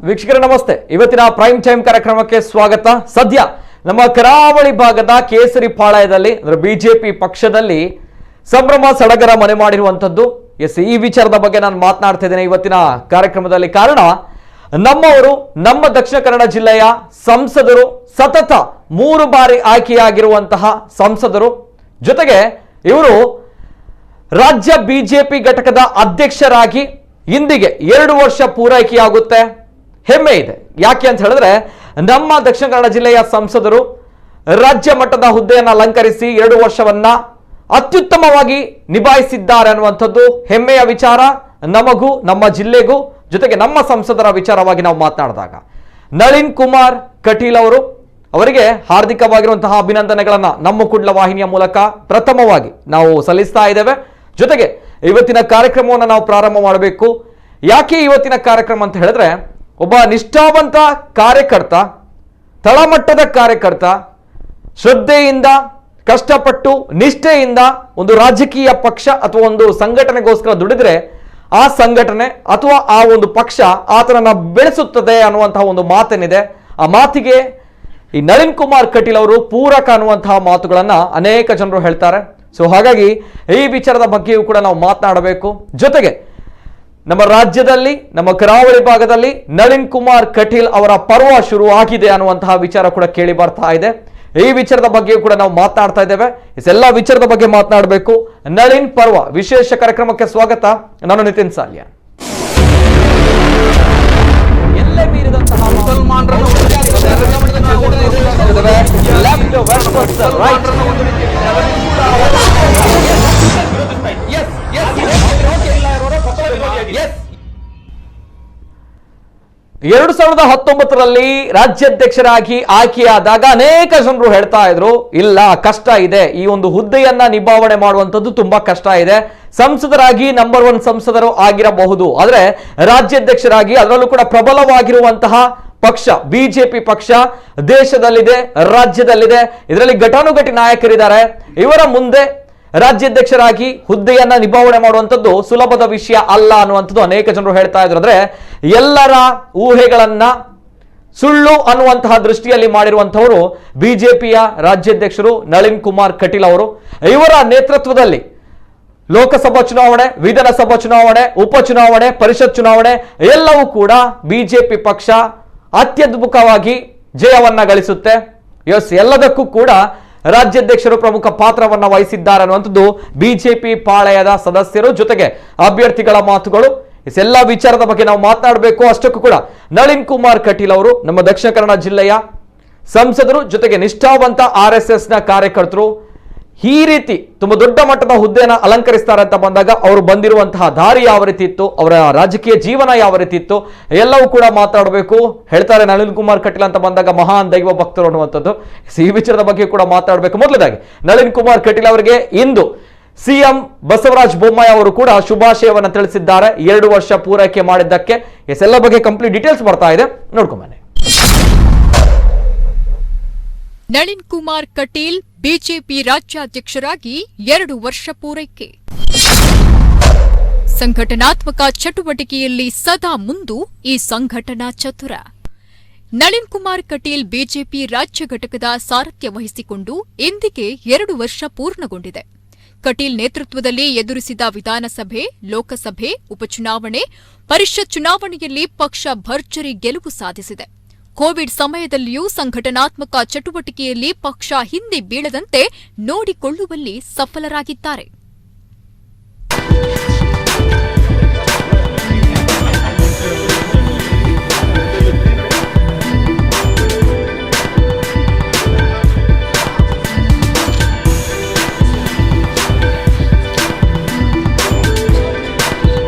ವೀಕ್ಷಕರೇ ನಮಸ್ತೆ. ಇವತ್ತಿನ ಪ್ರೈಮ್ ಟೈಮ್ ಕಾರ್ಯಕ್ರಮಕ್ಕೆ ಸ್ವಾಗತ. ಸದ್ಯ ನಮ್ಮ ಕರಾವಳಿ ಭಾಗದ ಕೇಸರಿ ಪಾಳಯದಲ್ಲಿ ಬಿಜೆಪಿ ಪಕ್ಷದಲ್ಲಿ ಸಂಭ್ರಮ ಸಡಗರ ಮನೆ ಮಾಡಿರುವಂತದ್ದು. ಈ ವಿಚಾರದ ಬಗ್ಗೆ ನಾನು ಮಾತನಾಡ್ತಾ ಇದ್ದೇನೆ ಇವತ್ತಿನ ಕಾರ್ಯಕ್ರಮದಲ್ಲಿ. ಕಾರಣ ನಮ್ಮವರು ನಮ್ಮ ದಕ್ಷಿಣ ಕನ್ನಡ ಜಿಲ್ಲೆಯ ಸಂಸದರು, ಸತತ 3 ಬಾರಿ ಆಯ್ಕೆಯಾಗಿರುವಂತಹ ಸಂಸದರು, ಜೊತೆಗೆ ಇವರು ರಾಜ್ಯ ಬಿಜೆಪಿ ಘಟಕದ ಅಧ್ಯಕ್ಷರಾಗಿ ಇಂದಿಗೆ 2 ವರ್ಷ ಪೂರೈಕೆಯಾಗುತ್ತೆ. ಹೆಮ್ಮೆ ಇದೆ. ಯಾಕೆ ಅಂತ ಹೇಳಿದ್ರೆ ನಮ್ಮ ದಕ್ಷಿಣ ಕನ್ನಡ ಜಿಲ್ಲೆಯ ಸಂಸದರು ರಾಜ್ಯ ಮಟ್ಟದ ಹುದ್ದೆಯನ್ನು ಅಲಂಕರಿಸಿ 2 ವರ್ಷವನ್ನ ಅತ್ಯುತ್ತಮವಾಗಿ ನಿಭಾಯಿಸಿದ್ದಾರೆ ಅನ್ನುವಂಥದ್ದು ಹೆಮ್ಮೆಯ ವಿಚಾರ ನಮಗೂ, ನಮ್ಮ ಜಿಲ್ಲೆಗೂ, ಜೊತೆಗೆ ನಮ್ಮ ಸಂಸದರ ವಿಚಾರವಾಗಿ ನಾವು ಮಾತನಾಡಿದಾಗ ನಳಿನ್ ಕುಮಾರ್ ಕಟೀಲ್ ಅವರಿಗೆ ಹಾರ್ದಿಕವಾಗಿರುವಂತಹ ಅಭಿನಂದನೆಗಳನ್ನ ನಮ್ಮ ಕುಡ್ಲ ವಾಹಿನಿಯ ಮೂಲಕ ಪ್ರಥಮವಾಗಿ ನಾವು ಸಲ್ಲಿಸ್ತಾ ಇದ್ದೇವೆ. ಜೊತೆಗೆ ಇವತ್ತಿನ ಕಾರ್ಯಕ್ರಮವನ್ನು ನಾವು ಪ್ರಾರಂಭ ಮಾಡಬೇಕು. ಯಾಕೆ ಇವತ್ತಿನ ಕಾರ್ಯಕ್ರಮ ಅಂತ ಹೇಳಿದ್ರೆ, ಒಬ್ಬ ನಿಷ್ಠಾವಂತ ಕಾರ್ಯಕರ್ತ, ತಳಮಟ್ಟದ ಕಾರ್ಯಕರ್ತ, ಶ್ರದ್ಧೆಯಿಂದ ಕಷ್ಟಪಟ್ಟು ನಿಷ್ಠೆಯಿಂದ ಒಂದು ರಾಜಕೀಯ ಪಕ್ಷ ಅಥವಾ ಒಂದು ಸಂಘಟನೆಗೋಸ್ಕರ ದುಡಿದ್ರೆ ಆ ಸಂಘಟನೆ ಅಥವಾ ಆ ಒಂದು ಪಕ್ಷ ಆತನನ್ನ ಬೆಳೆಸುತ್ತದೆ ಅನ್ನುವಂತಹ ಒಂದು ಮಾತೇನಿದೆ. ಆ ಮಾತಿಗೆ ಈ ನಳಿನ್ ಕುಮಾರ್ ಕಟೀಲ್ ಅವರು ಪೂರಕ ಅನ್ನುವಂತಹ ಮಾತುಗಳನ್ನ ಅನೇಕ ಜನರು ಹೇಳ್ತಾರೆ. ಸೊ ಹಾಗಾಗಿ ಈ ವಿಚಾರದ ಬಗ್ಗೆಯೂ ಕೂಡ ನಾವು ಮಾತನಾಡಬೇಕು. ಜೊತೆಗೆ ನಮ್ಮ ರಾಜ್ಯದಲ್ಲಿ, ನಮ್ಮ ಕರಾವಳಿ ಭಾಗದಲ್ಲಿ ನಳಿನ್ ಕುಮಾರ್ ಕಟೀಲ್ ಅವರ ಪರ್ವ ಶುರು ಆಗಿದೆ ಅನ್ನುವಂತಹ ವಿಚಾರ ಕೂಡ ಕೇಳಿ ಬರ್ತಾ ಇದೆ. ಈ ವಿಚಾರದ ಬಗ್ಗೆಯೂ ಕೂಡ ನಾವು ಮಾತನಾಡ್ತಾ ಇದ್ದೇವೆ. ಎಲ್ಲ ವಿಚಾರದ ಬಗ್ಗೆ ಮಾತನಾಡಬೇಕು. ನಳಿನ್ ಪರ್ವ ವಿಶೇಷ ಕಾರ್ಯಕ್ರಮಕ್ಕೆ ಸ್ವಾಗತ. ನಾನು ನಿತಿನ್ ಸಾಲ್ಯ. ಎಲ್ಲೇ ಮೀರಿದಂತಹ ಎರಡು 2019ರಲ್ಲಿ ರಾಜ್ಯಾಧ್ಯಕ್ಷರಾಗಿ ಆಯ್ಕೆಯಾದಾಗ ಅನೇಕ ಜನರು ಹೇಳ್ತಾ ಇದ್ರು, ಇಲ್ಲ ಕಷ್ಟ ಇದೆ, ಈ ಒಂದು ಹುದ್ದೆಯನ್ನ ನಿಭಾವಣೆ ಮಾಡುವಂತದ್ದು ತುಂಬಾ ಕಷ್ಟ ಇದೆ. ಸಂಸದರಾಗಿ ನಂಬರ್ 1 ಸಂಸದರು ಆಗಿರಬಹುದು, ಆದ್ರೆ ರಾಜ್ಯಾಧ್ಯಕ್ಷರಾಗಿ, ಅದರಲ್ಲೂ ಕೂಡ ಪ್ರಬಲವಾಗಿರುವಂತಹ ಪಕ್ಷ ಬಿಜೆಪಿ ಪಕ್ಷ ದೇಶದಲ್ಲಿದೆ, ರಾಜ್ಯದಲ್ಲಿದೆ, ಇದರಲ್ಲಿ ಘಟಾನುಘಟಿ ನಾಯಕರಿದ್ದಾರೆ. ಇವರ ಮುಂದೆ ರಾಜ್ಯಾಧ್ಯಕ್ಷರಾಗಿ ಹುದ್ದೆಯನ್ನ ನಿಭಾವಣೆ ಮಾಡುವಂಥದ್ದು ಸುಲಭದ ವಿಷಯ ಅಲ್ಲ ಅನ್ನುವಂಥದ್ದು ಅನೇಕ ಜನರು ಹೇಳ್ತಾ ಇದ್ರು. ಅಂದ್ರೆ ಎಲ್ಲರ ಊಹೆಗಳನ್ನ ಸುಳ್ಳು ಅನ್ನುವಂತಹ ದೃಷ್ಟಿಯಲ್ಲಿ ಮಾಡಿರುವಂತವರು ಬಿಜೆಪಿಯ ರಾಜ್ಯಾಧ್ಯಕ್ಷರು ನಳಿನ್ ಕುಮಾರ್ ಕಟೀಲ್ ಅವರು. ಇವರ ನೇತೃತ್ವದಲ್ಲಿ ಲೋಕಸಭಾ ಚುನಾವಣೆ, ವಿಧಾನಸಭಾ ಚುನಾವಣೆ, ಉಪಚುನಾವಣೆ, ಪರಿಷತ್ ಚುನಾವಣೆ ಎಲ್ಲವೂ ಕೂಡ ಬಿಜೆಪಿ ಪಕ್ಷ ಅತ್ಯದ್ಭುತವಾಗಿ ಜಯವನ್ನ ಗಳಿಸುತ್ತೆ. ಎಲ್ಲದಕ್ಕೂ ಕೂಡ ರಾಜ್ಯಾಧ್ಯಕ್ಷರು ಪ್ರಮುಖ ಪಾತ್ರವನ್ನ ವಹಿಸಿದ್ದಾರೆ ಅನ್ನುವಂಥದ್ದು ಬಿಜೆಪಿ ಪಾಳೆಯದ ಸದಸ್ಯರು, ಜೊತೆಗೆ ಅಭ್ಯರ್ಥಿಗಳ ಮಾತುಗಳು. ಎಲ್ಲ ವಿಚಾರದ ಬಗ್ಗೆ ನಾವು ಮಾತನಾಡಬೇಕು. ಅಷ್ಟಕ್ಕೂ ಕೂಡ ನಳಿನ್ ಕುಮಾರ್ ಕಟೀಲ್ ಅವರು ನಮ್ಮ ದಕ್ಷಿಣ ಕನ್ನಡ ಜಿಲ್ಲೆಯ ಸಂಸದರು, ಜೊತೆಗೆ ನಿಷ್ಠಾವಂತ RSS ನ ಕಾರ್ಯಕರ್ತರು. ಈ ರೀತಿ ತುಂಬಾ ದೊಡ್ಡ ಮಟ್ಟದ ಹುದ್ದೆಯನ್ನು ಅಲಂಕರಿಸ್ತಾರೆ ಅಂತ ಬಂದಾಗ ಅವರು ಬಂದಿರುವಂತಹ ದಾರಿ ಯಾವ ರೀತಿ ಇತ್ತು, ಅವರ ರಾಜಕೀಯ ಜೀವನ ಯಾವ ರೀತಿ ಇತ್ತು, ಎಲ್ಲವೂ ಕೂಡ ಮಾತಾಡಬೇಕು. ಹೇಳ್ತಾರೆ ನಳಿನ್ ಕುಮಾರ್ ಕಟೀಲ್ ಅಂತ ಬಂದಾಗ ಮಹಾನ್ ದೈವ ಭಕ್ತರು ಅನ್ನುವಂಥದ್ದು. ಈ ವಿಚಾರದ ಬಗ್ಗೆ ಕೂಡ ಮಾತಾಡಬೇಕು. ಮೊದಲದಾಗಿ ನಳಿನ್ ಕುಮಾರ್ ಕಟೀಲ್ ಅವರಿಗೆ ಇಂದು ಸಿಎಂ ಬಸವರಾಜ ಬೊಮ್ಮಾಯಿ ಅವರು ಕೂಡ ಶುಭಾಶಯವನ್ನು ತಿಳಿಸಿದ್ದಾರೆ 2 ವರ್ಷ ಪೂರೈಕೆ ಮಾಡಿದ್ದಕ್ಕೆ. ಎಲ್ಲ ಬಗ್ಗೆ ಕಂಪ್ಲೀಟ್ ಡೀಟೇಲ್ಸ್ ಬರ್ತಾ ಇದೆ, ನೋಡ್ಕೊಂಬನ್ನಿ. ನಳಿನ್ ಕುಮಾರ್ ಕಟೀಲ್ ಬಿಜೆಪಿ ರಾಜ್ಯಾಧ್ಯಕ್ಷರಾಗಿ 2 ವರ್ಷ ಪೂರೈಕೆ. ಸಂಘಟನಾತ್ಮಕ ಚಟುವಟಿಕೆಯಲ್ಲಿ ಸದಾ ಮುಂದು ಈ ಸಂಘಟನಾ ಚತುರ ನಳಿನ್ ಕುಮಾರ್ ಕಟೀಲ್ ಬಿಜೆಪಿ ರಾಜ್ಯ ಘಟಕದ ಸಾರಥ್ಯ ವಹಿಸಿಕೊಂಡು ಇಂದಿಗೆ 2 ವರ್ಷ ಪೂರ್ಣಗೊಂಡಿದೆ. ಕಟೀಲ್ ನೇತೃತ್ವದಲ್ಲಿ ಎದುರಿಸಿದ ವಿಧಾನಸಭೆ, ಲೋಕಸಭೆ, ಉಪಚುನಾವಣೆ, ಪರಿಷತ್ ಚುನಾವಣೆಯಲ್ಲಿ ಪಕ್ಷ ಭರ್ಜರಿ ಗೆಲುವು ಸಾಧಿಸಿದೆ. ಕೋವಿಡ್ ಸಮಯದಲ್ಲಿಯೂ ಸಂಘಟನಾತ್ಮಕ ಚಟುವಟಿಕೆಯಲ್ಲಿ ಪಕ್ಷ ಹಿಂದೆ ಬೀಳದಂತೆ ನೋಡಿಕೊಳ್ಳುವಲ್ಲಿ ಸಫಲರಾಗಿದ್ದಾರೆ.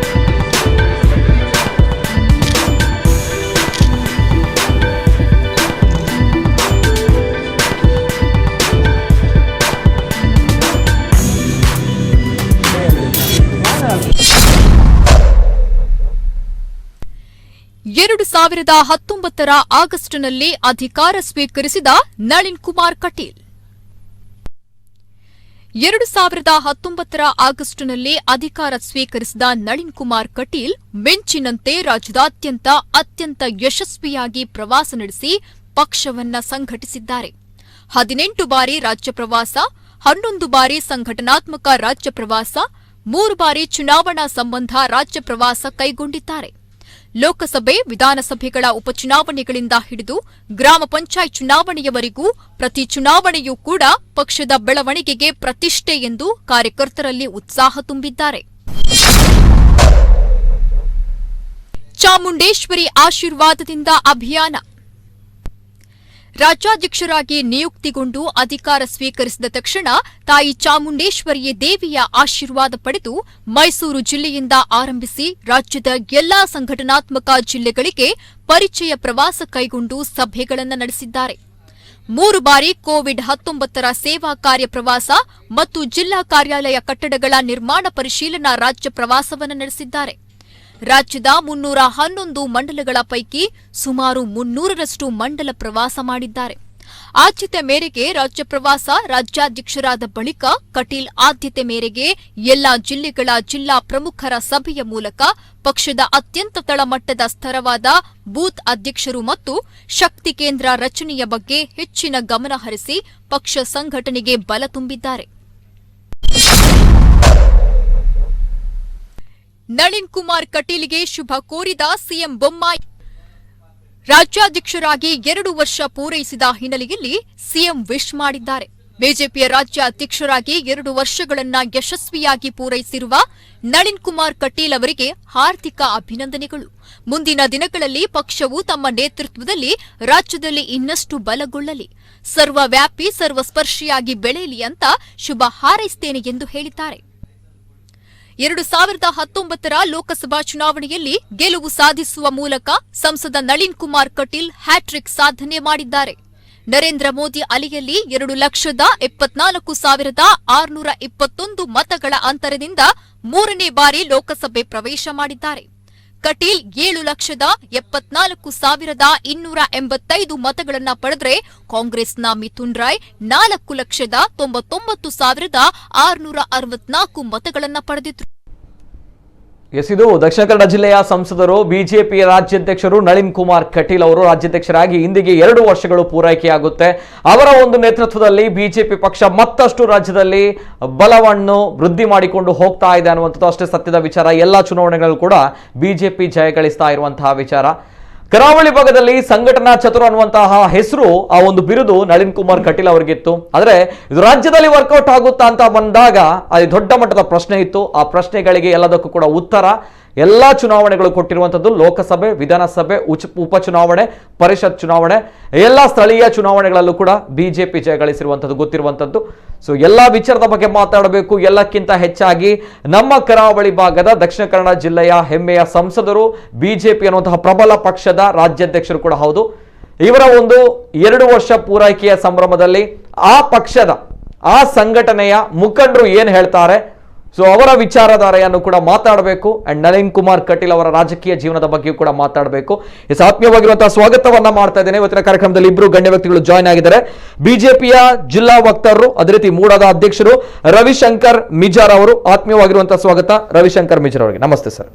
ಎರಡು 2019ರ ಆಗಸ್ಟ್ನಲ್ಲಿ ಅಧಿಕಾರ ಸ್ವೀಕರಿಸಿದ ನಳಿನ್ ಕುಮಾರ್ ಕಟೀಲ್ 2019 ಆಗಸ್ಟ್ನಲ್ಲಿ ಅಧಿಕಾರ ಸ್ವೀಕರಿಸಿದ ನಳಿನ್ ಕುಮಾರ್ ಕಟೀಲ್ ಮಿಂಚಿನಂತೆ ರಾಜ್ಯದಾದ್ಯಂತ ಅತ್ಯಂತ ಯಶಸ್ವಿಯಾಗಿ ಪ್ರವಾಸ ನಡೆಸಿ ಪಕ್ಷವನ್ನ ಸಂಘಟಿಸಿದ್ದಾರೆ. 18 ಬಾರಿ ರಾಜ್ಯ ಪ್ರವಾಸ, 11 ಬಾರಿ ಸಂಘಟನಾತ್ಮಕ ರಾಜ್ಯ ಪ್ರವಾಸ, 3 ಬಾರಿ ಚುನಾವಣಾ ಸಂಬಂಧ ರಾಜ್ಯ ಪ್ರವಾಸ ಕೈಗೊಂಡಿದ್ದಾರೆ. ಲೋಕಸಭೆ, ವಿಧಾನಸಭೆಗಳ ಉಪಚುನಾವಣೆಗಳಿಂದ ಹಿಡಿದು ಗ್ರಾಮ ಪಂಚಾಯತ್ ಚುನಾವಣೆಯವರೆಗೂ ಪ್ರತಿ ಚುನಾವಣೆಯೂ ಕೂಡ ಪಕ್ಷದ ಬೆಳವಣಿಗೆಗೆ ಪ್ರತಿಷ್ಠೆ ಎಂದು ಕಾರ್ಯಕರ್ತರಲ್ಲಿ ಉತ್ಸಾಹ ತುಂಬಿದ್ದಾರೆ. ಚಾಮುಂಡೇಶ್ವರಿ ಆಶೀರ್ವಾದದಿಂದ ಅಭಿಯಾನ. ರಾಜ್ಯಾಧ್ಯಕ್ಷರಾಗಿ ನಿಯುಕ್ತಿಗೊಂಡು ಅಧಿಕಾರ ಸ್ವೀಕರಿಸಿದ ತಕ್ಷಣ ತಾಯಿ ಚಾಮುಂಡೇಶ್ವರಿಯೇ ದೇವಿಯ ಆಶೀರ್ವಾದ ಪಡೆದು ಮೈಸೂರು ಜಿಲ್ಲೆಯಿಂದ ಆರಂಭಿಸಿ ರಾಜ್ಯದ ಎಲ್ಲಾ ಸಂಘಟನಾತ್ಮಕ ಜಿಲ್ಲೆಗಳಿಗೆ ಪರಿಚಯ ಪ್ರವಾಸ ಕೈಗೊಂಡು ಸಭೆಗಳನ್ನು ನಡೆಸಿದ್ದಾರೆ. 3 ಬಾರಿ ಕೋವಿಡ್-19 ಸೇವಾ ಕಾರ್ಯ ಪ್ರವಾಸ ಮತ್ತು ಜಿಲ್ಲಾ ಕಾರ್ಯಾಲಯ ಕಟ್ಟಡಗಳ ನಿರ್ಮಾಣ ಪರಿಶೀಲನಾ ರಾಜ್ಯ ಪ್ರವಾಸವನ್ನು ನಡೆಸಿದ್ದಾರೆ. ರಾಜ್ಯದ 311 ಮಂಡಲಗಳ ಪೈಕಿ ಸುಮಾರು 300ರಷ್ಟು ಮಂಡಲ ಪ್ರವಾಸ ಮಾಡಿದ್ದಾರೆ. ಆದ್ಯತೆ ಮೇರೆಗೆ ರಾಜ್ಯ ಪ್ರವಾಸ ರಾಜ್ಯಾಧ್ಯಕ್ಷರಾದ ಬಳಿಕ ಕಟೀಲ್ ಆದ್ಯತೆ ಮೇರೆಗೆ ಎಲ್ಲಾ ಜಿಲ್ಲೆಗಳ ಜಿಲ್ಲಾ ಪ್ರಮುಖರ ಸಭೆಯ ಮೂಲಕ ಪಕ್ಷದ ಅತ್ಯಂತ ತಳಮಟ್ಟದ ಸ್ತರವಾದ ಬೂತ್ ಅಧ್ಯಕ್ಷರು ಮತ್ತು ಶಕ್ತಿ ಕೇಂದ್ರ ರಚನೆಯ ಬಗ್ಗೆ ಹೆಚ್ಚಿನ ಗಮನ ಹರಿಸಿ ಪಕ್ಷ ಸಂಘಟನೆಗೆ ಬಲ ತುಂಬಿದ್ದಾರೆ. ನಳಿನ್ ಕುಮಾರ್ ಕಟೀಲ್ಗೆ ಶುಭ ಕೋರಿದ ಸಿಎಂ ಬೊಮ್ಮಾಯಿ. ರಾಜ್ಯಾಧ್ಯಕ್ಷರಾಗಿ 2 ವರ್ಷ ಪೂರೈಸಿದ ಹಿನ್ನೆಲೆಯಲ್ಲಿ ಸಿಎಂ ವಿಶ್ ಮಾಡಿದ್ದಾರೆ. ಬಿಜೆಪಿಯ ರಾಜ್ಯ ಅಧ್ಯಕ್ಷರಾಗಿ 2 ವರ್ಷಗಳನ್ನ ಯಶಸ್ವಿಯಾಗಿ ಪೂರೈಸಿರುವ ನಳಿನ್ ಕುಮಾರ್ ಕಟೀಲ್ ಅವರಿಗೆ ಹಾರ್ದಿಕ ಅಭಿನಂದನೆಗಳು. ಮುಂದಿನ ದಿನಗಳಲ್ಲಿ ಪಕ್ಷವು ತಮ್ಮ ನೇತೃತ್ವದಲ್ಲಿ ರಾಜ್ಯದಲ್ಲಿ ಇನ್ನಷ್ಟು ಬಲಗೊಳ್ಳಲಿ, ಸರ್ವವ್ಯಾಪಿ ಸರ್ವಸ್ಪರ್ಶಿಯಾಗಿ ಬೆಳೆಯಲಿ ಅಂತ ಶುಭ ಹಾರೈಸುತ್ತೇನೆ ಎಂದು ಹೇಳಿದ್ದಾರೆ. 2019 ಲೋಕಸಭಾ ಚುನಾವಣೆಯಲ್ಲಿ ಗೆಲುವು ಸಾಧಿಸುವ ಮೂಲಕ ಸಂಸದ ನಳಿನ್ ಕುಮಾರ್ ಕಟೀಲ್ ಹ್ಯಾಟ್ರಿಕ್ ಸಾಧನೆ ಮಾಡಿದ್ದಾರೆ. ನರೇಂದ್ರ ಮೋದಿ ಅಲೆಯಲ್ಲಿ 2,74,621 ಮತಗಳ ಅಂತರದಿಂದ 3ನೇ ಬಾರಿ ಲೋಕಸಭೆ ಪ್ರವೇಶ ಮಾಡಿದ್ದಾರೆ. ಕಟೀಲ್ 7,74,285 ಮತಗಳನ್ನು ಪಡೆದರೆ ಕಾಂಗ್ರೆಸ್ನ ಮಿಥುನ್ ರಾಯ್ 4,99,664 ಮತಗಳನ್ನು ಪಡೆದಿದ್ರು. ಇದು ದಕ್ಷಿಣ ಕನ್ನಡ ಜಿಲ್ಲೆಯ ಸಂಸದರು ಬಿಜೆಪಿ ರಾಜ್ಯಾಧ್ಯಕ್ಷರು ನಳಿನ್ ಕುಮಾರ್ ಕಟೀಲ್ ಅವರು ರಾಜ್ಯಾಧ್ಯಕ್ಷರಾಗಿ ಇಂದಿಗೆ 2 ವರ್ಷಗಳು ಪೂರೈಕೆಯಾಗುತ್ತೆ. ಅವರ ಒಂದು ನೇತೃತ್ವದಲ್ಲಿ ಬಿಜೆಪಿ ಪಕ್ಷ ಮತ್ತಷ್ಟು ರಾಜ್ಯದಲ್ಲಿ ಬಲವನ್ನು ವೃದ್ಧಿ ಮಾಡಿಕೊಂಡು ಹೋಗ್ತಾ ಇದೆ ಅನ್ನುವಂಥದ್ದು ಅಷ್ಟೇ ಸತ್ಯದ ವಿಚಾರ. ಎಲ್ಲ ಚುನಾವಣೆಗಳು ಕೂಡ ಬಿಜೆಪಿ ಜಯಗಳಿಸ್ತಾ ಇರುವಂತಹ ವಿಚಾರ. ಕರಾವಳಿ ಭಾಗದಲ್ಲಿ ಸಂಘಟನಾ ಚತುರ ಅನ್ನುವಂತಹ ಹೆಸರು, ಆ ಒಂದು ಬಿರುದು ನಳಿನ್ ಕುಮಾರ್ ಕಟೀಲ್ ಅವರಿಗಿತ್ತು. ಆದರೆ ಇದು ರಾಜ್ಯದಲ್ಲಿ ವರ್ಕೌಟ್ ಆಗುತ್ತಾ ಅಂತ ಬಂದಾಗ ಅದು ದೊಡ್ಡ ಮಟ್ಟದ ಪ್ರಶ್ನೆ ಇತ್ತು. ಆ ಪ್ರಶ್ನೆಗಳಿಗೆ ಎಲ್ಲದಕ್ಕೂ ಕೂಡ ಉತ್ತರ ಎಲ್ಲಾ ಚುನಾವಣೆಗಳು ಕೊಟ್ಟಿರುವಂಥದ್ದು. ಲೋಕಸಭೆ, ವಿಧಾನಸಭೆ, ಉಪಚುನಾವಣೆ, ಪರಿಷತ್ ಚುನಾವಣೆ, ಎಲ್ಲಾ ಸ್ಥಳೀಯ ಚುನಾವಣೆಗಳಲ್ಲೂ ಕೂಡ ಬಿಜೆಪಿ ಜಯಗಳಿಸಿರುವಂಥದ್ದು ಗೊತ್ತಿರುವಂಥದ್ದು. ಸೊ ಎಲ್ಲಾ ವಿಚಾರದ ಬಗ್ಗೆ ಮಾತಾಡಬೇಕು. ಎಲ್ಲಕ್ಕಿಂತ ಹೆಚ್ಚಾಗಿ ನಮ್ಮ ಕರಾವಳಿ ಭಾಗದ ದಕ್ಷಿಣ ಕನ್ನಡ ಜಿಲ್ಲೆಯ ಹೆಮ್ಮೆಯ ಸಂಸದರು, ಬಿಜೆಪಿ ಅನ್ನುವಂತಹ ಪ್ರಬಲ ಪಕ್ಷದ ರಾಜ್ಯಾಧ್ಯಕ್ಷರು ಕೂಡ ಹೌದು. ಇವರ ಒಂದು 2 ವರ್ಷ ಪೂರೈಕೆಯ ಸಂಭ್ರಮದಲ್ಲಿ ಆ ಪಕ್ಷದ, ಆ ಸಂಘಟನೆಯ ಮುಖಂಡರು ಏನ್ ಹೇಳ್ತಾರೆ, ಸೊ ಅವರ ವಿಚಾರಧಾರೆಯನ್ನು ಕೂಡ ಮಾತಾಡಬೇಕು. ಅಂಡ್ ನಳಿನ್ ಕುಮಾರ್ ಕಟೀಲ್ ಅವರ ರಾಜಕೀಯ ಜೀವನದ ಬಗ್ಗೆ ಕೂಡ ಮಾತಾಡಬೇಕು. ಆತ್ಮೀಯವಾಗಿರುವಂತಹ ಸ್ವಾಗತವನ್ನ ಮಾಡ್ತಾ ಇದ್ದೇನೆ. ಇವತ್ತಿನ ಕಾರ್ಯಕ್ರಮದಲ್ಲಿ 2 ಗಣ್ಯ ವ್ಯಕ್ತಿಗಳು ಜಾಯ್ನ್ ಆಗಿದ್ದಾರೆ. ಬಿಜೆಪಿಯ ಜಿಲ್ಲಾ ವಕ್ತಾರರು, ಅದೇ ರೀತಿ ಮೂಡಾದ ಅಧ್ಯಕ್ಷರು ರವಿಶಂಕರ್ ಮಿಜಾರ್ ಅವರು. ಆತ್ಮೀಯವಾಗಿರುವಂತಹ ಸ್ವಾಗತ ರವಿಶಂಕರ್ ಮಿಜಾರ್ ಅವರಿಗೆ. ನಮಸ್ತೆ ಸರ್.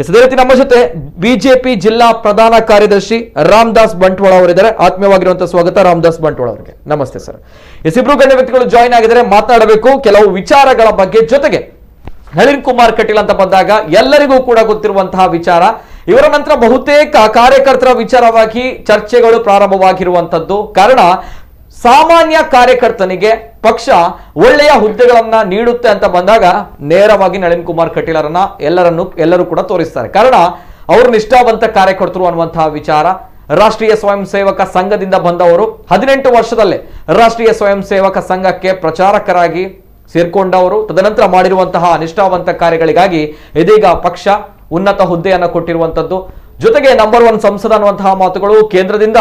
ಅದೇ ರೀತಿ ನಮ್ಮ ಜೊತೆ ಬಿಜೆಪಿ ಜಿಲ್ಲಾ ಪ್ರಧಾನ ಕಾರ್ಯದರ್ಶಿ ರಾಮದಾಸ್ ಬಂಟ್ವಾಳ ಅವರಿದ್ದಾರೆ. ಆತ್ಮೀಯವಾಗಿರುವಂತಹ ಸ್ವಾಗತ ರಾಮದಾಸ್ ಬಂಟ್ವಾಳ ಅವರಿಗೆ. ನಮಸ್ತೆ ಸರ್. 2 ಗಣ್ಯ ವ್ಯಕ್ತಿಗಳು ಜಾಯ್ನ್ ಆಗಿದ್ದಾರೆ. ಮಾತನಾಡಬೇಕು ಕೆಲವು ವಿಚಾರಗಳ ಬಗ್ಗೆ. ಜೊತೆಗೆ ನಳಿನ್ ಕುಮಾರ್ ಕಟೀಲ್ ಅಂತ ಬಂದಾಗ ಎಲ್ಲರಿಗೂ ಕೂಡ ಗೊತ್ತಿರುವಂತಹ ವಿಚಾರ, ಇವರ ನಂತರ ಬಹುತೇಕ ಕಾರ್ಯಕರ್ತರ ವಿಚಾರವಾಗಿ ಚರ್ಚೆಗಳು ಪ್ರಾರಂಭವಾಗಿರುವಂತದ್ದು. ಕಾರಣ ಸಾಮಾನ್ಯ ಕಾರ್ಯಕರ್ತನಿಗೆ ಪಕ್ಷ ಒಳ್ಳೆಯ ಹುದ್ದೆಗಳನ್ನ ನೀಡುತ್ತೆ ಅಂತ ಬಂದಾಗ ನೇರವಾಗಿ ನಳಿನ್ ಕುಮಾರ್ ಕಟೀಲ್ ಅವರನ್ನ ಎಲ್ಲರೂ ಕೂಡ ತೋರಿಸ್ತಾರೆ. ಕಾರಣ ಅವರು ನಿಷ್ಠಾವಂತ ಕಾರ್ಯಕರ್ತರು ಅನ್ನುವಂತಹ ವಿಚಾರ. ರಾಷ್ಟ್ರೀಯ ಸ್ವಯಂ ಸೇವಕ ಸಂಘದಿಂದ ಬಂದವರು, 18 ವರ್ಷದಲ್ಲೇ ರಾಷ್ಟ್ರೀಯ ಸ್ವಯಂ ಸೇವಕ ಸಂಘಕ್ಕೆ ಪ್ರಚಾರಕರಾಗಿ ಸೇರ್ಕೊಂಡವರು. ತದನಂತರ ಮಾಡಿರುವಂತಹ ನಿಷ್ಠಾವಂತ ಕಾರ್ಯಗಳಿಗಾಗಿ ಇದೀಗ ಪಕ್ಷ ಉನ್ನತ ಹುದ್ದೆಯನ್ನು ಕೊಟ್ಟಿರುವಂತದ್ದು. ಜೊತೆಗೆ ನಂಬರ್ 1 ಸಂಸದ ಅನ್ನುವಂತಹ ಮಾತುಗಳು, ಕೇಂದ್ರದಿಂದ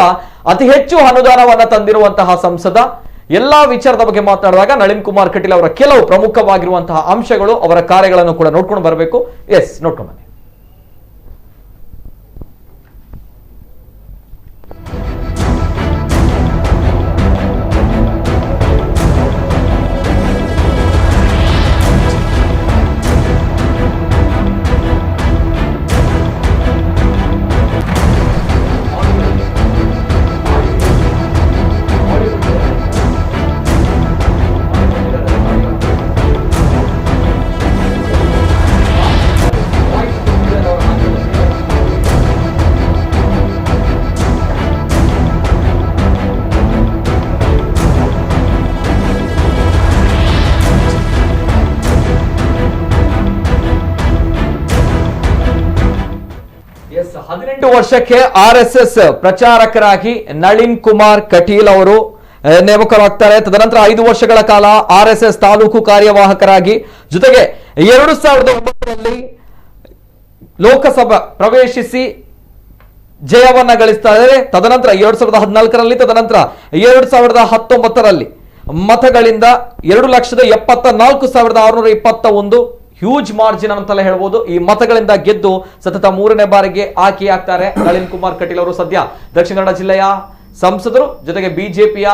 ಅತಿ ಹೆಚ್ಚು ಅನುದಾನವನ್ನ ತಂದಿರುವಂತಹ ಸಂಸದ. ಎಲ್ಲಾ ವಿಚಾರದ ಬಗ್ಗೆ ಮಾತನಾಡುವಾಗ ನಳಿನ್ ಕುಮಾರ್ ಕಟೀಲ್ ಅವರ ಕೆಲವು ಪ್ರಮುಖವಾಗಿರುವಂತಹ ಅಂಶಗಳು, ಅವರ ಕಾರ್ಯಗಳನ್ನು ಕೂಡ ನೋಡ್ಕೊಂಡು ಬರಬೇಕು. ನೋಡ್ಕೊಂಡು ಬನ್ನಿ. ವರ್ಷಕ್ಕೆ RSS ಪ್ರಚಾರಕರಾಗಿ ನಳಿನ್ ಕುಮಾರ್ ಕಟೀಲ್ ಅವರು ನೇಮಕರಾಗ್ತಾರೆ. ತದನಂತರ 5 ವರ್ಷಗಳ ಕಾಲ RSS ತಾಲೂಕು ಕಾರ್ಯವಾಹಕರಾಗಿ, ಜೊತೆಗೆ 2009ರಲ್ಲಿ ಲೋಕಸಭಾ ಪ್ರವೇಶಿಸಿ ಜಯವನ್ನ ಗಳಿಸ್ತಾರೆ. ತದನಂತರ 2014ರಲ್ಲಿ, ತದನಂತರ 2019ರಲ್ಲಿ ಮತಗಳಿಂದ 2,74,621 ಹ್ಯೂಜ್ ಮಾರ್ಜಿನ್ ಅಂತಲೇ ಹೇಳ್ಬೋದು. ಈ ಮತಗಳಿಂದ ಗೆದ್ದು ಸತತ 3ನೇ ಬಾರಿಗೆ ಆಯ್ಕೆಯಾಗ್ತಾರೆ ನಳಿನ್ ಕುಮಾರ್ ಕಟೀಲ್ ಅವರು. ಸದ್ಯ ದಕ್ಷಿಣ ಕನ್ನಡ ಜಿಲ್ಲೆಯ ಸಂಸದರು, ಜೊತೆಗೆ ಬಿಜೆಪಿಯ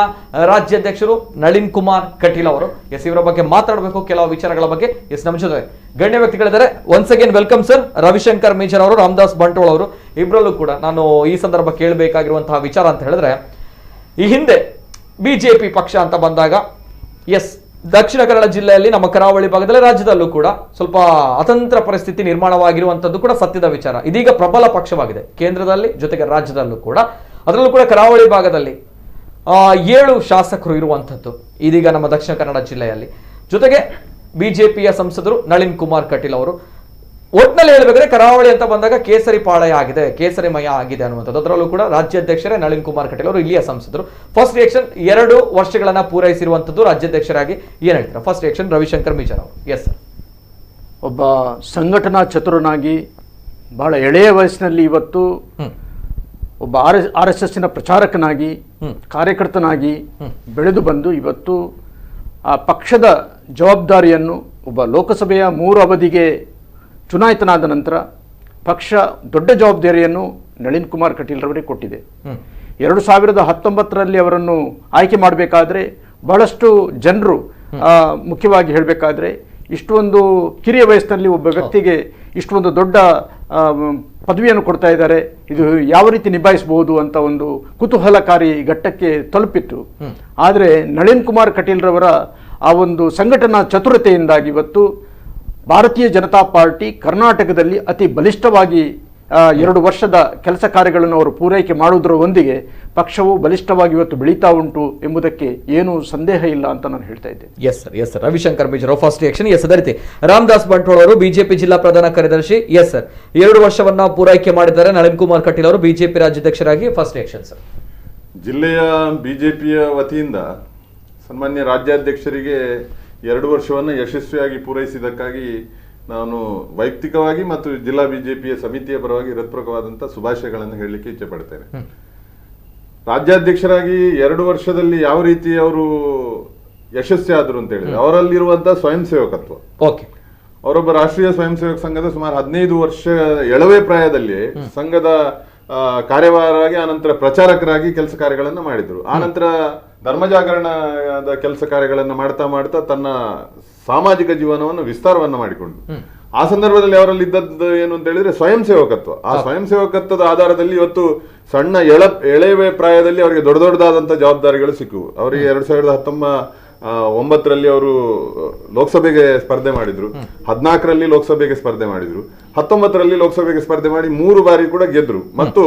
ರಾಜ್ಯಾಧ್ಯಕ್ಷರು ನಳಿನ್ ಕುಮಾರ್ ಕಟೀಲ್ ಅವರು. ಇವರ ಬಗ್ಗೆ ಮಾತಾಡಬೇಕು, ಕೆಲವು ವಿಚಾರಗಳ ಬಗ್ಗೆ. ನಮ್ಮ ಜೊತೆ ಗಣ್ಯ ವ್ಯಕ್ತಿಗಳಿದ್ದಾರೆ. Once again welcome sir. Ravishankar major ಅವರು, ರಾಮದಾಸ್ ಬಂಟ್ವಾಳ ಅವರು, ಇಬ್ಬರಲ್ಲೂ ಕೂಡ ನಾನು ಈ ಸಂದರ್ಭ ಕೇಳಬೇಕಾಗಿರುವಂತಹ ವಿಚಾರ ಅಂತ ಹೇಳಿದ್ರೆ, ಈ ಹಿಂದೆ ಬಿಜೆಪಿ ಪಕ್ಷ ಅಂತ ಬಂದಾಗ ದಕ್ಷಿಣ ಕನ್ನಡ ಜಿಲ್ಲೆಯಲ್ಲಿ, ನಮ್ಮ ಕರಾವಳಿ ಭಾಗದಲ್ಲಿ, ರಾಜ್ಯದಲ್ಲೂ ಕೂಡ ಸ್ವಲ್ಪ ಅತಂತ್ರ ಪರಿಸ್ಥಿತಿ ನಿರ್ಮಾಣವಾಗಿರುವಂತದ್ದು ಕೂಡ ಸತ್ಯದ ವಿಚಾರ. ಇದೀಗ ಪ್ರಬಲ ಪಕ್ಷವಾಗಿದೆ ಕೇಂದ್ರದಲ್ಲಿ, ಜೊತೆಗೆ ರಾಜ್ಯದಲ್ಲೂ ಕೂಡ. ಅದರಲ್ಲೂ ಕೂಡ ಕರಾವಳಿ ಭಾಗದಲ್ಲಿ 7 ಶಾಸಕರು ಇರುವಂಥದ್ದು ಇದೀಗ ನಮ್ಮ ದಕ್ಷಿಣ ಕನ್ನಡ ಜಿಲ್ಲೆಯಲ್ಲಿ. ಜೊತೆಗೆ ಬಿಜೆಪಿಯ ಸಂಸದರು ನಳಿನ್ ಕುಮಾರ್ ಕಟೀಲ್ ಅವರು. ಒಟ್ಟಿನಲ್ಲಿ ಹೇಳ್ಬೇಕಾದ್ರೆ ಕರಾವಳಿ ಅಂತ ಬಂದಾಗ ಕೇಸರಿ ಪಾಳಯ ಆಗಿದೆ, ಕೇಸರಿಮಯ ಆಗಿದೆ ಅನ್ನುವಂಥದ್ದು. ಅದರಲ್ಲೂ ಕೂಡ ರಾಜ್ಯಾಧ್ಯಕ್ಷರೇ ನಳಿನ್ ಕುಮಾರ್ ಕಟೀಲ್ ಅವರು, ಇಲ್ಲಿಯ ಸಂಸದರು. ಫಸ್ಟ್ ರಿಯಾಕ್ಷನ್, 2 ವರ್ಷಗಳನ್ನ ಪೂರೈಸಿರುವಂಥದ್ದು ರಾಜ್ಯಾಧ್ಯಕ್ಷರಾಗಿ ಏನ್ ಹೇಳ್ತೀರಾ? ಫಸ್ಟ್ ರಿಯಾಕ್ಷನ್ ರವಿಶಂಕರ್ ಮೇಜರ್ ಅವರು. Yes sir. ಒಬ್ಬ ಸಂಘಟನಾ ಚತುರನಾಗಿ ಬಹಳ ಎಳೆಯ ವಯಸ್ಸಿನಲ್ಲಿ ಇವತ್ತು ಒಬ್ಬ RSSನ ಪ್ರಚಾರಕನಾಗಿ, ಕಾರ್ಯಕರ್ತನಾಗಿ ಬೆಳೆದು ಬಂದು ಇವತ್ತು ಆ ಪಕ್ಷದ ಜವಾಬ್ದಾರಿಯನ್ನು ಒಬ್ಬ ಲೋಕಸಭೆಯ 3 ಅವಧಿಗೆ ಚುನಾಯಿತನಾದ ನಂತರ ಪಕ್ಷ ದೊಡ್ಡ ಜವಾಬ್ದಾರಿಯನ್ನು ನಳಿನ್ ಕುಮಾರ್ ಕಟೀಲ್ ರವರಿಗೆ ಕೊಟ್ಟಿದೆ. 2019ರಲ್ಲಿ ಅವರನ್ನು ಆಯ್ಕೆ ಮಾಡಬೇಕಾದ್ರೆ ಬಹಳಷ್ಟು ಜನರು, ಮುಖ್ಯವಾಗಿ ಹೇಳಬೇಕಾದ್ರೆ, ಇಷ್ಟೊಂದು ಕಿರಿಯ ವಯಸ್ಸಿನಲ್ಲಿ ಒಬ್ಬ ವ್ಯಕ್ತಿಗೆ ಇಷ್ಟೊಂದು ದೊಡ್ಡ ಪದವಿಯನ್ನು ಕೊಡ್ತಾ ಇದ್ದಾರೆ, ಇದು ಯಾವ ರೀತಿ ನಿಭಾಯಿಸಬಹುದು ಅಂತ ಒಂದು ಕುತೂಹಲಕಾರಿ ಘಟ್ಟಕ್ಕೆ ತಲುಪಿತ್ತು. ಆದರೆ ನಳಿನ್ ಕುಮಾರ್ ಕಟೀಲ್ ರವರ ಆ ಒಂದು ಸಂಘಟನಾ ಚತುರತೆಯಿಂದಾಗಿ ಇವತ್ತು ಭಾರತೀಯ ಜನತಾ ಪಾರ್ಟಿ ಕರ್ನಾಟಕದಲ್ಲಿ ಅತಿ ಬಲಿಷ್ಠವಾಗಿ 2 ವರ್ಷದ ಕೆಲಸ ಕಾರ್ಯಗಳನ್ನು ಅವರು ಪೂರೈಕೆ ಮಾಡುವುದರೊಂದಿಗೆ ಪಕ್ಷವು ಬಲಿಷ್ಠವಾಗಿ ಇವತ್ತು ಬೆಳೀತಾ ಉಂಟು ಎಂಬುದಕ್ಕೆ ಏನು ಸಂದೇಹ ಇಲ್ಲ ಅಂತ ನಾನು ಹೇಳ್ತಾ ಇದ್ದೇನೆ. Yes sir. Ravishankar major first reaction. ಅದೇ ರೀತಿ ರಾಮದಾಸ್ ಬಂಟ್ವಾಳ ಅವರು, ಬಿಜೆಪಿ ಜಿಲ್ಲಾ ಪ್ರಧಾನ ಕಾರ್ಯದರ್ಶಿ. Yes sir. 2 ವರ್ಷವನ್ನ ಪೂರೈಕೆ ಮಾಡಿದ್ದಾರೆ ನಳಿನ್ ಕುಮಾರ್ ಕಟೀಲ್ ಅವರು ಬಿಜೆಪಿ ರಾಜ್ಯಾಧ್ಯಕ್ಷರಾಗಿ. First reaction sir. ಜಿಲ್ಲೆಯ ಬಿಜೆಪಿಯ ವತಿಯಿಂದ ಸನ್ಮಾನ್ಯ ರಾಜ್ಯಾಧ್ಯಕ್ಷರಿಗೆ 2 ವರ್ಷವನ್ನು ಯಶಸ್ವಿಯಾಗಿ ಪೂರೈಸಿದ್ದಕ್ಕಾಗಿ ನಾನು ವೈಯಕ್ತಿಕವಾಗಿ ಮತ್ತು ಜಿಲ್ಲಾ ಬಿಜೆಪಿಯ ಸಮಿತಿಯ ಪರವಾಗಿ ಹೃತ್ಪೂರ್ವಕವಾದಂತಹ ಶುಭಾಶಯಗಳನ್ನು ಹೇಳಲಿಕ್ಕೆ ಇಚ್ಛೆ ಪಡ್ತೇನೆ. ರಾಜ್ಯಾಧ್ಯಕ್ಷರಾಗಿ 2 ವರ್ಷದಲ್ಲಿ ಯಾವ ರೀತಿ ಅವರು ಯಶಸ್ವಿ ಆದ್ರು ಅಂತ ಹೇಳಿದ್ರೆ, ಅವರಲ್ಲಿರುವಂತಹ ಸ್ವಯಂ ಸೇವಕತ್ವ. ಅವರೊಬ್ಬ ರಾಷ್ಟ್ರೀಯ ಸ್ವಯಂ ಸೇವಕ ಸಂಘದ ಸುಮಾರು 15 ವರ್ಷ ಎಳವೆ ಪ್ರಾಯದಲ್ಲಿ ಸಂಘದ ಕಾರ್ಯವಾಹಕರಾಗಿ, ಆನಂತರ ಪ್ರಚಾರಕರಾಗಿ ಕೆಲಸ ಕಾರ್ಯಗಳನ್ನು ಮಾಡಿದ್ರು. ಆನಂತರ ಧರ್ಮ ಜಾಗರಣದ ಕೆಲಸ ಕಾರ್ಯಗಳನ್ನು ಮಾಡ್ತಾ ಮಾಡ್ತಾ ತನ್ನ ಸಾಮಾಜಿಕ ಜೀವನವನ್ನು ವಿಸ್ತಾರವನ್ನ ಮಾಡಿಕೊಂಡು, ಆ ಸಂದರ್ಭದಲ್ಲಿ ಅವರಲ್ಲಿ ಇದ್ದದ್ದು ಏನು ಅಂತ ಹೇಳಿದ್ರೆ ಸ್ವಯಂ ಸೇವಕತ್ವ. ಆ ಸ್ವಯಂ ಸೇವಕತ್ವದ ಆಧಾರದಲ್ಲಿ ಇವತ್ತು ಸಣ್ಣ ಎಳೆಯ ಪ್ರಾಯದಲ್ಲಿ ಅವರಿಗೆ ದೊಡ್ಡದಾದಂತಹ ಜವಾಬ್ದಾರಿಗಳು ಸಿಕ್ಕುವು. ಅವರಿಗೆ 2019ರಲ್ಲಿ ಅವರು ಲೋಕಸಭೆಗೆ ಸ್ಪರ್ಧೆ ಮಾಡಿದ್ರು, 14ರಲ್ಲಿ ಲೋಕಸಭೆಗೆ ಸ್ಪರ್ಧೆ ಮಾಡಿದ್ರು, 19ರಲ್ಲಿ ಲೋಕಸಭೆಗೆ ಸ್ಪರ್ಧೆ ಮಾಡಿ 3 ಬಾರಿ ಕೂಡ ಗೆದ್ರು. ಮತ್ತು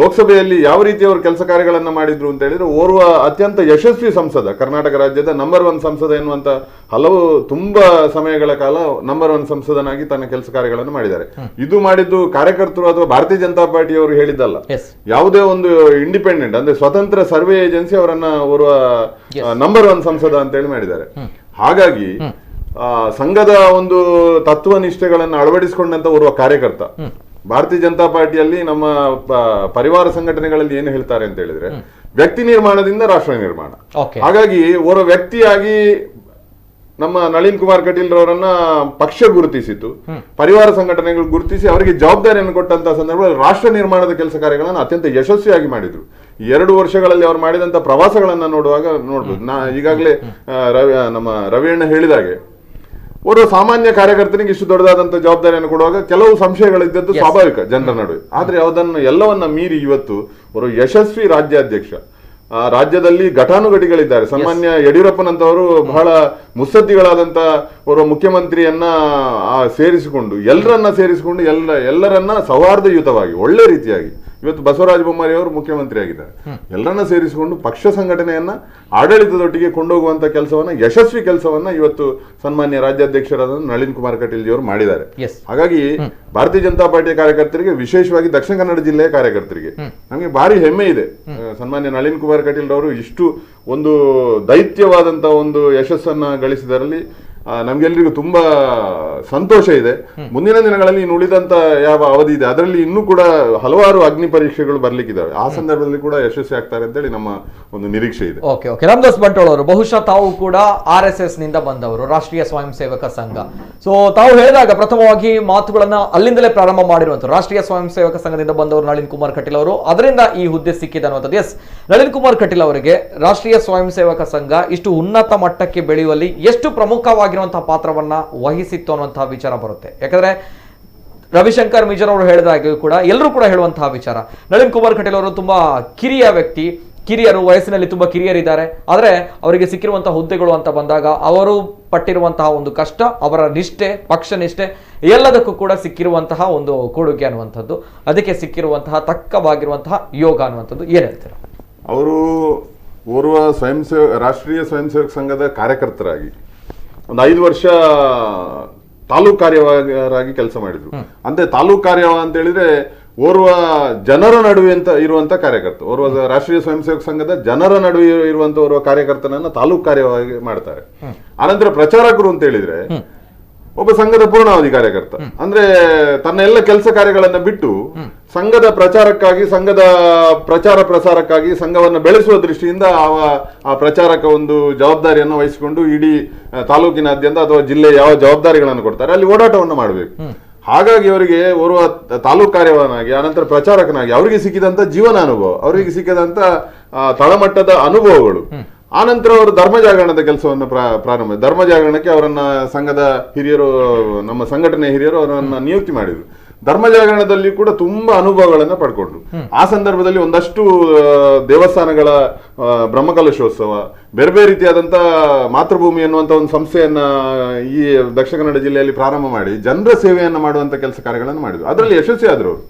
ಲೋಕಸಭೆಯಲ್ಲಿ ಯಾವ ರೀತಿ ಅವರು ಕೆಲಸ ಕಾರ್ಯಗಳನ್ನ ಮಾಡಿದ್ರು ಅಂತ ಹೇಳಿದ್ರೆ, ಓರ್ವ ಅತ್ಯಂತ ಯಶಸ್ವಿ ಸಂಸದ, ಕರ್ನಾಟಕ ರಾಜ್ಯದ ನಂಬರ್ 1 ಸಂಸದ ಎನ್ನುವಂತ ಹಲವು ತುಂಬಾ ಸಮಯಗಳ ಕಾಲ ನಂಬರ್ 1 ಸಂಸದನಾಗಿ ತನ್ನ ಕೆಲಸ ಕಾರ್ಯಗಳನ್ನು ಮಾಡಿದ್ದಾರೆ. ಇದು ಮಾಡಿದ್ದು ಕಾರ್ಯಕರ್ತರು ಅಥವಾ ಭಾರತೀಯ ಜನತಾ ಪಾರ್ಟಿ ಅವರು ಹೇಳಿದ್ದಲ್ಲ, ಯಾವುದೇ ಒಂದು ಇಂಡಿಪೆಂಡೆಂಟ್ ಅಂದ್ರೆ ಸ್ವತಂತ್ರ ಸರ್ವೆ ಏಜೆನ್ಸಿ ಅವರನ್ನ ಓರ್ವ ನಂಬರ್ 1 ಸಂಸದ ಅಂತ ಹೇಳಿ ಮಾಡಿದ್ದಾರೆ. ಹಾಗಾಗಿ ಸಂಘದ ಒಂದು ತತ್ವ ನಿಷ್ಠೆಗಳನ್ನು ಅಳವಡಿಸಿಕೊಂಡಂತ ಓರ್ವ ಕಾರ್ಯಕರ್ತ. ಭಾರತೀಯ ಜನತಾ ಪಾರ್ಟಿಯಲ್ಲಿ ನಮ್ಮ ಪರಿವಾರ ಸಂಘಟನೆಗಳಲ್ಲಿ ಏನು ಹೇಳ್ತಾರೆ ಅಂತ ಹೇಳಿದ್ರೆ, ವ್ಯಕ್ತಿ ನಿರ್ಮಾಣದಿಂದ ರಾಷ್ಟ್ರ ನಿರ್ಮಾಣ. ಹಾಗಾಗಿ ಓರ್ವ ವ್ಯಕ್ತಿಯಾಗಿ ನಮ್ಮ ನಳಿನ್ ಕುಮಾರ್ ಕಟೀಲ್ ರವರನ್ನ ಪಕ್ಷ ಗುರುತಿಸಿತು, ಪರಿವಾರ ಸಂಘಟನೆಗಳು ಗುರುತಿಸಿ ಅವರಿಗೆ ಜವಾಬ್ದಾರಿಯನ್ನು ಕೊಟ್ಟಂತಹ ಸಂದರ್ಭದಲ್ಲಿ ರಾಷ್ಟ್ರ ನಿರ್ಮಾಣದ ಕೆಲಸ ಕಾರ್ಯಗಳನ್ನು ಅತ್ಯಂತ ಯಶಸ್ವಿಯಾಗಿ ಮಾಡಿದ್ರು. 2 ವರ್ಷಗಳಲ್ಲಿ ಅವರು ಮಾಡಿದಂತ ಪ್ರವಾಸಗಳನ್ನ ನೋಡುವಾಗ ನೋಡ್ಬೋದು. ಈಗಾಗಲೇ ನಮ್ಮ ರವಿಯಣ್ಣ ಹೇಳಿದಾಗೆ, ಓರ್ವ ಸಾಮಾನ್ಯ ಕಾರ್ಯಕರ್ತನಿಗೆ ಇಷ್ಟು ದೊಡ್ಡದಾದಂತಹ ಜವಾಬ್ದಾರಿಯನ್ನು ಕೊಡುವಾಗ ಕೆಲವು ಸಂಶಯಗಳಿದ್ದದ್ದು ಸ್ವಾಭಾವಿಕ ಜನರ ನಡುವೆ. ಆದ್ರೆ ಎಲ್ಲವನ್ನ ಮೀರಿ ಇವತ್ತು ಒಂದು ಯಶಸ್ವಿ ರಾಜ್ಯಾಧ್ಯಕ್ಷ, ರಾಜ್ಯದಲ್ಲಿ ಘಟಾನುಘಟಿಗಳಿದ್ದಾರೆ. ಸನ್ಮಾನ್ಯ ಯಡಿಯೂರಪ್ಪನಂತವರು ಬಹಳ ಮುತ್ಸದ್ದಿಗಳಾದಂತ ಓರ್ವ ಮುಖ್ಯಮಂತ್ರಿಯನ್ನ ಎಲ್ಲರನ್ನ ಸೇರಿಸಿಕೊಂಡು ಎಲ್ಲರನ್ನ ಸೌಹಾರ್ದಯುತವಾಗಿ ಒಳ್ಳೆ ರೀತಿಯಾಗಿ ಇವತ್ತು ಬಸವರಾಜ ಬೊಮ್ಮಾಯಿ ಅವರು ಮುಖ್ಯಮಂತ್ರಿ ಆಗಿದ್ದಾರೆ. ಎಲ್ಲರನ್ನ ಸೇರಿಸಿಕೊಂಡು ಪಕ್ಷ ಸಂಘಟನೆಯನ್ನ ಆಡಳಿತದೊಟ್ಟಿಗೆ ಕೊಂಡೋಗುವಂತ ಕೆಲಸವನ್ನ, ಯಶಸ್ವಿ ಕೆಲಸವನ್ನ ಇವತ್ತು ಸನ್ಮಾನ್ಯ ರಾಜ್ಯಾಧ್ಯಕ್ಷರಾದ ನಳಿನ್ ಕುಮಾರ್ ಕಟೀಲ್ ಜಿ ಅವರು ಮಾಡಿದ್ದಾರೆ. ಹಾಗಾಗಿ ಭಾರತೀಯ ಜನತಾ ಪಾರ್ಟಿಯ ಕಾರ್ಯಕರ್ತರಿಗೆ, ವಿಶೇಷವಾಗಿ ದಕ್ಷಿಣ ಕನ್ನಡ ಜಿಲ್ಲೆಯ ಕಾರ್ಯಕರ್ತರಿಗೆ ನಮಗೆ ಭಾರಿ ಹೆಮ್ಮೆ ಇದೆ. ಸನ್ಮಾನ್ಯ ನಳಿನ್ ಕುಮಾರ್ ಕಟೀಲ್ ಅವರು ಇಷ್ಟು ಒಂದು ದೈತ್ಯವಾದಂತ ಒಂದು ಯಶಸ್ಸನ್ನ ಗಳಿಸಿದರಲ್ಲಿ ನಮ್ಗೆಲ್ರಿಗೂ ತುಂಬಾ ಸಂತೋಷ ಇದೆ. ಮುಂದಿನ ದಿನಗಳಲ್ಲಿ ಇನ್ನು ಉಳಿದಂತ ಯಾವ ಅವಧಿ ಇದೆ ಅದರಲ್ಲಿ ಇನ್ನೂ ಕೂಡ ಹಲವಾರು ಅಗ್ನಿ ಪರೀಕ್ಷೆಗಳು ಬರ್ಲಿಕ್ಕಿದ್ದಾವೆ. ಆ ಸಂದರ್ಭದಲ್ಲಿ ಕೂಡ ಯಶಸ್ವಿ ಆಗ್ತಾರೆ ಅಂತೇಳಿ ನಮ್ಮ ಒಂದು ನಿರೀಕ್ಷೆ ಇದೆ. ಓಕೆ ಓಕೆ ರಾಮದಾಸ್ ಬಂಟ್ವಾಳ ಅವರು, ಬಹುಶಃ ತಾವು ಕೂಡ RSS ನಿಂದ ಬಂದವರು, ರಾಷ್ಟ್ರೀಯ ಸ್ವಯಂ ಸೇವಕ ಸಂಘ. ಸೊ ತಾವು ಹೇಳಿದಾಗ ಪ್ರಥಮವಾಗಿ ಮಾತುಗಳನ್ನ ಅಲ್ಲಿಂದಲೇ ಪ್ರಾರಂಭ ಮಾಡಿರುವಂತ ರಾಷ್ಟ್ರೀಯ ಸ್ವಯಂ ಸೇವಕ ಸಂಘದಿಂದ ಬಂದವರು ನಳಿನ್ ಕುಮಾರ್ ಕಟೀಲ್ ಅವರು, ಅದರಿಂದ ಈ ಹುದ್ದೆ ಸಿಕ್ಕಿದೆ ಅನ್ನುವಂಥದ್ದು. ಎಸ್, ನಳಿನ್ ಕುಮಾರ್ ಕಟೀಲ್ ಅವರಿಗೆ ರಾಷ್ಟ್ರೀಯ ಸ್ವಯಂ ಸೇವಕ ಸಂಘ ಇಷ್ಟು ಉನ್ನತ ಮಟ್ಟಕ್ಕೆ ಬೆಳೆಯುವಲ್ಲಿ ಎಷ್ಟು ಪ್ರಮುಖವಾಗಿ ಪಾತ್ರವನ್ನ ವಹಿಸಿತ್ತು ಅನ್ನುವಂತಹ ವಿಚಾರ ಬರುತ್ತೆ. ಯಾಕಂದ್ರೆ ರವಿಶಂಕರ್ ಮಿಜರ್ ಅವರು ಹೇಳಿದಾಗ ಕೂಡ ಎಲ್ಲರೂ ಕೂಡ ಹೇಳುವಂತಹ ವಿಚಾರ, ನಳಿನ್ ಕುಮಾರ್ ಕಟೀಲ್ ಅವರು ತುಂಬಾ ಕಿರಿಯ ವ್ಯಕ್ತಿ, ಕಿರಿಯರು, ವಯಸ್ಸಿನಲ್ಲಿ ತುಂಬಾ ಕಿರಿಯರಿದ್ದಾರೆ. ಆದರೆ ಅವರಿಗೆ ಸಿಕ್ಕಿರುವಂತಹ ಹುದ್ದೆಗಳು ಅಂತ ಬಂದಾಗ ಅವರು ಪಟ್ಟಿರುವಂತಹ ಒಂದು ಕಷ್ಟ, ಅವರ ನಿಷ್ಠೆ, ಪಕ್ಷ ನಿಷ್ಠೆ ಎಲ್ಲದಕ್ಕೂ ಕೂಡ ಸಿಕ್ಕಿರುವಂತಹ ಒಂದು ಕೊಡುಗೆ ಅನ್ನುವಂಥದ್ದು, ಅದಕ್ಕೆ ಸಿಕ್ಕಿರುವಂತಹ ತಕ್ಕವಾಗಿರುವಂತಹ ಯೋಗ ಅನ್ನುವಂಥದ್ದು ಏನ್ ಹೇಳ್ತೀರಾ? ಅವರು ಓರ್ವ ರಾಷ್ಟ್ರೀಯ ಸ್ವಯಂ ಸೇವಕ ಸಂಘದ ಕಾರ್ಯಕರ್ತರಾಗಿ ಒಂದು 5 ವರ್ಷ ತಾಲೂಕ್ ಕಾರ್ಯವಾಹಕರಾಗಿ ಕೆಲಸ ಮಾಡಿದ್ರು. ಅಂದ್ರೆ ತಾಲೂಕ್ ಕಾರ್ಯವ ಅಂತ ಹೇಳಿದ್ರೆ ಓರ್ವ ಜನರ ನಡುವೆ ಅಂತ ಇರುವಂತ ಕಾರ್ಯಕರ್ತ, ಓರ್ವ ರಾಷ್ಟ್ರೀಯ ಸ್ವಯಂ ಸೇವಕ ಸಂಘದ ಜನರ ನಡುವೆ ಇರುವಂತ ಓರ್ವ ಕಾರ್ಯಕರ್ತನನ್ನ ತಾಲೂಕ್ ಕಾರ್ಯವಾಗಿ ಮಾಡ್ತಾರೆ. ಆನಂತರ ಪ್ರಚಾರಕರು ಅಂತ ಹೇಳಿದ್ರೆ ಒಬ್ಬ ಸಂಘದ ಪೂರ್ಣಾವಧಿ ಕಾರ್ಯಕರ್ತ. ಅಂದ್ರೆ ತನ್ನ ಎಲ್ಲ ಕೆಲಸ ಕಾರ್ಯಗಳನ್ನ ಬಿಟ್ಟು ಸಂಘದ ಪ್ರಚಾರಕ್ಕಾಗಿ, ಸಂಘದ ಪ್ರಸಾರಕ್ಕಾಗಿ, ಸಂಘವನ್ನ ಬೆಳೆಸುವ ದೃಷ್ಟಿಯಿಂದ ಆ ಪ್ರಚಾರಕ ಒಂದು ಜವಾಬ್ದಾರಿಯನ್ನು ವಹಿಸಿಕೊಂಡು ಇಡೀ ತಾಲೂಕಿನಾದ್ಯಂತ ಅಥವಾ ಜಿಲ್ಲೆ ಯಾವ ಜವಾಬ್ದಾರಿಗಳನ್ನು ಕೊಡ್ತಾರೆ ಅಲ್ಲಿ ಓಡಾಟವನ್ನು ಮಾಡಬೇಕು. ಹಾಗಾಗಿ ಅವರಿಗೆ ಓರ್ವ ತಾಲೂಕ್ ಕಾರ್ಯವಾಹನಾಗಿ, ಆನಂತರ ಪ್ರಚಾರಕನಾಗಿ ಅವರಿಗೆ ಸಿಕ್ಕಿದಂತ ಜೀವನ ಅನುಭವ, ಅವರಿಗೆ ಸಿಕ್ಕಿದಂತ ತಳಮಟ್ಟದ ಅನುಭವಗಳು, ಆನಂತರ ಅವರು ಧರ್ಮ ಜಾಗರಣದ ಕೆಲಸವನ್ನು ಪ್ರಾರಂಭ, ಧರ್ಮ ಜಾಗರಣಕ್ಕೆ ಅವರನ್ನ ಸಂಘದ ಹಿರಿಯರು, ನಮ್ಮ ಸಂಘಟನೆ ಹಿರಿಯರು ಅವರನ್ನ ನಿಯುಕ್ತಿ ಮಾಡಿದ್ರು. ಧರ್ಮ ಜಾಗರಣದಲ್ಲಿ ಕೂಡ ತುಂಬಾ ಅನುಭವಗಳನ್ನ ಪಡ್ಕೊಂಡ್ರು. ಆ ಸಂದರ್ಭದಲ್ಲಿ ಒಂದಷ್ಟು ದೇವಸ್ಥಾನಗಳ ಬ್ರಹ್ಮಕಲಶೋತ್ಸವ, ಬೇರೆ ಬೇರೆ ರೀತಿಯಾದಂತ ಮಾತೃಭೂಮಿ ಎನ್ನುವಂತ ಒಂದು ಸಂಸ್ಥೆಯನ್ನ ಈ ದಕ್ಷಿಣ ಕನ್ನಡ ಜಿಲ್ಲೆಯಲ್ಲಿ ಪ್ರಾರಂಭ ಮಾಡಿ ಜನರ ಸೇವೆಯನ್ನ ಮಾಡುವಂತ ಕೆಲಸ ಕಾರ್ಯಗಳನ್ನು ಮಾಡಿದ್ರು. ಅದರಲ್ಲಿ ಯಶಸ್ವಿ ಆದ್ರು ಅವರು.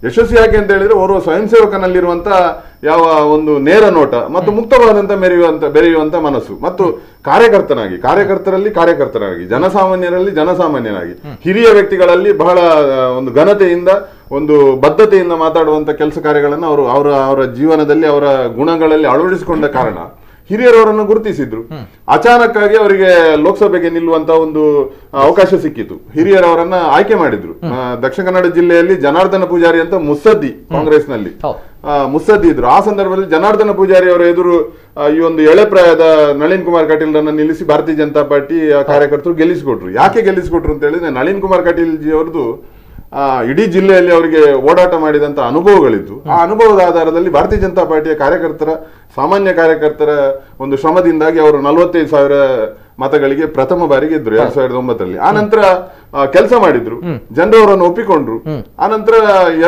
ಯಶಸ್ವಿ ಯಾಕೆ ಅಂತ ಹೇಳಿದ್ರೆ ಓರ್ವ ಸ್ವಯಂ ಸೇವಕನಲ್ಲಿರುವಂತ ಯಾವ ಒಂದು ನೇರ ನೋಟ ಮತ್ತು ಮುಕ್ತವಾದಂತ ಬೆರೆಯುವಂತ ಮನಸ್ಸು, ಮತ್ತು ಕಾರ್ಯಕರ್ತರಾಗಿ, ಜನಸಾಮಾನ್ಯರಲ್ಲಿ ಜನಸಾಮಾನ್ಯನಾಗಿ, ಹಿರಿಯ ವ್ಯಕ್ತಿಗಳಲ್ಲಿ ಬಹಳ ಒಂದು ಘನತೆಯಿಂದ, ಒಂದು ಬದ್ಧತೆಯಿಂದ ಮಾತಾಡುವಂತ ಕೆಲಸ ಕಾರ್ಯಗಳನ್ನು ಅವರ ಜೀವನದಲ್ಲಿ, ಅವರ ಗುಣಗಳಲ್ಲಿ ಅಳವಡಿಸಿಕೊಂಡ ಕಾರಣ ಹಿರಿಯರವರನ್ನು ಗುರುತಿಸಿದ್ರು. ಅಚಾನಕ್ ಆಗಿ ಅವರಿಗೆ ಲೋಕಸಭೆಗೆ ನಿಲ್ಲುವಂತ ಒಂದು ಅವಕಾಶ ಸಿಕ್ಕಿತು. ಹಿರಿಯರವರನ್ನ ಆಯ್ಕೆ ಮಾಡಿದ್ರು. ದಕ್ಷಿಣ ಕನ್ನಡ ಜಿಲ್ಲೆಯಲ್ಲಿ ಜನಾರ್ದನ ಪೂಜಾರಿ ಅಂತ ಮುತ್ಸದ್ದಿ, ಕಾಂಗ್ರೆಸ್ ನಲ್ಲಿ ಮುತ್ಸದ್ದಿ ಇದ್ರು. ಆ ಸಂದರ್ಭದಲ್ಲಿ ಜನಾರ್ದನ ಪೂಜಾರಿ ಅವರ ಎದುರು ಈ ಒಂದು ಎಳೆಪ್ರಾಯದ ನಳಿನ್ ಕುಮಾರ್ ಕಟೀಲ್ ರನ್ನ ನಿಲ್ಲಿಸಿ ಭಾರತೀಯ ಜನತಾ ಪಾರ್ಟಿ ಕಾರ್ಯಕರ್ತರು ಗೆಲ್ಲಿಸಿಕೊಟ್ರು. ಯಾಕೆ ಗೆಲ್ಲಿಸಿಕೊಟ್ರು ಅಂತ ಹೇಳಿದ್ರೆ ನಳಿನ್ ಕುಮಾರ್ ಕಟೀಲ್ ಜಿ ಅವ್ರದ್ದು ಇಡೀ ಜಿಲ್ಲೆಯಲ್ಲಿ ಅವರಿಗೆ ಓಡಾಟ ಮಾಡಿದಂತ ಅನುಭವಗಳಿದ್ದು, ಆ ಅನುಭವದ ಆಧಾರದಲ್ಲಿ ಭಾರತೀಯ ಜನತಾ ಪಾರ್ಟಿಯ ಸಾಮಾನ್ಯ ಕಾರ್ಯಕರ್ತರ ಒಂದು ಶ್ರಮದಿಂದಾಗಿ ಅವರು 45,000 ಮತಗಳಿಗೆ ಪ್ರಥಮ ಬಾರಿಗೆ ಇದ್ರು 2009ರಲ್ಲಿ. ಆ ನಂತರ ಕೆಲಸ ಮಾಡಿದ್ರು, ಜನರು ಅವರನ್ನು ಒಪ್ಪಿಕೊಂಡ್ರು. ಆ ನಂತರ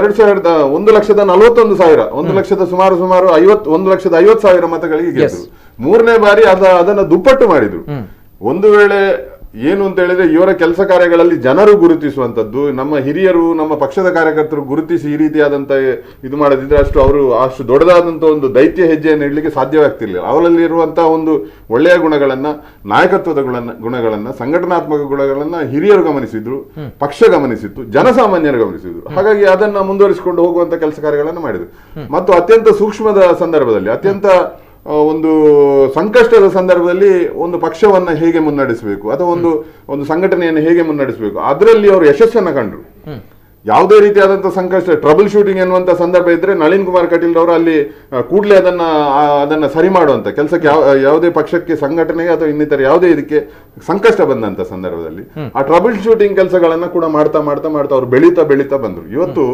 1,41,000 ಸುಮಾರು 1,50,000 ಮತಗಳಿಗೆ ಗೆದ್ರು. 3ನೇ ಬಾರಿ ಅದನ್ನ ದುಪ್ಪಟ್ಟು ಮಾಡಿದ್ರು. ಒಂದು ವೇಳೆ ಏನು ಅಂತ ಹೇಳಿದ್ರೆ ಇವರ ಕೆಲಸ ಕಾರ್ಯಗಳಲ್ಲಿ ಜನರು ಗುರುತಿಸುವಂತದ್ದು, ನಮ್ಮ ಹಿರಿಯರು, ನಮ್ಮ ಪಕ್ಷದ ಕಾರ್ಯಕರ್ತರು ಗುರುತಿಸಿ ಈ ರೀತಿಯಾದಂತ ಇದು ಮಾಡದಿದ್ರೆ ಅಷ್ಟು ದೊಡ್ಡದಾದಂತ ಒಂದು ದೈತ್ಯ ಹೆಜ್ಜೆಯನ್ನು ಇಡ್ಲಿಕ್ಕೆ ಸಾಧ್ಯವಾಗ್ತಿರ್ಲಿಲ್ಲ. ಅವರಲ್ಲಿ ಇರುವಂತಹ ಒಂದು ಒಳ್ಳೆಯ ಗುಣಗಳನ್ನ, ನಾಯಕತ್ವದ ಗುಣಗಳನ್ನ, ಸಂಘಟನಾತ್ಮಕ ಗುಣಗಳನ್ನ ಹಿರಿಯರು ಗಮನಿಸಿದ್ರು, ಪಕ್ಷ ಗಮನಿಸಿತ್ತು, ಜನಸಾಮಾನ್ಯರು ಗಮನಿಸಿದ್ರು. ಹಾಗಾಗಿ ಅದನ್ನ ಮುಂದುವರಿಸಿಕೊಂಡು ಹೋಗುವಂತ ಕೆಲಸ ಕಾರ್ಯಗಳನ್ನು ಮಾಡಿದ್ರು. ಮತ್ತು ಅತ್ಯಂತ ಸೂಕ್ಷ್ಮದ ಸಂದರ್ಭದಲ್ಲಿ, ಅತ್ಯಂತ ಒಂದು ಸಂಕಷ್ಟದ ಸಂದರ್ಭದಲ್ಲಿ ಒಂದು ಪಕ್ಷವನ್ನ ಹೇಗೆ ಮುನ್ನಡೆಸಬೇಕು ಅಥವಾ ಒಂದು ಸಂಘಟನೆಯನ್ನು ಹೇಗೆ ಮುನ್ನಡೆಸಬೇಕು, ಅದರಲ್ಲಿ ಅವರು ಯಶಸ್ಸನ್ನ ಕಂಡ್ರು. ಯಾವುದೇ ರೀತಿಯಾದಂತಹ ಸಂಕಷ್ಟ, ಟ್ರಬಲ್ ಶೂಟಿಂಗ್ ಎನ್ನುವಂತ ಸಂದರ್ಭ ಇದ್ರೆ ನಳಿನ್ ಕುಮಾರ್ ಕಟೀಲ್ ಅವರು ಅಲ್ಲಿ ಕೂಡಲೇ ಅದನ್ನ ಸರಿ ಮಾಡುವಂತ ಕೆಲಸಕ್ಕೆ, ಯಾವುದೇ ಪಕ್ಷಕ್ಕೆ, ಸಂಘಟನೆಗೆ ಅಥವಾ ಇನ್ನಿತರ ಯಾವುದೇ ಇದಕ್ಕೆ ಸಂಕಷ್ಟ ಬಂದಂತ ಸಂದರ್ಭದಲ್ಲಿ ಆ ಟ್ರಬಲ್ ಶೂಟಿಂಗ್ ಕೆಲಸಗಳನ್ನ ಕೂಡ ಮಾಡ್ತಾ ಅವ್ರು ಬೆಳೀತಾ ಬಂದ್ರು. ಇವತ್ತು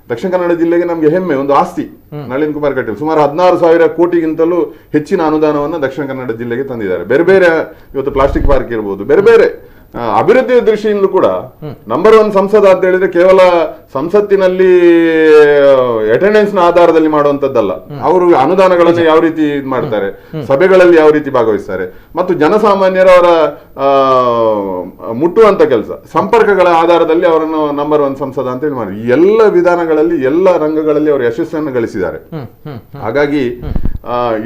ದಕ್ಷಿಣ ಕನ್ನಡ ಜಿಲ್ಲೆಗೆ ನಮ್ಗೆ ಹೆಮ್ಮೆ, ಒಂದು ಆಸ್ತಿ ನಳಿನ್ ಕುಮಾರ್ ಕಟೀಲ್. ಸುಮಾರು 16,000 ಕೋಟಿಗಿಂತಲೂ ಹೆಚ್ಚಿನ ಅನುದಾನವನ್ನು ದಕ್ಷಿಣ ಕನ್ನಡ ಜಿಲ್ಲೆಗೆ ತಂದಿದ್ದಾರೆ. ಬೇರೆ ಇವತ್ತು ಪ್ಲಾಸ್ಟಿಕ್ ಪಾರ್ಕ್ ಇರ್ಬೋದು, ಬೇರೆ ಅಭಿವೃದ್ಧಿಯ ದೃಷ್ಟಿಯಿಂದಲೂ ಕೂಡ ನಂಬರ್ 1 ಸಂಸದ ಅಂತ ಹೇಳಿದ್ರೆ ಕೇವಲ ಸಂಸತ್ತಿನಲ್ಲಿ ಅಟೆಂಡೆನ್ಸ್ ನ ಆಧಾರದಲ್ಲಿ ಮಾಡುವಂತದ್ದಲ್ಲ. ಅವರು ಅನುದಾನಗಳನ್ನು ಯಾವ ರೀತಿ ಇದು ಮಾಡ್ತಾರೆ, ಸಭೆಗಳಲ್ಲಿ ಯಾವ ರೀತಿ ಭಾಗವಹಿಸ್ತಾರೆ, ಮತ್ತು ಜನಸಾಮಾನ್ಯರವರ ಮುಟ್ಟುವಂತ ಕೆಲಸ, ಸಂಪರ್ಕಗಳ ಆಧಾರದಲ್ಲಿ ಅವರನ್ನು ನಂಬರ್ 1 ಸಂಸದ ಅಂತ ಹೇಳಿ ಮಾಡಿ ಎಲ್ಲ ವಿಧಾನಗಳಲ್ಲಿ ಎಲ್ಲ ರಂಗಗಳಲ್ಲಿ ಅವರು ಯಶಸ್ಸನ್ನು ಗಳಿಸಿದ್ದಾರೆ. ಹಾಗಾಗಿ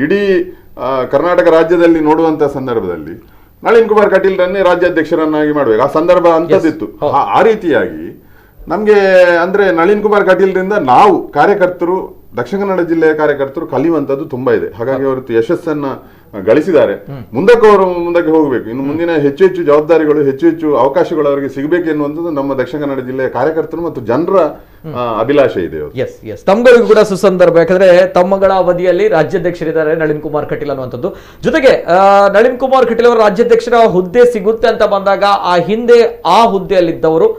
ಇಡೀ ಕರ್ನಾಟಕ ರಾಜ್ಯದಲ್ಲಿ ನೋಡುವಂತ ಸಂದರ್ಭದಲ್ಲಿ ನಳಿನ್ ಕುಮಾರ್ ಕಟೀಲ್ರನ್ನೇ ರಾಜ್ಯಾಧ್ಯಕ್ಷರನ್ನಾಗಿ ಮಾಡ್ಬೇಕು. ಆ ಸಂದರ್ಭ ಅಂತದಿತ್ತು. ಆ ರೀತಿಯಾಗಿ ನಮ್ಗೆ ಅಂದ್ರೆ ನಳಿನ್ ಕುಮಾರ್ ಕಟೀಲ್ರಿಂದ ನಾವು ಕಾರ್ಯಕರ್ತರು, ದಕ್ಷಿಣ ಕನ್ನಡ ಜಿಲ್ಲೆಯ ಕಾರ್ಯಕರ್ತರು ಕಲಿಯುವಂತದ್ದು ತುಂಬಾ ಇದೆ. ಹಾಗಾಗಿ ಅವರು ಯಶಸ್ಸನ್ನ ಗಳಿಸಿದ್ದಾರೆ. ಮುಂದಕ್ಕೆ ಹೋಗಬೇಕು. ಇನ್ನು ಮುಂದಿನ ಹೆಚ್ಚು ಹೆಚ್ಚು ಜವಾಬ್ದಾರಿಗಳು, ಹೆಚ್ಚು ಹೆಚ್ಚು ಅವಕಾಶಗಳು ಅವರಿಗೆ ಸಿಗಬೇಕು ಎನ್ನುವಂಥದ್ದು ನಮ್ಮ ದಕ್ಷಿಣ ಕನ್ನಡ ಜಿಲ್ಲೆಯ ಕಾರ್ಯಕರ್ತರು ಮತ್ತು ಜನರ ಅಭಿಲಾಷೆ ಇದೆ. ಎಸ್ ತಮ್ಮಗಳಿಗೂ ಕೂಡ ಸುಸಂದರ್ಭ. ಯಾಕಂದ್ರೆ ತಮ್ಮಗಳ ಅವಧಿಯಲ್ಲಿ ರಾಜ್ಯಾಧ್ಯಕ್ಷರಿದ್ದಾರೆ ನಳಿನ್ ಕುಮಾರ್ ಕಟೀಲ್ ಅನ್ನುವಂಥದ್ದು. ಜೊತೆಗೆ ನಳಿನ್ ಕುಮಾರ್ ಕಟೀಲ್ ಅವರ ರಾಜ್ಯಾಧ್ಯಕ್ಷರ ಹುದ್ದೆ ಸಿಗುತ್ತೆ ಅಂತ ಬಂದಾಗ ಆ ಹಿಂದೆ ಆ ಹುದ್ದೆಯಲ್ಲಿದ್ದವರು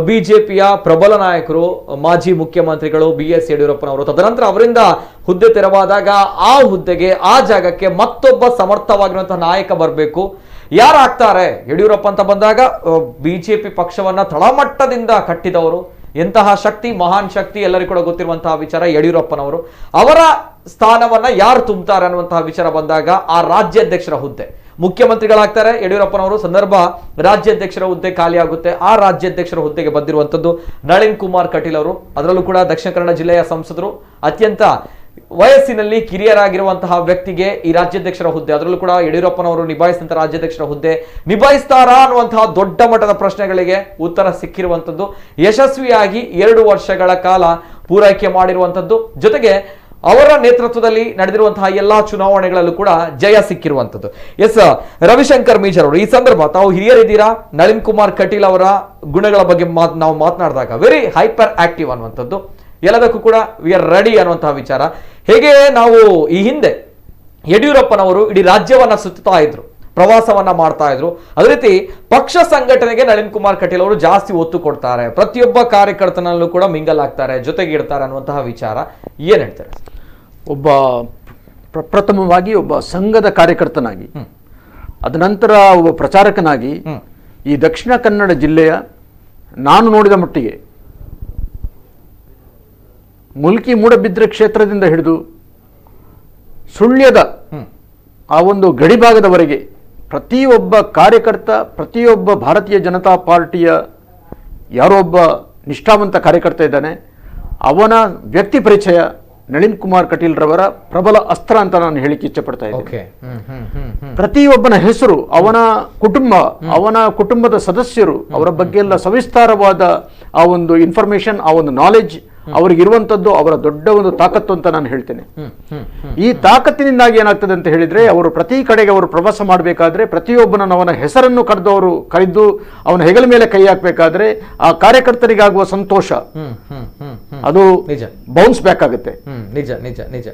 ಬಿಜೆಪಿಯ ಪ್ರಬಲ ನಾಯಕರು, ಮಾಜಿ ಮುಖ್ಯಮಂತ್ರಿಗಳು BS ಯಡಿಯೂರಪ್ಪನವರು. ತದನಂತರ ಅವರಿಂದ ಹುದ್ದೆ ತೆರವಾದಾಗ ಆ ಹುದ್ದೆಗೆ, ಆ ಜಾಗಕ್ಕೆ ಮತ್ತೊಬ್ಬ ಸಮರ್ಥವಾಗಿರುವಂತಹ ನಾಯಕ ಬರಬೇಕು. ಯಾರಾಗ್ತಾರೆ? ಯಡಿಯೂರಪ್ಪ ಅಂತ ಬಂದಾಗ ಬಿಜೆಪಿ ಪಕ್ಷವನ್ನ ತಳಮಟ್ಟದಿಂದ ಕಟ್ಟಿದವರು, ಎಂತಹ ಶಕ್ತಿ, ಮಹಾನ್ ಶಕ್ತಿ ಎಲ್ಲರಿಗೂ ಕೂಡ ಗೊತ್ತಿರುವಂತಹ ವಿಚಾರ ಯಡಿಯೂರಪ್ಪನವರು. ಅವರ ಸ್ಥಾನವನ್ನ ಯಾರು ತುಂಬುತ್ತಾರೆ ಅನ್ನುವಂತಹ ವಿಚಾರ ಬಂದಾಗ ಆ ರಾಜ್ಯಾಧ್ಯಕ್ಷರ ಹುದ್ದೆ, ಮುಖ್ಯಮಂತ್ರಿಗಳಾಗ್ತಾರೆ ಯಡಿಯೂರಪ್ಪನವರು, ಸಂದರ್ಭ ರಾಜ್ಯಾಧ್ಯಕ್ಷರ ಹುದ್ದೆ ಖಾಲಿ ಆಗುತ್ತೆ. ಆ ರಾಜ್ಯಾಧ್ಯಕ್ಷರ ಹುದ್ದೆಗೆ ಬಂದಿರುವಂತದ್ದು ನಳಿನ್ ಕುಮಾರ್ ಕಟೀಲ್ ಅವರು. ಅದರಲ್ಲೂ ಕೂಡ ದಕ್ಷಿಣ ಕನ್ನಡ ಜಿಲ್ಲೆಯ ಸಂಸದರು, ಅತ್ಯಂತ ವಯಸ್ಸಿನಲ್ಲಿ ಕಿರಿಯರಾಗಿರುವಂತಹ ವ್ಯಕ್ತಿಗೆ ಈ ರಾಜ್ಯಾಧ್ಯಕ್ಷರ ಹುದ್ದೆ, ಅದರಲ್ಲೂ ಕೂಡ ಯಡಿಯೂರಪ್ಪನವರು ನಿಭಾಯಿಸಿದಂತಹ ರಾಜ್ಯಾಧ್ಯಕ್ಷರ ಹುದ್ದೆ ನಿಭಾಯಿಸ್ತಾರಾ ಅನ್ನುವಂತಹ ದೊಡ್ಡ ಮಟ್ಟದ ಪ್ರಶ್ನೆಗಳಿಗೆ ಉತ್ತರ ಸಿಕ್ಕಿರುವಂತದ್ದು. ಯಶಸ್ವಿಯಾಗಿ 2 ವರ್ಷಗಳ ಕಾಲ ಪೂರೈಕೆ ಮಾಡಿರುವಂತದ್ದು. ಜೊತೆಗೆ ಅವರ ನೇತೃತ್ವದಲ್ಲಿ ನಡೆದಿರುವಂತಹ ಎಲ್ಲಾ ಚುನಾವಣೆಗಳಲ್ಲೂ ಕೂಡ ಜಯ ಸಿಕ್ಕಿರುವಂತದ್ದು. ಎಸ್ ರವಿಶಂಕರ್ ಮೀಜರ್ ಅವರು, ಈ ಸಂದರ್ಭ ತಾವು ಹಿರಿಯರಿದ್ದೀರಾ, ನಳಿನ್ ಕುಮಾರ್ ಕಟೀಲ್ ಅವರ ಗುಣಗಳ ಬಗ್ಗೆ ನಾವು ಮಾತನಾಡಿದಾಗ ವೆರಿ ಹೈಪರ್ ಆಕ್ಟಿವ್ ಅನ್ನುವಂಥದ್ದು, ಎಲ್ಲದಕ್ಕೂ ಕೂಡ ವಿ ಆರ್ ರೆಡಿ ಅನ್ನುವಂತಹ ವಿಚಾರ. ಹೇಗೆ ನಾವು ಈ ಹಿಂದೆ ಯಡಿಯೂರಪ್ಪನವರು ಇಡೀ ರಾಜ್ಯವನ್ನ ಸುತ್ತಾ ಇದ್ರು, ಪ್ರವಾಸವನ್ನ ಮಾಡ್ತಾ ಇದ್ರು, ಅದೇ ರೀತಿ ಪಕ್ಷ ಸಂಘಟನೆಗೆ ನಳಿನ್ ಕುಮಾರ್ ಕಟೀಲ್ ಅವರು ಜಾಸ್ತಿ ಒತ್ತು ಕೊಡ್ತಾರೆ, ಪ್ರತಿಯೊಬ್ಬ ಕಾರ್ಯಕರ್ತನಲ್ಲೂ ಕೂಡ ಮಿಂಗಲ್ ಆಗ್ತಾರೆ, ಜೊತೆಗೆ ಇಡ್ತಾರೆ ಅನ್ನುವಂತಹ ವಿಚಾರ ಏನ್ ಹೇಳ್ತಾರೆ? ಪ್ರಥಮವಾಗಿ ಒಬ್ಬ ಸಂಘದ ಕಾರ್ಯಕರ್ತನಾಗಿ, ಅದ ನಂತರ ಒಬ್ಬ ಪ್ರಚಾರಕನಾಗಿ ಈ ದಕ್ಷಿಣ ಕನ್ನಡ ಜಿಲ್ಲೆಯ ನಾನು ನೋಡಿದ ಮಟ್ಟಿಗೆ ಮುಲ್ಕಿ ಮೂಡಬಿದ್ರೆ ಕ್ಷೇತ್ರದಿಂದ ಹಿಡಿದು ಸುಳ್ಯದ ಆ ಒಂದು ಗಡಿಭಾಗದವರೆಗೆ ಪ್ರತಿಯೊಬ್ಬ ಕಾರ್ಯಕರ್ತ, ಪ್ರತಿಯೊಬ್ಬ ಭಾರತೀಯ ಜನತಾ ಪಾರ್ಟಿಯ ಯಾರೋ ಒಬ್ಬ ನಿಷ್ಠಾವಂತ ಕಾರ್ಯಕರ್ತ ಇದ್ದಾನೆ, ಅವನ ವ್ಯಕ್ತಿ ಪರಿಚಯ ನಳಿನ್ ಕುಮಾರ್ ಕಟೀಲ್ ರವರ ಪ್ರಬಲ ಅಸ್ತ್ರ ಅಂತ ನಾನು ಹೇಳಿಕ್ಕೆ ಇಚ್ಛೆ ಪಡ್ತಾ ಇದ್ದೇನೆ. ಪ್ರತಿಯೊಬ್ಬನ ಹೆಸರು, ಅವನ ಕುಟುಂಬ, ಅವನ ಕುಟುಂಬದ ಸದಸ್ಯರು, ಅವರ ಬಗ್ಗೆ ಎಲ್ಲ ಸವಿಸ್ತಾರವಾದ ಆ ಒಂದು ಇನ್ಫಾರ್ಮೇಶನ್, ಆ ಒಂದು ನಾಲೆಡ್ಜ್ ಅವರಿಗಿರುವಂಥದ್ದು ಅವರ ದೊಡ್ಡ ಒಂದು ತಾಕತ್ತು ಅಂತ ನಾನು ಹೇಳ್ತೇನೆ. ಈ ತಾಕತ್ತಿನಿಂದಾಗಿ ಏನಾಗ್ತದೆ ಅಂತ ಹೇಳಿದ್ರೆ, ಅವರು ಪ್ರತಿ ಕಡೆಗೆ ಅವರು ಪ್ರವಾಸ ಮಾಡಬೇಕಾದ್ರೆ ಪ್ರತಿಯೊಬ್ಬನನ್ನು ಅವನ ಹೆಸರನ್ನು ಕರೆದು ಅವನ ಹೆಗಲ ಮೇಲೆ ಕೈ ಹಾಕಬೇಕಾದ್ರೆ ಆ ಕಾರ್ಯಕರ್ತರಿಗಾಗುವ ಸಂತೋಷ ಅದು ಬೌನ್ಸ್ ಬ್ಯಾಕ್ ಆಗುತ್ತೆ. ನಿಜ ನಿಜ ನಿಜ.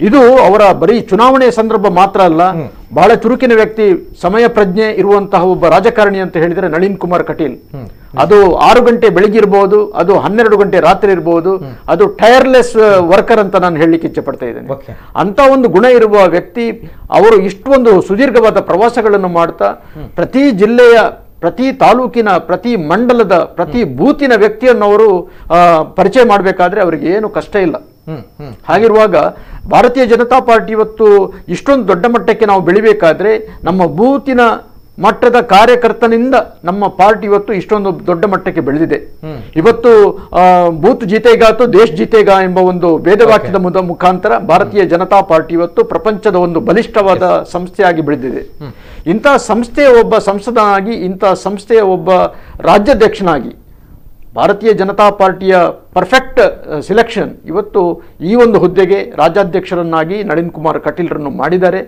ಇದು ಅವರ ಬರೀ ಚುನಾವಣೆಯ ಸಂದರ್ಭ ಮಾತ್ರ ಅಲ್ಲ, ಬಹಳ ಚುರುಕಿನ ವ್ಯಕ್ತಿ, ಸಮಯ ಪ್ರಜ್ಞೆ ಇರುವಂತಹ ಒಬ್ಬ ರಾಜಕಾರಣಿ ಅಂತ ಹೇಳಿದ್ರೆ ನಳಿನ್ ಕುಮಾರ್ ಕಟೀಲ್. ಅದು 6 ಗಂಟೆ ಬೆಳಿಗ್ಗೆ ಇರಬಹುದು, ಅದು 12 ಗಂಟೆ ರಾತ್ರಿ ಇರಬಹುದು, ಅದು ಟೈರ್ಲೆಸ್ ವರ್ಕರ್ ಅಂತ ನಾನು ಹೇಳಲಿಕ್ಕೆ ಇಚ್ಛೆ ಪಡ್ತಾ ಇದ್ದೇನೆ. ಅಂತ ಒಂದು ಗುಣ ಇರುವ ವ್ಯಕ್ತಿ ಅವರು ಇಷ್ಟೊಂದು ಸುದೀರ್ಘವಾದ ಪ್ರವಾಸಗಳನ್ನು ಮಾಡ್ತಾ ಪ್ರತಿ ಜಿಲ್ಲೆಯ, ಪ್ರತಿ ತಾಲೂಕಿನ, ಪ್ರತಿ ಮಂಡಲದ, ಪ್ರತಿ ಬೂತಿನ ವ್ಯಕ್ತಿಯನ್ನು ಅವರು ಪರಿಚಯ ಮಾಡಬೇಕಾದ್ರೆ ಅವರಿಗೆ ಏನು ಕಷ್ಟ ಇಲ್ಲ. ಹಾಗಿರುವಾಗ ಭಾರತೀಯ ಜನತಾ ಪಾರ್ಟಿ ಇವತ್ತು ಇಷ್ಟೊಂದು ದೊಡ್ಡ ಮಟ್ಟಕ್ಕೆ ನಾವು ಬೆಳಿಬೇಕಾದ್ರೆ ನಮ್ಮ ಬೂತಿನ ಮಟ್ಟದ ಕಾರ್ಯಕರ್ತನಿಂದ ನಮ್ಮ ಪಾರ್ಟಿ ಇವತ್ತು ಇಷ್ಟೊಂದು ದೊಡ್ಡ ಮಟ್ಟಕ್ಕೆ ಬೆಳೆದಿದೆ. ಇವತ್ತು ಬೂತ್ ಜೀತೆಗಾ ತೋ ದೇಶ ಜೀತೆಗಾ ಎಂಬ ಒಂದು ವೇದವಾಕ್ಯದ ಮುಖಾಂತರ ಭಾರತೀಯ ಜನತಾ ಪಾರ್ಟಿ ಇವತ್ತು ಪ್ರಪಂಚದ ಒಂದು ಬಲಿಷ್ಠವಾದ ಸಂಸ್ಥೆಯಾಗಿ ಬೆಳೆದಿದೆ. ಇಂತಹ ಸಂಸ್ಥೆಯ ಒಬ್ಬ ಸಂಸದನಾಗಿ, ಇಂತಹ ಸಂಸ್ಥೆಯ ಒಬ್ಬ ರಾಜ್ಯಾಧ್ಯಕ್ಷನಾಗಿ ಭಾರತೀಯ ಜನತಾ ಪಾರ್ಟಿಯ ಪರ್ಫೆಕ್ಟ್ ಸಿಲೆಕ್ಷನ್ ಇವತ್ತು ಈ ಒಂದು ಹುದ್ದೆಗೆ ರಾಜ್ಯಾಧ್ಯಕ್ಷರನ್ನಾಗಿ ನಳಿನ್ ಕುಮಾರ್ ಕಟೀಲ್ರನ್ನು ಮಾಡಿದ್ದಾರೆ.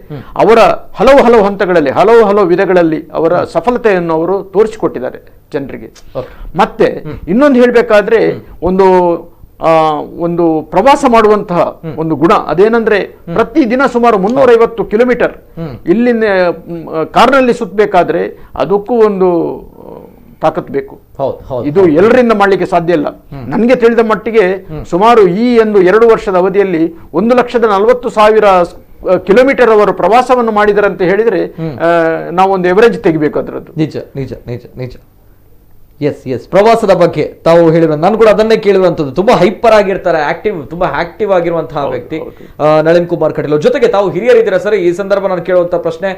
ಅವರ ಹಲವು ಹಂತಗಳಲ್ಲಿ, ಹಲವು ವಿಧಗಳಲ್ಲಿ ಅವರ ಸಫಲತೆಯನ್ನು ಅವರು ತೋರಿಸಿಕೊಟ್ಟಿದ್ದಾರೆ ಜನರಿಗೆ. ಮತ್ತೆ ಇನ್ನೊಂದು ಹೇಳಬೇಕಾದ್ರೆ, ಒಂದು ಪ್ರವಾಸ ಮಾಡುವಂತಹ ಒಂದು ಗುಣ ಅದೇನಂದ್ರೆ, ಪ್ರತಿದಿನ ಸುಮಾರು 350 ಕಿಲೋಮೀಟರ್ ಇಲ್ಲಿಂದ ಕಾರ್ನಲ್ಲಿ ಸುತ್ತಬೇಕಾದ್ರೆ ಅದಕ್ಕೂ ಒಂದು ತಾಕತ್ ಬೇಕು. ಇದು ಎಲ್ಲರಿಂದ ಮಾಡಲಿಕ್ಕೆ ಸಾಧ್ಯ ಇಲ್ಲ. ನನಗೆ ತಿಳಿದ ಮಟ್ಟಿಗೆ ಸುಮಾರು ಈ 2 ವರ್ಷದ ಅವಧಿಯಲ್ಲಿ 1,40,000 ಕಿಲೋಮೀಟರ್ ಅವರು ಪ್ರವಾಸವನ್ನು ಮಾಡಿದ್ದಾರೆ ಅಂತ ಹೇಳಿದ್ರೆ ನಾವೊಂದು ಎವರೇಜ್ ತೆಗಿಬೇಕು ಅದರದ್ದು. ನಿಜ ನಿಜ ನಿಜ ನಿಜ. ಎಸ್ ಪ್ರವಾಸದ ಬಗ್ಗೆ ತಾವು ಹೇಳಿರೋ, ನಾನು ಕೂಡ ಅದನ್ನೇ ಕೇಳಿರುವಂತದ್ದು. ತುಂಬಾ ಹೈಪರ್ ಆಗಿರ್ತಾರೆ, ತುಂಬಾ ಆಕ್ಟಿವ್ ಆಗಿರುವಂತಹ ವ್ಯಕ್ತಿ ನಳಿನ್ ಕುಮಾರ್ ಕಟೀಲ್. ಜೊತೆಗೆ ತಾವು ಹಿರಿಯರಿದ್ದೀರಾ ಸರ್, ಈ ಸಂದರ್ಭ ನಾನು ಕೇಳುವಂತ ಪ್ರಶ್ನೆ,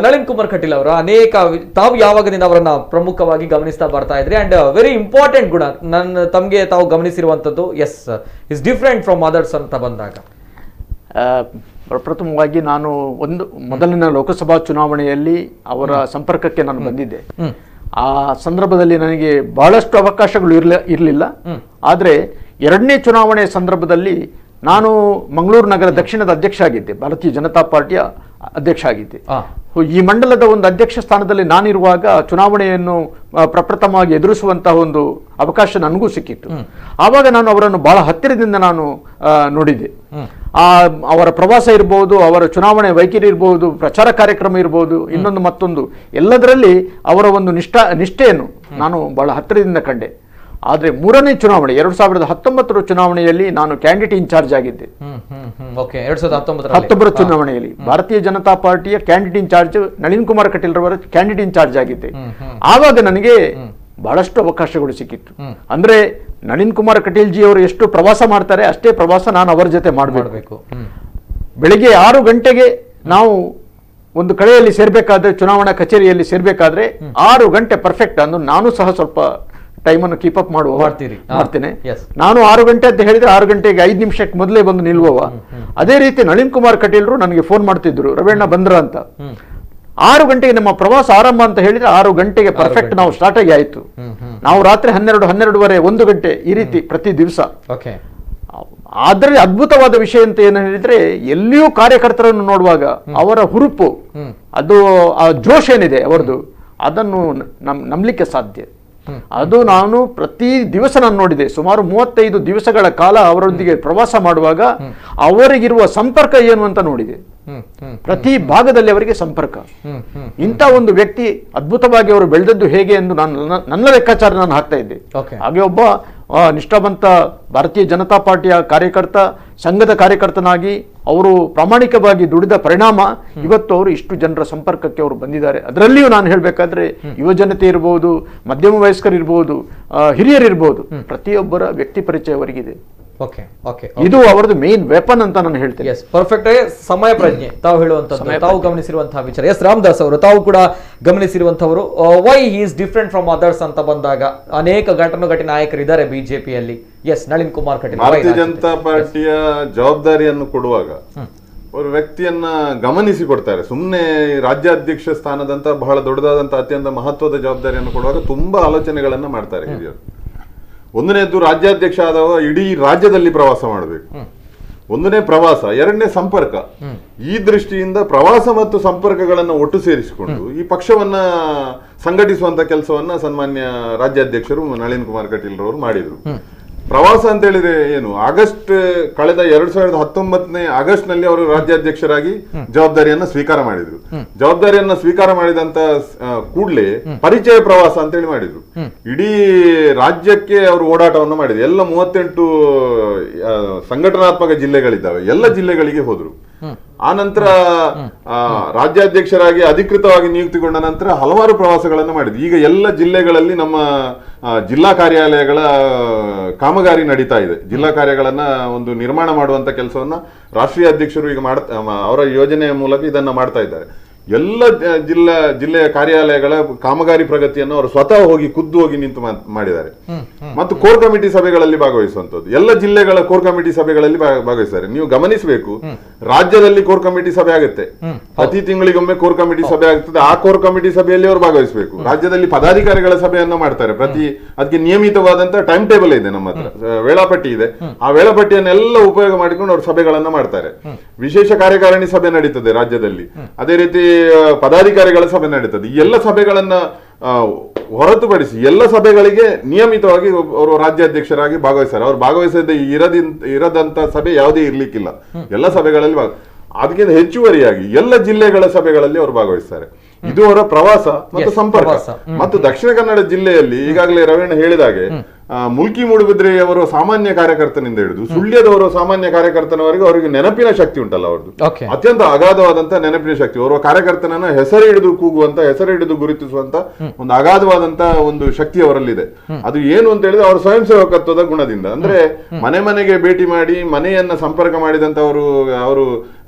ನಳಿನ್ ಕುಮಾರ್ ಕಟೀಲ್ ಅವರ ತಾವು ಯಾವಾಗದಿಂದ ಅವರನ್ನ ಪ್ರಮುಖವಾಗಿ ಗಮನಿಸ್ತಾ ಬರ್ತಾ ಇದ್ರಿ, ಅಂಡ್ ವೆರಿ ಇಂಪಾರ್ಟೆಂಟ್ ಗುಣ ತಮಗೆ ತಾವು ಗಮನಿಸಿರುವಂತದ್ದು, yes is different from others ಅಂತ ಬಂದಾಗ? ಪ್ರಥಮವಾಗಿ ನಾನು ಮೊದಲಿನ ಲೋಕಸಭಾ ಚುನಾವಣೆಯಲ್ಲಿ ಅವರ ಸಂಪರ್ಕಕ್ಕೆ ನಾನು ಬಂದಿದ್ದೆ. ಆ ಸಂದರ್ಭದಲ್ಲಿ ನನಗೆ ಬಹಳಷ್ಟು ಅವಕಾಶಗಳು ಇರಲಿಲ್ಲ. ಆದರೆ ಎರಡನೇ ಚುನಾವಣೆ ಸಂದರ್ಭದಲ್ಲಿ ನಾನು ಮಂಗಳೂರು ನಗರ ದಕ್ಷಿಣದ ಅಧ್ಯಕ್ಷ ಆಗಿದ್ದೆ, ಭಾರತೀಯ ಜನತಾ ಪಾರ್ಟಿಯ ಅಧ್ಯಕ್ಷ ಆಗಿದ್ದೆ. ಈ ಮಂಡಲದ ಒಂದು ಅಧ್ಯಕ್ಷ ಸ್ಥಾನದಲ್ಲಿ ನಾನಿರುವಾಗ ಚುನಾವಣೆಯನ್ನು ಪ್ರಪ್ರಥಮವಾಗಿ ಎದುರಿಸುವಂತಹ ಒಂದು ಅವಕಾಶ ನನಗೂ ಸಿಕ್ಕಿತ್ತು. ಆವಾಗ ನಾನು ಅವರನ್ನು ಬಹಳ ಹತ್ತಿರದಿಂದ ನಾನು ನೋಡಿದ್ದೆ. ಅವರ ಪ್ರವಾಸ ಇರಬಹುದು, ಅವರ ಚುನಾವಣೆ ವೈಖರಿ ಇರಬಹುದು, ಪ್ರಚಾರ ಕಾರ್ಯಕ್ರಮ ಇರಬಹುದು, ಇನ್ನೊಂದು ಮತ್ತೊಂದು, ಎಲ್ಲದರಲ್ಲಿ ಅವರ ಒಂದು ನಿಷ್ಠೆಯನ್ನು ನಾನು ಬಹಳ ಹತ್ತಿರದಿಂದ ಕಂಡೆ. ಆದರೆ ಮೂರನೇ ಚುನಾವಣೆ 2019 ಚುನಾವಣೆಯಲ್ಲಿ ನಾನು ಕ್ಯಾಂಡಿಡೇಟ್ ಇನ್ಚಾರ್ಜ್ ಆಗಿದ್ದೆ. 2019 ಚುನಾವಣೆಯಲ್ಲಿ ಭಾರತೀಯ ಜನತಾ ಪಾರ್ಟಿಯ ಕ್ಯಾಂಡಿಡೇಟ್ ಇನ್ಚಾರ್ಜ್ ನಳಿನ್ ಕುಮಾರ್ ಕಟೀಲ್ ರವರ ಕ್ಯಾಂಡಿಡೇಟ್ ಇನ್ಚಾರ್ಜ್ ಆಗಿದ್ದೆ. ಆವಾಗ ನನಗೆ ಬಹಳಷ್ಟು ಅವಕಾಶಗಳು ಸಿಕ್ಕಿತ್ತು. ಅಂದ್ರೆ ನಳಿನ್ ಕುಮಾರ್ ಕಟೀಲ್ ಜಿ ಅವರು ಎಷ್ಟು ಪ್ರವಾಸ ಮಾಡ್ತಾರೆ ಅಷ್ಟೇ ಪ್ರವಾಸ ನಾನು ಅವರ ಜೊತೆ ಮಾಡಬೇಕು. ಬೆಳಿಗ್ಗೆ 6 ಗಂಟೆಗೆ ನಾವು ಒಂದು ಕಡೆಯಲ್ಲಿ ಸೇರ್ಬೇಕಾದ್ರೆ, ಚುನಾವಣಾ ಕಚೇರಿಯಲ್ಲಿ ಸೇರ್ಬೇಕಾದ್ರೆ 6 ಗಂಟೆ ಪರ್ಫೆಕ್ಟ್ ಅಂದು ನಾನು ಸಹ ಸ್ವಲ್ಪ ಟೈಮನ್ನು ಕೀಪ್ ಅಪ್ ಮಾಡ್ತೇನೆ. ನಾನು 6 ಗಂಟೆ ಅಂತ ಹೇಳಿದ್ರೆ 6 ಗಂಟೆಗೆ 5 ನಿಮಿಷಕ್ಕೆ ಮೊದಲೇ ಬಂದು ನಿಲ್ಲುವವ. ಅದೇ ರೀತಿ ನಳಿನ್ ಕುಮಾರ್ ಕಟೀಲ್ರು ನನಗೆ ಫೋನ್ ಮಾಡ್ತಿದ್ರು, ರವೀಣ್ಣ ಬಂದ್ರ ಅಂತ. 6 ಗಂಟೆಗೆ ನಮ್ಮ ಪ್ರವಾಸ ಆರಂಭ ಅಂತ ಹೇಳಿದ್ರೆ 6 ಗಂಟೆಗೆ ಪರ್ಫೆಕ್ಟ್ ನಾವು ಸ್ಟಾರ್ಟ್ ಆಗಿ ಆಯ್ತು. ನಾವು ರಾತ್ರಿ 12:30 1 ಗಂಟೆ ಈ ರೀತಿ ಪ್ರತಿ ದಿವಸ. ಅದರಲ್ಲಿ ಅದ್ಭುತವಾದ ವಿಷಯ ಅಂತ ಏನು ಹೇಳಿದ್ರೆ, ಎಲ್ಲಿಯೂ ಕಾರ್ಯಕರ್ತರನ್ನು ನೋಡುವಾಗ ಅವರ ಹುರುಪು, ಅದು ಆ ಜೋಶ್ ಏನಿದೆ ಅವರದು, ಅದನ್ನು ನಂಬಲಿಕ್ಕೆ ಸಾಧ್ಯ. ಅದು ನಾನು ಪ್ರತಿ ದಿವಸ ನಾನು ನೋಡಿದೆ. ಸುಮಾರು 35 ದಿವಸಗಳ ಕಾಲ ಅವರೊಂದಿಗೆ ಪ್ರವಾಸ ಮಾಡುವಾಗ ಅವರಿಗಿರುವ ಸಂಪರ್ಕ ಏನು ಅಂತ ನೋಡಿದೆ. ಪ್ರತಿ ಭಾಗದಲ್ಲಿ ಅವರಿಗೆ ಸಂಪರ್ಕ. ಇಂಥ ಒಂದು ವ್ಯಕ್ತಿ ಅದ್ಭುತವಾಗಿ ಅವರು ಬೆಳೆದದ್ದು ಹೇಗೆ ಎಂದು ನನ್ನ ಲೆಕ್ಕಾಚಾರ ನಾನು ಹಾಕ್ತಾ ಇದ್ದೆ. ಹಾಗೆ ಒಬ್ಬ ನಿಷ್ಠಾವಂತ ಭಾರತೀಯ ಜನತಾ ಪಾರ್ಟಿಯ ಕಾರ್ಯಕರ್ತ, ಸಂಘದ ಕಾರ್ಯಕರ್ತನಾಗಿ ಅವರು ಪ್ರಾಮಾಣಿಕವಾಗಿ ದುಡಿದ ಪರಿಣಾಮ ಇವತ್ತು ಅವರು ಇಷ್ಟು ಜನರ ಸಂಪರ್ಕಕ್ಕೆ ಅವರು ಬಂದಿದ್ದಾರೆ. ಅದರಲ್ಲಿಯೂ ನಾನು ಹೇಳಬೇಕಾದ್ರೆ ಯುವ ಜನತೆ ಇರಬಹುದು, ಮಧ್ಯಮ ವಯಸ್ಕರು ಇರಬಹುದು, ಹಿರಿಯರಿರ್ಬೋದು, ಪ್ರತಿಯೊಬ್ಬರ ವ್ಯಕ್ತಿ ಪರಿಚಯ ಅವರಿಗಿದೆ. ಇದು ಅವರದ್ದು ಮೇನ್ ವೆಪನ್ ಅಂತ ನಾನು ಹೇಳ್ತೇನೆ. ಪರ್ಫೆಕ್ಟ್ ಸಮಯ ಪ್ರಜ್ಞೆ ತಾವು ಹೇಳುವಂತದ್ದು, ತಾವು ಗಮನಿಸಿರುವಂತಹ ವಿಚಾರ. ಎಸ್ ರಾಮದಾಸ್ ಅವರು, ತಾವು ಕೂಡ ಗಮನಿಸಿರುವಂತವರು, why he is different from others ಅಂತ ಬಂದಾಗ ಅನೇಕ ಘಟನಾಘಟಿ ನಾಯಕರಿದ್ದಾರೆ ಬಿಜೆಪಿಯಲ್ಲಿ. ಎಸ್ ನಳಿನ್ ಕುಮಾರ್ ಕಟೀಲ್, ಭಾರತೀಯ ಜನತಾ ಪಾರ್ಟಿಯ ಜವಾಬ್ದಾರಿಯನ್ನು ಕೊಡುವಾಗ ಅವರು ವ್ಯಕ್ತಿಯನ್ನ ಗಮನಿಸಿ ಕೊಡ್ತಾರೆ. ಸುಮ್ಮನೆ ರಾಜ್ಯಾಧ್ಯಕ್ಷ ಸ್ಥಾನದಂತ ಬಹಳ ದೊಡ್ಡದಾದಂತ ಅತ್ಯಂತ ಮಹತ್ವದ ಜವಾಬ್ದಾರಿಯನ್ನು ಕೊಡುವಾಗ ತುಂಬಾ ಆಲೋಚನೆಗಳನ್ನ ಮಾಡ್ತಾರೆ ಹಿರಿಯರು. ಒಂದನೇದ್ದು, ರಾಜ್ಯಾಧ್ಯಕ್ಷ ಆದವ ಇಡೀ ರಾಜ್ಯದಲ್ಲಿ ಪ್ರವಾಸ ಮಾಡಬೇಕು. ಒಂದನೇ ಪ್ರವಾಸ, ಎರಡನೇ ಸಂಪರ್ಕ. ಈ ದೃಷ್ಟಿಯಿಂದ ಪ್ರವಾಸ ಮತ್ತು ಸಂಪರ್ಕಗಳನ್ನು ಒಟ್ಟು ಸೇರಿಸಿಕೊಂಡು ಈ ಪಕ್ಷವನ್ನ ಸಂಘಟಿಸುವಂತ ಕೆಲಸವನ್ನ ಸನ್ಮಾನ್ಯ ರಾಜ್ಯಾಧ್ಯಕ್ಷರು ನಳಿನ್ ಕುಮಾರ್ ಕಟೀಲ್ ರವರು ಮಾಡಿದ್ರು. ಪ್ರವಾಸ ಅಂತ ಹೇಳಿದ್ರೆ ಏನು, ಕಳೆದ 2019 ಆಗಸ್ಟ್ ನಲ್ಲಿ ಅವರು ರಾಜ್ಯಾಧ್ಯಕ್ಷರಾಗಿ ಜವಾಬ್ದಾರಿಯನ್ನ ಸ್ವೀಕಾರ ಮಾಡಿದ್ರು. ಜವಾಬ್ದಾರಿಯನ್ನ ಸ್ವೀಕಾರ ಮಾಡಿದಂತ ಕೂಡಲೇ ಪರಿಚಯ ಪ್ರವಾಸ ಅಂತ ಹೇಳಿ ಮಾಡಿದ್ರು. ಇಡೀ ರಾಜ್ಯಕ್ಕೆ ಅವರು ಓಡಾಟವನ್ನು ಮಾಡಿದ್ರು. ಎಲ್ಲ 38 ಸಂಘಟನಾತ್ಮಕ ಜಿಲ್ಲೆಗಳಿದ್ದಾವೆ, ಎಲ್ಲ ಜಿಲ್ಲೆಗಳಿಗೆ ಹೋದ್ರು. ಆ ನಂತರ ರಾಜ್ಯಾಧ್ಯಕ್ಷರಾಗಿ ಅಧಿಕೃತವಾಗಿ ನಿಯುಕ್ತಿಗೊಂಡ ನಂತರ ಹಲವಾರು ಪ್ರವಾಸಗಳನ್ನು ಮಾಡಿದ್ರು. ಈಗ ಎಲ್ಲ ಜಿಲ್ಲೆಗಳಲ್ಲಿ ನಮ್ಮ ಜಿಲ್ಲಾ ಕಾರ್ಯಾಲಯಗಳ ಕಾಮಗಾರಿ ನಡೀತಾ ಇದೆ. ಜಿಲ್ಲಾ ಕಾರ್ಯಗಳನ್ನ ಒಂದು ನಿರ್ಮಾಣ ಮಾಡುವಂತ ಕೆಲಸವನ್ನ ರಾಷ್ಟ್ರೀಯ ಅಧ್ಯಕ್ಷರು ಈಗ ಅವರ ಯೋಜನೆಯ ಮೂಲಕ ಇದನ್ನ ಮಾಡ್ತಾ ಇದ್ದಾರೆ. ಎಲ್ಲ ಜಿಲ್ಲೆಯ ಕಾರ್ಯಾಲಯಗಳ ಕಾಮಗಾರಿ ಪ್ರಗತಿಯನ್ನು ಅವರು ಸ್ವತಃ ಖುದ್ದು ಹೋಗಿ ನಿಂತು ಮಾಡಿದ್ದಾರೆ. ಮತ್ತು ಕೋರ್ ಕಮಿಟಿ ಸಭೆಗಳಲ್ಲಿ ಭಾಗವಹಿಸುವಂತದ್ದು, ಎಲ್ಲ ಜಿಲ್ಲೆಗಳ ಕೋರ್ ಕಮಿಟಿ ಸಭೆಗಳಲ್ಲಿ ಭಾಗವಹಿಸ್ತಾರೆ. ನೀವು ಗಮನಿಸಬೇಕು, ರಾಜ್ಯದಲ್ಲಿ ಕೋರ್ ಕಮಿಟಿ ಸಭೆ ಆಗುತ್ತೆ, ಪ್ರತಿ ತಿಂಗಳಿಗೊಮ್ಮೆ ಕೋರ್ ಕಮಿಟಿ ಸಭೆ ಆಗ್ತದೆ. ಆ ಕೋರ್ ಕಮಿಟಿ ಸಭೆಯಲ್ಲಿ ಅವರು ಭಾಗವಹಿಸಬೇಕು. ರಾಜ್ಯದಲ್ಲಿ ಪದಾಧಿಕಾರಿಗಳ ಸಭೆಯನ್ನ ಮಾಡ್ತಾರೆ. ಅದಕ್ಕೆ ನಿಯಮಿತವಾದಂತಹ ಟೈಮ್ ಟೇಬಲ್ ಇದೆ, ನಮ್ಮ ಹತ್ರ ವೇಳಾಪಟ್ಟಿ ಇದೆ. ಆ ವೇಳಾಪಟ್ಟಿಯನ್ನೆಲ್ಲ ಉಪಯೋಗ ಮಾಡಿಕೊಂಡು ಅವರು ಸಭೆಗಳನ್ನ ಮಾಡ್ತಾರೆ. ವಿಶೇಷ ಕಾರ್ಯಕಾರಿಣಿ ಸಭೆ ನಡೀತದೆ ರಾಜ್ಯದಲ್ಲಿ, ಅದೇ ರೀತಿ ಪದಾಧಿಕಾರಿಗಳ ಸಭೆ ನಡೀತದೆ. ಈ ಎಲ್ಲ ಸಭೆಗಳನ್ನ ಹೊರತುಪಡಿಸಿ ಎಲ್ಲ ಸಭೆಗಳಿಗೆ ನಿಯಮಿತವಾಗಿ ಅವರು ರಾಜ್ಯಾಧ್ಯಕ್ಷರಾಗಿ ಭಾಗವಹಿಸ್ತಾರೆ. ಅವರು ಭಾಗವಹಿಸದೆ ಇರದಂತ ಸಭೆ ಯಾವುದೇ ಇರ್ಲಿಕ್ಕಿಲ್ಲ. ಎಲ್ಲ ಸಭೆಗಳಲ್ಲಿ ಅದಕ್ಕಿಂತ ಹೆಚ್ಚುವರಿಯಾಗಿ ಎಲ್ಲ ಜಿಲ್ಲೆಗಳ ಸಭೆಗಳಲ್ಲಿ ಅವರು ಭಾಗವಹಿಸ್ತಾರೆ. ಇದು ಅವರ ಪ್ರವಾಸ ಮತ್ತು ಸಂಪರ್ಕ. ಮತ್ತು ದಕ್ಷಿಣ ಕನ್ನಡ ಜಿಲ್ಲೆಯಲ್ಲಿ ಈಗಾಗಲೇ ರವೀಣ ಹೇಳಿದಾಗೆ ಮುಲ್ಕಿ ಮೂಡುಬಿದ್ರೆಯವರು ಸಾಮಾನ್ಯ ಕಾರ್ಯಕರ್ತನಿಂದ ಹಿಡಿದು ಸುಳ್ಯದವರು ಸಾಮಾನ್ಯ ಕಾರ್ಯಕರ್ತನವರೆಗೂ ಅವರಿಗೆ ನೆನಪಿನ ಶಕ್ತಿ ಉಂಟಲ್ಲ ಅವ್ರದ್ದು, ಅತ್ಯಂತ ಅಗಾಧವಾದಂತ ನೆನಪಿನ ಶಕ್ತಿ. ಓರ್ವ ಕಾರ್ಯಕರ್ತನನ್ನ ಹೆಸರು ಹಿಡಿದು ಕೂಗುವಂತ, ಹೆಸರು ಹಿಡಿದು ಗುರುತಿಸುವಂತ ಒಂದು ಅಗಾಧವಾದಂತ ಒಂದು ಶಕ್ತಿ ಅವರಲ್ಲಿದೆ. ಅದು ಏನು ಅಂತ ಹೇಳಿದ್ರೆ ಅವರ ಸ್ವಯಂ ಸೇವಕತ್ವದ ಗುಣದಿಂದ. ಅಂದ್ರೆ ಮನೆ ಮನೆಗೆ ಭೇಟಿ ಮಾಡಿ ಮನೆಯನ್ನ ಸಂಪರ್ಕ ಮಾಡಿದಂತವರು, ಅವರು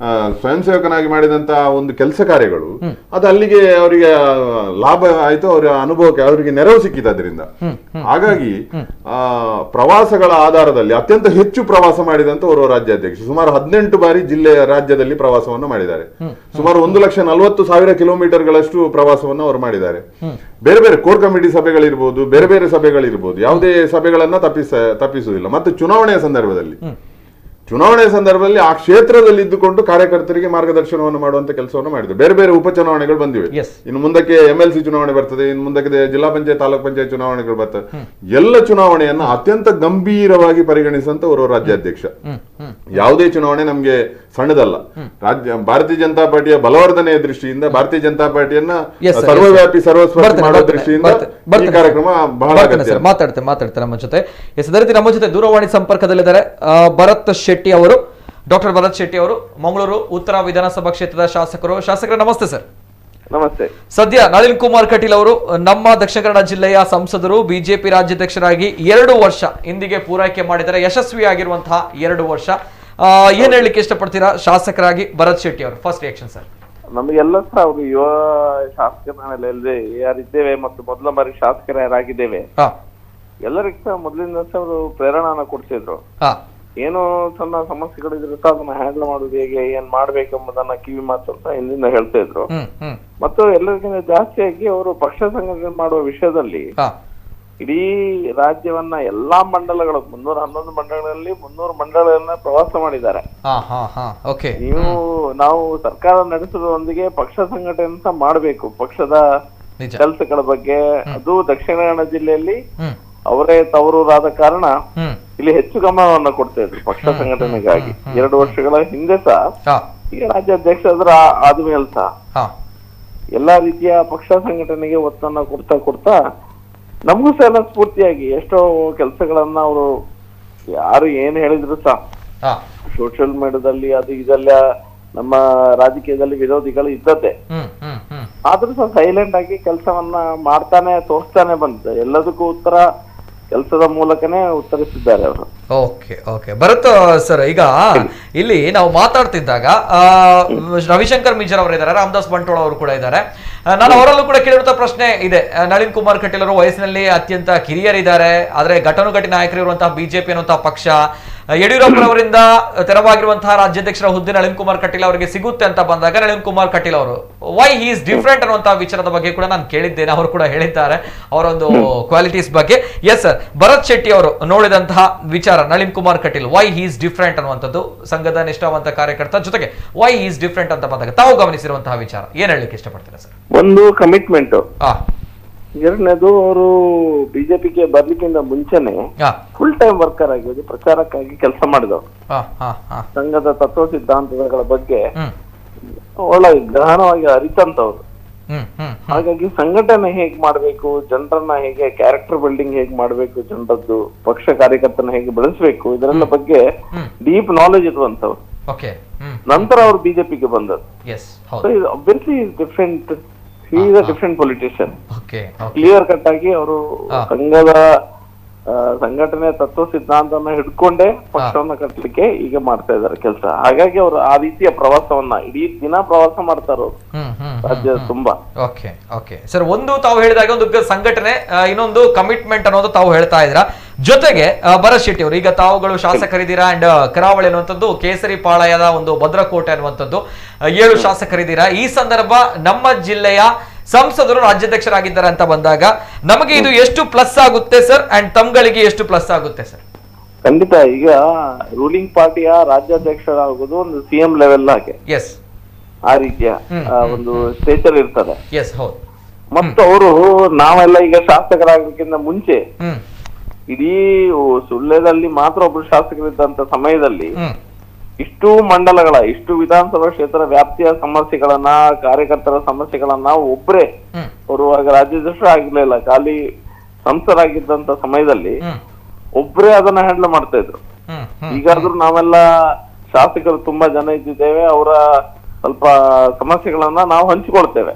ಸ್ವಯಂ ಸೇವಕನಾಗಿ ಮಾಡಿದಂತ ಒಂದು ಕೆಲಸ ಕಾರ್ಯಗಳು ಅದು ಅಲ್ಲಿಗೆ ಅವರಿಗೆ ಲಾಭ ಆಯ್ತು, ಅವರ ಅನುಭವಕ್ಕೆ ಅವರಿಗೆ ನೆರವು ಸಿಕ್ಕಿತು ಅದರಿಂದ. ಹಾಗಾಗಿ ಪ್ರವಾಸಗಳ ಆಧಾರದಲ್ಲಿ ಅತ್ಯಂತ ಹೆಚ್ಚು ಪ್ರವಾಸ ಮಾಡಿದಂತ ಓರ್ವ ರಾಜ್ಯಾಧ್ಯಕ್ಷ. ಸುಮಾರು 18 ಬಾರಿ ಜಿಲ್ಲೆಯ ರಾಜ್ಯದಲ್ಲಿ ಪ್ರವಾಸವನ್ನು ಮಾಡಿದ್ದಾರೆ. ಸುಮಾರು 1,40,000 ಕಿಲೋಮೀಟರ್ಗಳಷ್ಟು ಪ್ರವಾಸವನ್ನು ಅವರು ಮಾಡಿದ್ದಾರೆ. ಬೇರೆ ಬೇರೆ ಕೋರ್ ಕಮಿಟಿ ಸಭೆಗಳಿರ್ಬೋದು, ಬೇರೆ ಬೇರೆ ಸಭೆಗಳಿರ್ಬೋದು, ಯಾವುದೇ ಸಭೆಗಳನ್ನ ತಪ್ಪಿಸುವುದಿಲ್ಲ. ಮತ್ತು ಚುನಾವಣೆಯ ಸಂದರ್ಭದಲ್ಲಿ ಆ ಕ್ಷೇತ್ರದಲ್ಲಿ ಇದ್ದುಕೊಂಡು ಕಾರ್ಯಕರ್ತರಿಗೆ ಮಾರ್ಗದರ್ಶನವನ್ನು ಮಾಡುವಂತ ಕೆಲಸವನ್ನು ಮಾಡಿದ್ರು. ಬೇರೆ ಬೇರೆ ಉಪಚುನಾವಣೆಗಳು ಬಂದಿವೆ. ಇನ್ನು ಮುಂದಕ್ಕೆ MLC ಚುನಾವಣೆ ಬರ್ತದೆ, ಇನ್ನು ಮುಂದಕ್ಕೆ ಜಿಲ್ಲಾ ಪಂಚಾಯತ್, ತಾಲೂಕ್ ಪಂಚಾಯತ್ ಚುನಾವಣೆಗಳು ಬರ್ತವೆ. ಎಲ್ಲ ಚುನಾವಣೆಯನ್ನ ಅತ್ಯಂತ ಗಂಭೀರವಾಗಿ ಪರಿಗಣಿಸುವಂತ ಅವರು ರಾಜ್ಯಾಧ್ಯಕ್ಷ. ಯಾವುದೇ ಚುನಾವಣೆ ನಮ್ಗೆ ಸಣ್ಣದಲ್ಲ. ಭಾರತೀಯ ಜನತಾ ಪಾರ್ಟಿಯ ಬಲವರ್ಧನೆಯ ದೃಷ್ಟಿಯಿಂದ, ಭಾರತೀಯ ಜನತಾ ಪಾರ್ಟಿಯನ್ನ ಸರ್ವವ್ಯಾಪಿ ಸರ್ವಸ್ಪರ್ಶಿ ಮಾಡುವ ದೃಷ್ಟಿಯಿಂದ ಈ ಕಾರ್ಯಕ್ರಮ ಬಹಳ ಮಾತಾಡ್ತಾರೆ ನಮ್ಮ ಜೊತೆ. ನಮ್ಮ ಜೊತೆ ದೂರವಾಣಿ ಸಂಪರ್ಕದಲ್ಲಿದ್ದಾರೆ ಭರತ್ ಶೆಟ್ಟಿ ಅವರು, ಡಾಕ್ಟರ್ ಭರತ್ ಶೆಟ್ಟಿ ಅವರು, ಮಂಗಳೂರು ಉತ್ತರ ವಿಧಾನಸಭಾ ಕ್ಷೇತ್ರದ ಶಾಸಕರು. ನಮಸ್ತೆ ಸರ್. ನಮಸ್ತೆ. ಸದ್ಯ ನಳಿನ್ ಕುಮಾರ್ ಕಟೀಲ್ ಅವರು ನಮ್ಮ ದಕ್ಷಿಣ ಕನ್ನಡ ಜಿಲ್ಲೆಯ ಸಂಸದರು, ಬಿಜೆಪಿ ರಾಜ್ಯಾಧ್ಯಕ್ಷರಾಗಿ 2 ವರ್ಷ ಇಂದಿಗೆ ಪೂರೈಕೆ ಮಾಡಿದ್ದಾರೆ, ಯಶಸ್ವಿಯಾಗಿರುವಂತಹ 2 ವರ್ಷ. ಏನ್ ಹೇಳಲಿಕ್ಕೆ ಇಷ್ಟಪಡ್ತೀರಾ ಶಾಸಕರಾಗಿ ಭರತ್ ಶೆಟ್ಟಿ ಅವರು? First reaction sir. ನಮಗೆಲ್ಲ ಸಹ ಅವರು ಯುವ ಶಾಸಕರಲ್ಲಿ ಯಾರಿದ್ದೇವೆ ಮತ್ತು ಮೊದಲ ಬಾರಿ ಶಾಸಕರ ಯಾರಾಗಿದ್ದೇವೆ ಎಲ್ಲರಿಗೂ ಸಹ ಮೊದಲಿಂದ ಅವರು ಪ್ರೇರಣಾನ ಕೊಡ್ತಿದ್ರು. ಏನೋ ಸಣ್ಣ ಸಮಸ್ಯೆಗಳಿದ್ರು ಸಹ ಅದನ್ನ ಹ್ಯಾಂಡಲ್ ಮಾಡುದು ಹೇಗೆ, ಏನ್ ಮಾಡ್ಬೇಕೆಂಬುದನ್ನ ಕಿವಿ ಮಾತು ಅಂತ ಹಿಂದಿಂದ ಹೇಳ್ತಾ ಇದ್ರು. ಮತ್ತು ಎಲ್ಲರಿಗಿಂತ ಜಾಸ್ತಿಯಾಗಿ ಅವರು ಪಕ್ಷ ಸಂಘಟನೆ ಮಾಡುವ ವಿಷಯದಲ್ಲಿ ಇಡೀ ರಾಜ್ಯವನ್ನ ಎಲ್ಲಾ ಮಂಡಲಗಳು 311 ಮಂಡಲಗಳಲ್ಲಿ 300 ಮಂಡಲಗಳನ್ನ ಪ್ರವಾಸ ಮಾಡಿದ್ದಾರೆ. ನಾವು ಸರ್ಕಾರ ನಡೆಸುವುದರೊಂದಿಗೆ ಪಕ್ಷ ಸಂಘಟನೆ ಮಾಡಬೇಕು, ಪಕ್ಷದ ಕೆಲಸಗಳ ಬಗ್ಗೆ. ಅದು ದಕ್ಷಿಣ ಕನ್ನಡ ಜಿಲ್ಲೆಯಲ್ಲಿ ಅವರೇ ತವರೂರಾದ ಕಾರಣ ಇಲ್ಲಿ ಹೆಚ್ಚು ಗಮನವನ್ನ ಕೊಡ್ತಾ ಇದ್ರು ಪಕ್ಷ ಸಂಘಟನೆಗಾಗಿ. 2 ವರ್ಷಗಳ ಹಿಂದೆ ಸಹ ಈಗ ರಾಜ್ಯಾಧ್ಯಕ್ಷ ಆದ್ಮೇಲೆ ಸಹ ಎಲ್ಲಾ ರೀತಿಯ ಪಕ್ಷ ಸಂಘಟನೆಗೆ ಒತ್ತನ್ನ ಕೊಡ್ತಾ ನಮಗೂ ಸಹ ಸ್ಫೂರ್ತಿಯಾಗಿ ಎಷ್ಟೋ ಕೆಲಸಗಳನ್ನ ಅವರು ಯಾರು ಏನ್ ಹೇಳಿದ್ರು ಸಹ ಸೋಷಿಯಲ್ ಮೀಡಿಯಾದಲ್ಲಿ ಅದು ಇದೆಲ್ಲ ನಮ್ಮ ರಾಜಕೀಯದಲ್ಲಿ ವಿರೋಧಿಗಳು ಇದ್ದದ್ದೇ, ಆದ್ರೂ ಸಹ ಸೈಲೆಂಟ್ ಆಗಿ ಕೆಲಸವನ್ನ ಮಾಡ್ತಾನೆ ತೋರಿಸ್ತಾನೆ ಬಂದಿದೆ. ಎಲ್ಲದಕ್ಕೂ ಉತ್ತರ ಕೆಲಸದ ಮೂಲಕನೇ ಉತ್ತರಿಸಿದ್ದಾರೆ ಅವರು. ಓಕೆ ಭರತ್ ಸರ್, ಈಗ ಇಲ್ಲಿ ನಾವು ಮಾತಾಡ್ತಿದ್ದಾಗ ರವಿಶಂಕರ್ ಮಿಜರ್ ಅವರು ಇದ್ದಾರೆ, ರಾಮದಾಸ್ ಬಂಟೋಳ ಅವರು ಕೂಡ ಇದ್ದಾರೆ. ನಾನು ಅವರಲ್ಲೂ ಕೂಡ ಕೇಳಿರುವಂತ ಪ್ರಶ್ನೆ ಇದೆ. ನಳಿನ್ ಕುಮಾರ್ ಕಟೀಲ್ ಅವರು ವಯಸ್ಸಿನಲ್ಲಿ ಅತ್ಯಂತ ಕಿರಿಯರಿದ್ದಾರೆ, ಆದ್ರೆ ಘಟಾನುಘಟಿ ನಾಯಕರಿರುವಂತಹ ಬಿಜೆಪಿ ಅನ್ನುವಂತಹ ಪಕ್ಷ ಯಡಿಯೂರಪ್ಪರವರಿಂದ ತೆರವಾಗಿರುವಂತಹ ರಾಜ್ಯಾಧ್ಯಕ್ಷರ ಹುದ್ದೆ ನಳಿನ್ ಕುಮಾರ್ ಕಟೀಲ್ ಅವರಿಗೆ ಸಿಗುತ್ತೆ ಅಂತ ಬಂದಾಗ ನಳಿನ್ ಕುಮಾರ್ ಕಟೀಲ್ ಅವರು ವೈ ಹಿ ಇಸ್ ಡಿಫ್ರೆಂಟ್ ಅನ್ನುವಂತಹ ವಿಚಾರದ ಬಗ್ಗೆ ಕೂಡ ನಾನು ಕೇಳಿದ್ದೇನೆ. ಅವರು ಕೂಡ ಹೇಳಿದ್ದಾರೆ ಅವರ ಒಂದು ಕ್ವಾಲಿಟೀಸ್ ಬಗ್ಗೆ. ಎಸ್ ಸರ್, ಭರತ್ ಶೆಟ್ಟಿ ಅವರು ನೋಡಿದಂತಹ ವಿಚಾರ Nalin Kumar Kateel Y he is different ಅನ್ನುವಂಥದ್ದು, ಸಂಘದ ನಿಷ್ಠಾವಂತ ಕಾರ್ಯಕರ್ತ, ಜೊತೆಗೆ ವೈ ಹಿ ಇಸ್ ಡಿಫ್ರೆಂಟ್ ಅಂತ ಬಂದಾಗ ತಾವು ಗಮನಿಸಿರುವಂತಹ ವಿಚಾರ ಏನ್ ಹೇಳಲಿಕ್ಕೆ ಇಷ್ಟಪಡ್ತೀರಾ ಸರ್? ಒಂದು ಕಮಿಟ್ಮೆಂಟ್, ಎರಡನೇದು ಅವರು ಬಿಜೆಪಿಗೆ ಬರ್ಲಿಕ್ಕಿಂತ ಮುಂಚೆನೆ ಫುಲ್ ಟೈಮ್ ವರ್ಕರ್ ಆಗಿ ಪ್ರಚಾರಕ್ಕಾಗಿ ಕೆಲಸ ಮಾಡಿದವರು. ಸಂಘದ ತತ್ವ ಸಿದ್ಧಾಂತಗಳ ಬಗ್ಗೆ ಒಳ್ಳೆ ಗಹನವಾಗಿ ಅರಿತಂತವ್ರು. ಹಾಗಾಗಿ ಸಂಘಟನೆ ಹೇಗ್ ಮಾಡ್ಬೇಕು, ಜನರನ್ನ ಹೇಗೆ ಕ್ಯಾರೆಕ್ಟರ್ ಬಿಲ್ಡಿಂಗ್ ಹೇಗ್ ಮಾಡ್ಬೇಕು, ಜನರದ್ದು ಪಕ್ಷ ಕಾರ್ಯಕರ್ತನ ಹೇಗೆ ಬೆಳೆಸಬೇಕು, ಇದರೆಲ್ಲ ಬಗ್ಗೆ ಡೀಪ್ ನಾಲೆಜ್ ಇರುವಂತವ್ರು. ನಂತರ ಅವರು ಬಿಜೆಪಿಗೆ ಬಂದದ್ದು. Obviously different, he is a different politician. Clear cut ಆಗಿ ಅವರು ಸಂಘದ ಸಂಘಟನೆ ತತ್ವ ಸಿದ್ಧಾಂತವನ್ನ ಹಿಡ್ಕೊಂಡೇ ಪಕ್ಷವನ್ನ ಕಟ್ಟಲಿಕ್ಕೆ ಈಗ ಮಾಡ್ತಾ ಇದ್ದಾರೆ ಕೆಲಸ. ಹಾಗಾಗಿ ಅವರು ಆ ರೀತಿಯ ಪ್ರವಾಸವನ್ನ ಇಡೀ ದಿನ ಪ್ರವಾಸ ಮಾಡ್ತಾರ ರಾಜ್ಯ ತುಂಬಾ. ಓಕೆ ಸರ್, ಒಂದು ತಾವು ಹೇಳಿದಾಗ ಒಂದು ಸಂಘಟನೆ, ಇನ್ನೊಂದು ಕಮಿಟ್ಮೆಂಟ್ ಅನ್ನೋದು ತಾವು ಹೇಳ್ತಾ ಇದ್ರ. ಜೊತೆಗೆ ಭರತ್ ಶೆಟ್ಟಿ ಅವರು, ಈಗ ತಾವುಗಳು ಶಾಸಕರಿದ್ದೀರಾ ಅಂಡ್ ಕರಾವಳಿ ಅನ್ನುವಂಥದ್ದು ಕೇಸರಿ ಪಾಳಯದ ಒಂದು ಭದ್ರಕೋಟೆ ಅನ್ನುವಂಥದ್ದು 7 ಶಾಸಕರಿದ್ದೀರಾ. ಈ ಸಂದರ್ಭ ನಮ್ಮ ಜಿಲ್ಲೆಯ ಸಂಸದರು ರಾಜ್ಯಾಧ್ಯಕ್ಷರಾಗಿದ್ದಾರೆ ಅಂತ ಬಂದಾಗ ನಮಗೆ ಇದು ಎಷ್ಟು ಪ್ಲಸ್ ಆಗುತ್ತೆ ಸರ್, ಅಂಡ್ ತಮ್ಗಳಿಗೆ ಎಷ್ಟು ಪ್ಲಸ್ ಆಗುತ್ತೆ ಸರ್? ಖಂಡಿತ ಈಗ ರೂಲಿಂಗ್ ಪಾರ್ಟಿಯ ರಾಜ್ಯಾಧ್ಯಕ್ಷರಾಗುವುದು ಒಂದು ಸಿಎಂ ಲೆವೆಲ್ ಆಗಿ ಆ ರೀತಿಯ ಒಂದು ಸ್ಟೇಚರ್ ಇರ್ತದೆ. ಮತ್ತು ಅವರು ನಾವೆಲ್ಲ ಈಗ ಶಾಸಕರಾಗಬೇಕಿಂತ ಮುಂಚೆ ಇಡೀ ಸುಳ್ಯದಲ್ಲಿ ಮಾತ್ರ ಒಬ್ರು ಶಾಸಕರಿದ್ದಂತ ಸಮಯದಲ್ಲಿ ಇಷ್ಟು ಮಂಡಲಗಳ, ಇಷ್ಟು ವಿಧಾನಸಭಾ ಕ್ಷೇತ್ರ ವ್ಯಾಪ್ತಿಯ ಸಮಸ್ಯೆಗಳನ್ನ, ಕಾರ್ಯಕರ್ತರ ಸಮಸ್ಯೆಗಳನ್ನ ಒಬ್ಬರೇ ಬರುವಾಗ ರಾಜ್ಯಾಧ್ಯಕ್ಷರು ಆಗಿರ್ಲಿಲ್ಲ, ಖಾಲಿ ಸಂಸದರಾಗಿದ್ದಂತ ಸಮಯದಲ್ಲಿ ಒಬ್ರೇ ಅದನ್ನ ಹ್ಯಾಂಡಲ್ ಮಾಡ್ತಾ ಇದ್ರು. ಈಗಾದ್ರೂ ನಾವೆಲ್ಲ ಶಾಸಕರು ತುಂಬಾ ಜನ ಇದ್ದಿದ್ದೇವೆ, ಅವರ ಸ್ವಲ್ಪ ಸಮಸ್ಯೆಗಳನ್ನ ನಾವು ಹಂಚಿಕೊಳ್ತೇವೆ.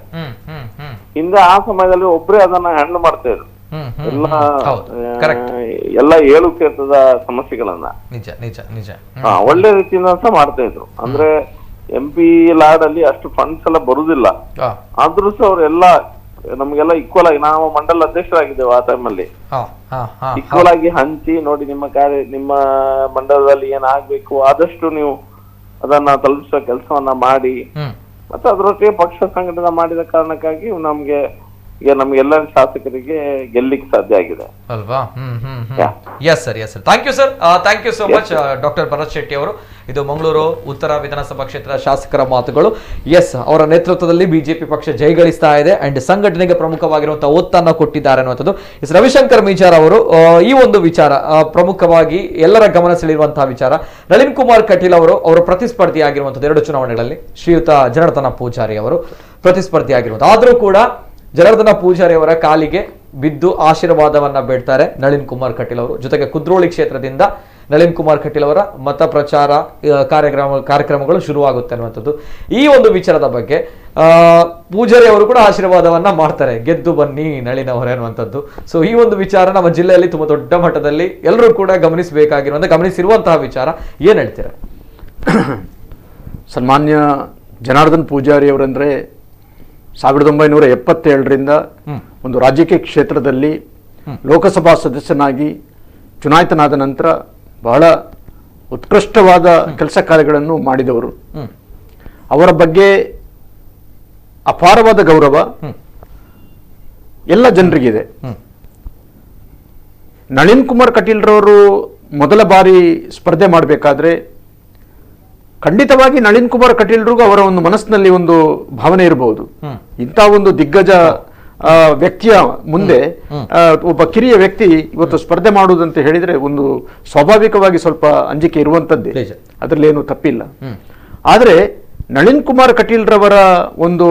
ಹಿಂದೆ ಆ ಸಮಯದಲ್ಲಿ ಒಬ್ರೇ ಅದನ್ನ ಹ್ಯಾಂಡಲ್ ಮಾಡ್ತಾ ಇದ್ರು ಎಲ್ಲ 7 ಕ್ಷೇತ್ರದ ಸಮಸ್ಯೆಗಳನ್ನ ಒಳ್ಳೆ ರೀತಿಯಿಂದ ಸಹ ಮಾಡ್ತಾ ಇದ್ರು. ಅಂದ್ರೆ MP ಲಾರ್ಡ್ ಅಲ್ಲಿ ಅಷ್ಟು ಫಂಡ್ಸ್ ಎಲ್ಲ ಬರುದಿಲ್ಲ, ಆದ್ರೂ ಸಹ ಅವರೆಲ್ಲ ನಮ್ಗೆಲ್ಲ ಈಕ್ವಲ್ ಆಗಿ, ನಾವು ಮಂಡಲ ಅಧ್ಯಕ್ಷರಾಗಿದ್ದೇವೆ ಆ ಟೈಮಲ್ಲಿ, ಈಕ್ವಲ್ ಆಗಿ ಹಂಚಿ ನೋಡಿ ನಿಮ್ಮ ಮಂಡಲದಲ್ಲಿ ಏನಾಗ್ಬೇಕು ಆದಷ್ಟು ನೀವು ಅದನ್ನ ತಲುಪಿಸುವ ಕೆಲಸವನ್ನ ಮಾಡಿ, ಮತ್ತೆ ಅದರೊಟ್ಟಿಗೆ ಪಕ್ಷ ಸಂಘಟನೆ ಮಾಡಿದ ಕಾರಣಕ್ಕಾಗಿ ನಮ್ಗೆಲ್ಲ ಶಾಸಕರಿಗೆ ಗೆಲ್ಲಿಕ್ಕೆ ಸಾಧ್ಯ ಆಗಿದೆ ಅಲ್ವಾ. Yes sir, yes sir, thank you sir, thank you so much doctor Bharath Shetty ಅವರು. ಇದು ಮಂಗಳೂರು ಉತ್ತರ ವಿಧಾನಸಭಾ ಕ್ಷೇತ್ರದ ಶಾಸಕರ ಮಾತುಗಳು. ಎಸ್, ಅವರ ನೇತೃತ್ವದಲ್ಲಿ ಬಿಜೆಪಿ ಪಕ್ಷ ಜಯಗಳಿಸ್ತಾ ಇದೆ ಅಂಡ್ ಸಂಘಟನೆಗೆ ಪ್ರಮುಖವಾಗಿರುವಂತಹ ಒತ್ತನ್ನು ಕೊಟ್ಟಿದ್ದಾರೆ ಅನ್ನುವಂಥದ್ದು. ಎಸ್, ರವಿಶಂಕರ್ ಮಿಜಾರ್ ಅವರು ಈ ಒಂದು ವಿಚಾರ ಪ್ರಮುಖವಾಗಿ ಎಲ್ಲರ ಗಮನ ಸೆಳೆಯುವಂತಹ ವಿಚಾರ. ನಳಿನ್ ಕುಮಾರ್ ಕಟೀಲ್ ಅವರು ಅವರ ಪ್ರತಿಸ್ಪರ್ಧಿಯಾಗಿರುವಂಥದ್ದು 2 ಚುನಾವಣೆಗಳಲ್ಲಿ ಶ್ರೀಯುತ ಜನಾರ್ದನ ಪೂಜಾರಿ ಅವರು ಪ್ರತಿಸ್ಪರ್ಧಿಯಾಗಿರುವಂಥ, ಆದರೂ ಕೂಡ ಜನಾರ್ದನ ಪೂಜಾರಿ ಅವರ ಕಾಲಿಗೆ ಬಿದ್ದು ಆಶೀರ್ವಾದವನ್ನ ಬೇಡ್ತಾರೆ ನಳಿನ್ ಕುಮಾರ್ ಕಟೀಲ್ ಅವರು. ಜೊತೆಗೆ ಕುದ್ರೋಳಿ ಕ್ಷೇತ್ರದಿಂದ ನಳಿನ್ ಕುಮಾರ್ ಕಟೀಲ್ ಅವರ ಮತ ಪ್ರಚಾರ ಕಾರ್ಯಕ್ರಮಗಳು ಶುರುವಾಗುತ್ತೆ ಅನ್ನುವಂಥದ್ದು. ಈ ಒಂದು ವಿಚಾರದ ಬಗ್ಗೆ ಪೂಜಾರಿ ಅವರು ಕೂಡ ಆಶೀರ್ವಾದವನ್ನ ಮಾಡ್ತಾರೆ, ಗೆದ್ದು ಬನ್ನಿ ನಳಿನ್ ಅವರೇ ಅನ್ನುವಂಥದ್ದು. ಸೊ ಈ ಒಂದು ವಿಚಾರ ನಮ್ಮ ಜಿಲ್ಲೆಯಲ್ಲಿ ತುಂಬಾ ದೊಡ್ಡ ಮಟ್ಟದಲ್ಲಿ ಎಲ್ಲರೂ ಕೂಡ ಗಮನಿಸಿರುವಂತಹ ವಿಚಾರ. ಏನ್ ಹೇಳ್ತೀರಾ? ಸನ್ಮಾನ್ಯ ಜನಾರ್ದನ್ ಪೂಜಾರಿ ಅವರಂದ್ರೆ 1977ರಿಂದ ಒಂದು ರಾಜಕೀಯ ಕ್ಷೇತ್ರದಲ್ಲಿ ಲೋಕಸಭಾ ಸದಸ್ಯನಾಗಿ ಚುನಾಯಿತನಾದ ನಂತರ ಬಹಳ ಉತ್ಕೃಷ್ಟವಾದ ಕೆಲಸ ಕಾರ್ಯಗಳನ್ನು ಮಾಡಿದವರು. ಅವರ ಬಗ್ಗೆ ಅಪಾರವಾದ ಗೌರವ ಎಲ್ಲ ಜನರಿಗಿದೆ. ನಳಿನ್ ಕುಮಾರ್ ಕಟೀಲ್ ರವರು ಮೊದಲ ಬಾರಿ ಸ್ಪರ್ಧೆ ಮಾಡಬೇಕಾದ್ರೆ ಖಂಡಿತವಾಗಿ ನಳಿನ್ ಕುಮಾರ್ ಕಟೀಲ್ರಿಗೂ ಅವರ ಒಂದು ಮನಸ್ಸಿನಲ್ಲಿ ಒಂದು ಭಾವನೆ ಇರಬಹುದು, ಇಂಥ ಒಂದು ದಿಗ್ಗಜ ವ್ಯಕ್ತಿಯ ಮುಂದೆ ಒಬ್ಬ ಕಿರಿಯ ವ್ಯಕ್ತಿ ಇವತ್ತು ಸ್ಪರ್ಧೆ ಮಾಡುವುದಂತ ಹೇಳಿದ್ರೆ ಒಂದು ಸ್ವಾಭಾವಿಕವಾಗಿ ಸ್ವಲ್ಪ ಅಂಜಿಕೆ ಇರುವಂತದ್ದೇ, ಅದರಲ್ಲಿ ಏನು ತಪ್ಪಿಲ್ಲ. ಆದ್ರೆ ನಳಿನ್ ಕುಮಾರ್ ಕಟೀಲ್ ರವರ ಒಂದು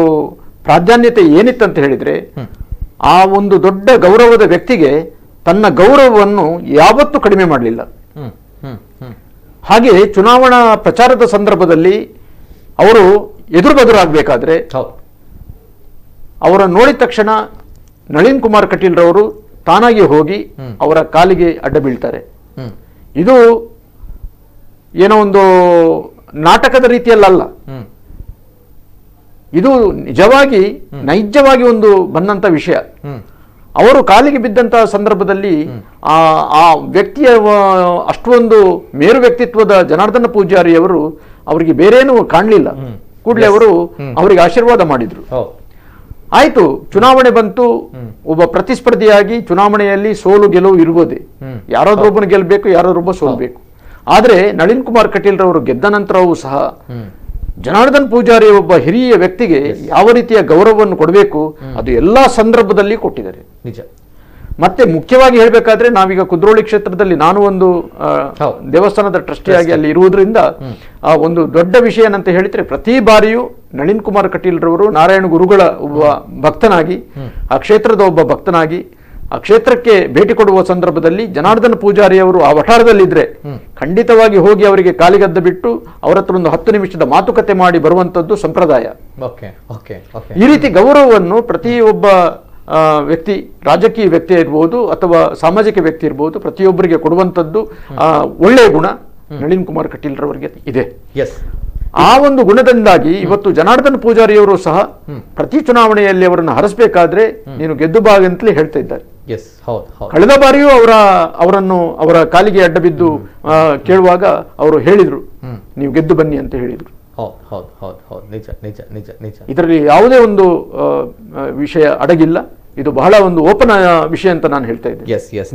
ಪ್ರಾಧಾನ್ಯತೆ ಏನಿತ್ತಂತ ಹೇಳಿದ್ರೆ, ಆ ಒಂದು ದೊಡ್ಡ ಗೌರವದ ವ್ಯಕ್ತಿಗೆ ತನ್ನ ಗೌರವವನ್ನು ಯಾವತ್ತೂ ಕಡಿಮೆ ಮಾಡಲಿಲ್ಲ. ಹಾಗೆ ಚುನಾವಣಾ ಪ್ರಚಾರದ ಸಂದರ್ಭದಲ್ಲಿ ಅವರು ಎದುರು ಬದುರಾಗಬೇಕಾದ್ರೆ ಅವರ ನೋಡಿದ ತಕ್ಷಣ ನಳಿನ್ ಕುಮಾರ್ ಕಟೀಲ್ ರವರು ತಾನಾಗಿ ಹೋಗಿ ಅವರ ಕಾಲಿಗೆ ಅಡ್ಡ ಬೀಳ್ತಾರೆ. ಇದು ಏನೋ ಒಂದು ನಾಟಕದ ರೀತಿಯಲ್ಲ, ಇದು ನಿಜವಾಗಿ ನೈಜವಾಗಿ ಒಂದು ಬಂದಂತ ವಿಷಯ. ಅವರು ಕಾಲಿಗೆ ಬಿದ್ದಂತಹ ಸಂದರ್ಭದಲ್ಲಿ ಆ ವ್ಯಕ್ತಿಯ ಅಷ್ಟೊಂದು ಮೇರು ವ್ಯಕ್ತಿತ್ವದ ಜನಾರ್ದನ ಪೂಜಾರಿ ಅವರು ಅವರಿಗೆ ಬೇರೇನೂ ಕಾಣಲಿಲ್ಲ. ಕೂಡಲೇ ಅವರು ಅವರಿಗೆ ಆಶೀರ್ವಾದ ಮಾಡಿದ್ರು. ಆಯ್ತು, ಚುನಾವಣೆ ಬಂತು. ಒಬ್ಬ ಪ್ರತಿಸ್ಪರ್ಧಿಯಾಗಿ ಚುನಾವಣೆಯಲ್ಲಿ ಸೋಲು ಗೆಲುವು ಇರುವುದೇ, ಯಾರಾದ್ರೊಬ್ಬನ ಗೆಲ್ಲಬೇಕು, ಯಾರಾದ್ರೊಬ್ಬ ಸೋಲ್ಬೇಕು. ಆದ್ರೆ ನಳಿನ್ ಕುಮಾರ್ ಕಟೀಲ್ ರವರು ಗೆದ್ದ ನಂತರವೂ ಸಹ ಜನಾರ್ದನ್ ಪೂಜಾರಿ ಒಬ್ಬ ಹಿರಿಯ ವ್ಯಕ್ತಿಗೆ ಯಾವ ರೀತಿಯ ಗೌರವವನ್ನು ಕೊಡಬೇಕು ಅದು ಎಲ್ಲಾ ಸಂದರ್ಭದಲ್ಲಿ ಕೊಟ್ಟಿದ್ದಾರೆ. ನಿಜ. ಮತ್ತೆ ಮುಖ್ಯವಾಗಿ ಹೇಳಬೇಕಾದ್ರೆ ನಾವೀಗ ಕುದ್ರೋಳಿ ಕ್ಷೇತ್ರದಲ್ಲಿ ನಾನು ಒಂದು ದೇವಸ್ಥಾನದ ಟ್ರಸ್ಟಿಯಾಗಿ ಅಲ್ಲಿ ಇರುವುದರಿಂದ ಒಂದು ದೊಡ್ಡ ವಿಷಯ ಏನಂತ ಹೇಳಿದ್ರೆ, ಪ್ರತಿ ಬಾರಿಯೂ ನಳಿನ್ ಕುಮಾರ್ ಕಟೀಲ್ ರವರು ನಾರಾಯಣ ಗುರುಗಳ ಒಬ್ಬ ಭಕ್ತನಾಗಿ, ಆ ಕ್ಷೇತ್ರದ ಒಬ್ಬ ಭಕ್ತನಾಗಿ ಆ ಕ್ಷೇತ್ರಕ್ಕೆ ಭೇಟಿ ಕೊಡುವ ಸಂದರ್ಭದಲ್ಲಿ ಜನಾರ್ದನ ಪೂಜಾರಿ ಅವರು ಆ ವಠಾರದಲ್ಲಿದ್ರೆ ಖಂಡಿತವಾಗಿ ಹೋಗಿ ಅವರಿಗೆ ಕಾಲಿಗದ್ದ ಬಿಟ್ಟು ಅವರ ಹತ್ರ ಒಂದು 10 ನಿಮಿಷದ ಮಾತುಕತೆ ಮಾಡಿ ಬರುವಂತದ್ದು ಸಂಪ್ರದಾಯ. ಈ ರೀತಿ ಗೌರವವನ್ನು ಪ್ರತಿಯೊಬ್ಬ ವ್ಯಕ್ತಿ, ರಾಜಕೀಯ ವ್ಯಕ್ತಿ ಇರ್ಬೋದು ಅಥವಾ ಸಾಮಾಜಿಕ ವ್ಯಕ್ತಿ ಇರ್ಬೋದು, ಪ್ರತಿಯೊಬ್ಬರಿಗೆ ಕೊಡುವಂತದ್ದು ಒಳ್ಳೆಯ ಗುಣ ನಳಿನ್ ಕುಮಾರ್ ಕಟೀಲ್ ರವರಿಗೆ ಇದೆ. ಆ ಒಂದು ಗುಣದಿಂದಾಗಿ ಇವತ್ತು ಜನಾರ್ದನ್ ಪೂಜಾರಿಯವರು ಸಹ ಪ್ರತಿ ಚುನಾವಣೆಯಲ್ಲಿ ಅವರನ್ನು ಹರಿಸಬೇಕಾದ್ರೆ ನೀನು ಗೆದ್ದು ಬಾ ಅಂತಲೇ ಹೇಳ್ತಾ ಇದ್ದಾರೆ. ಕಳೆದ ಬಾರಿಯೂ ಅವರನ್ನು ಅವರ ಕಾಲಿಗೆ ಅಡ್ಡ ಬಿದ್ದು ಕೇಳುವಾಗ ಅವರು ಹೇಳಿದ್ರು, ನೀವು ಗೆದ್ದು ಬನ್ನಿ ಅಂತ ಹೇಳಿದ್ರು. ಇದರಲ್ಲಿ ಯಾವುದೇ ಒಂದು ವಿಷಯ ಅಡಗಿಲ್ಲ. ಇದು ಬಹಳ ಒಂದು ಓಪನ್ ವಿಷಯ ಅಂತ ನಾನು ಹೇಳ್ತಾ ಇದ್ದೆ.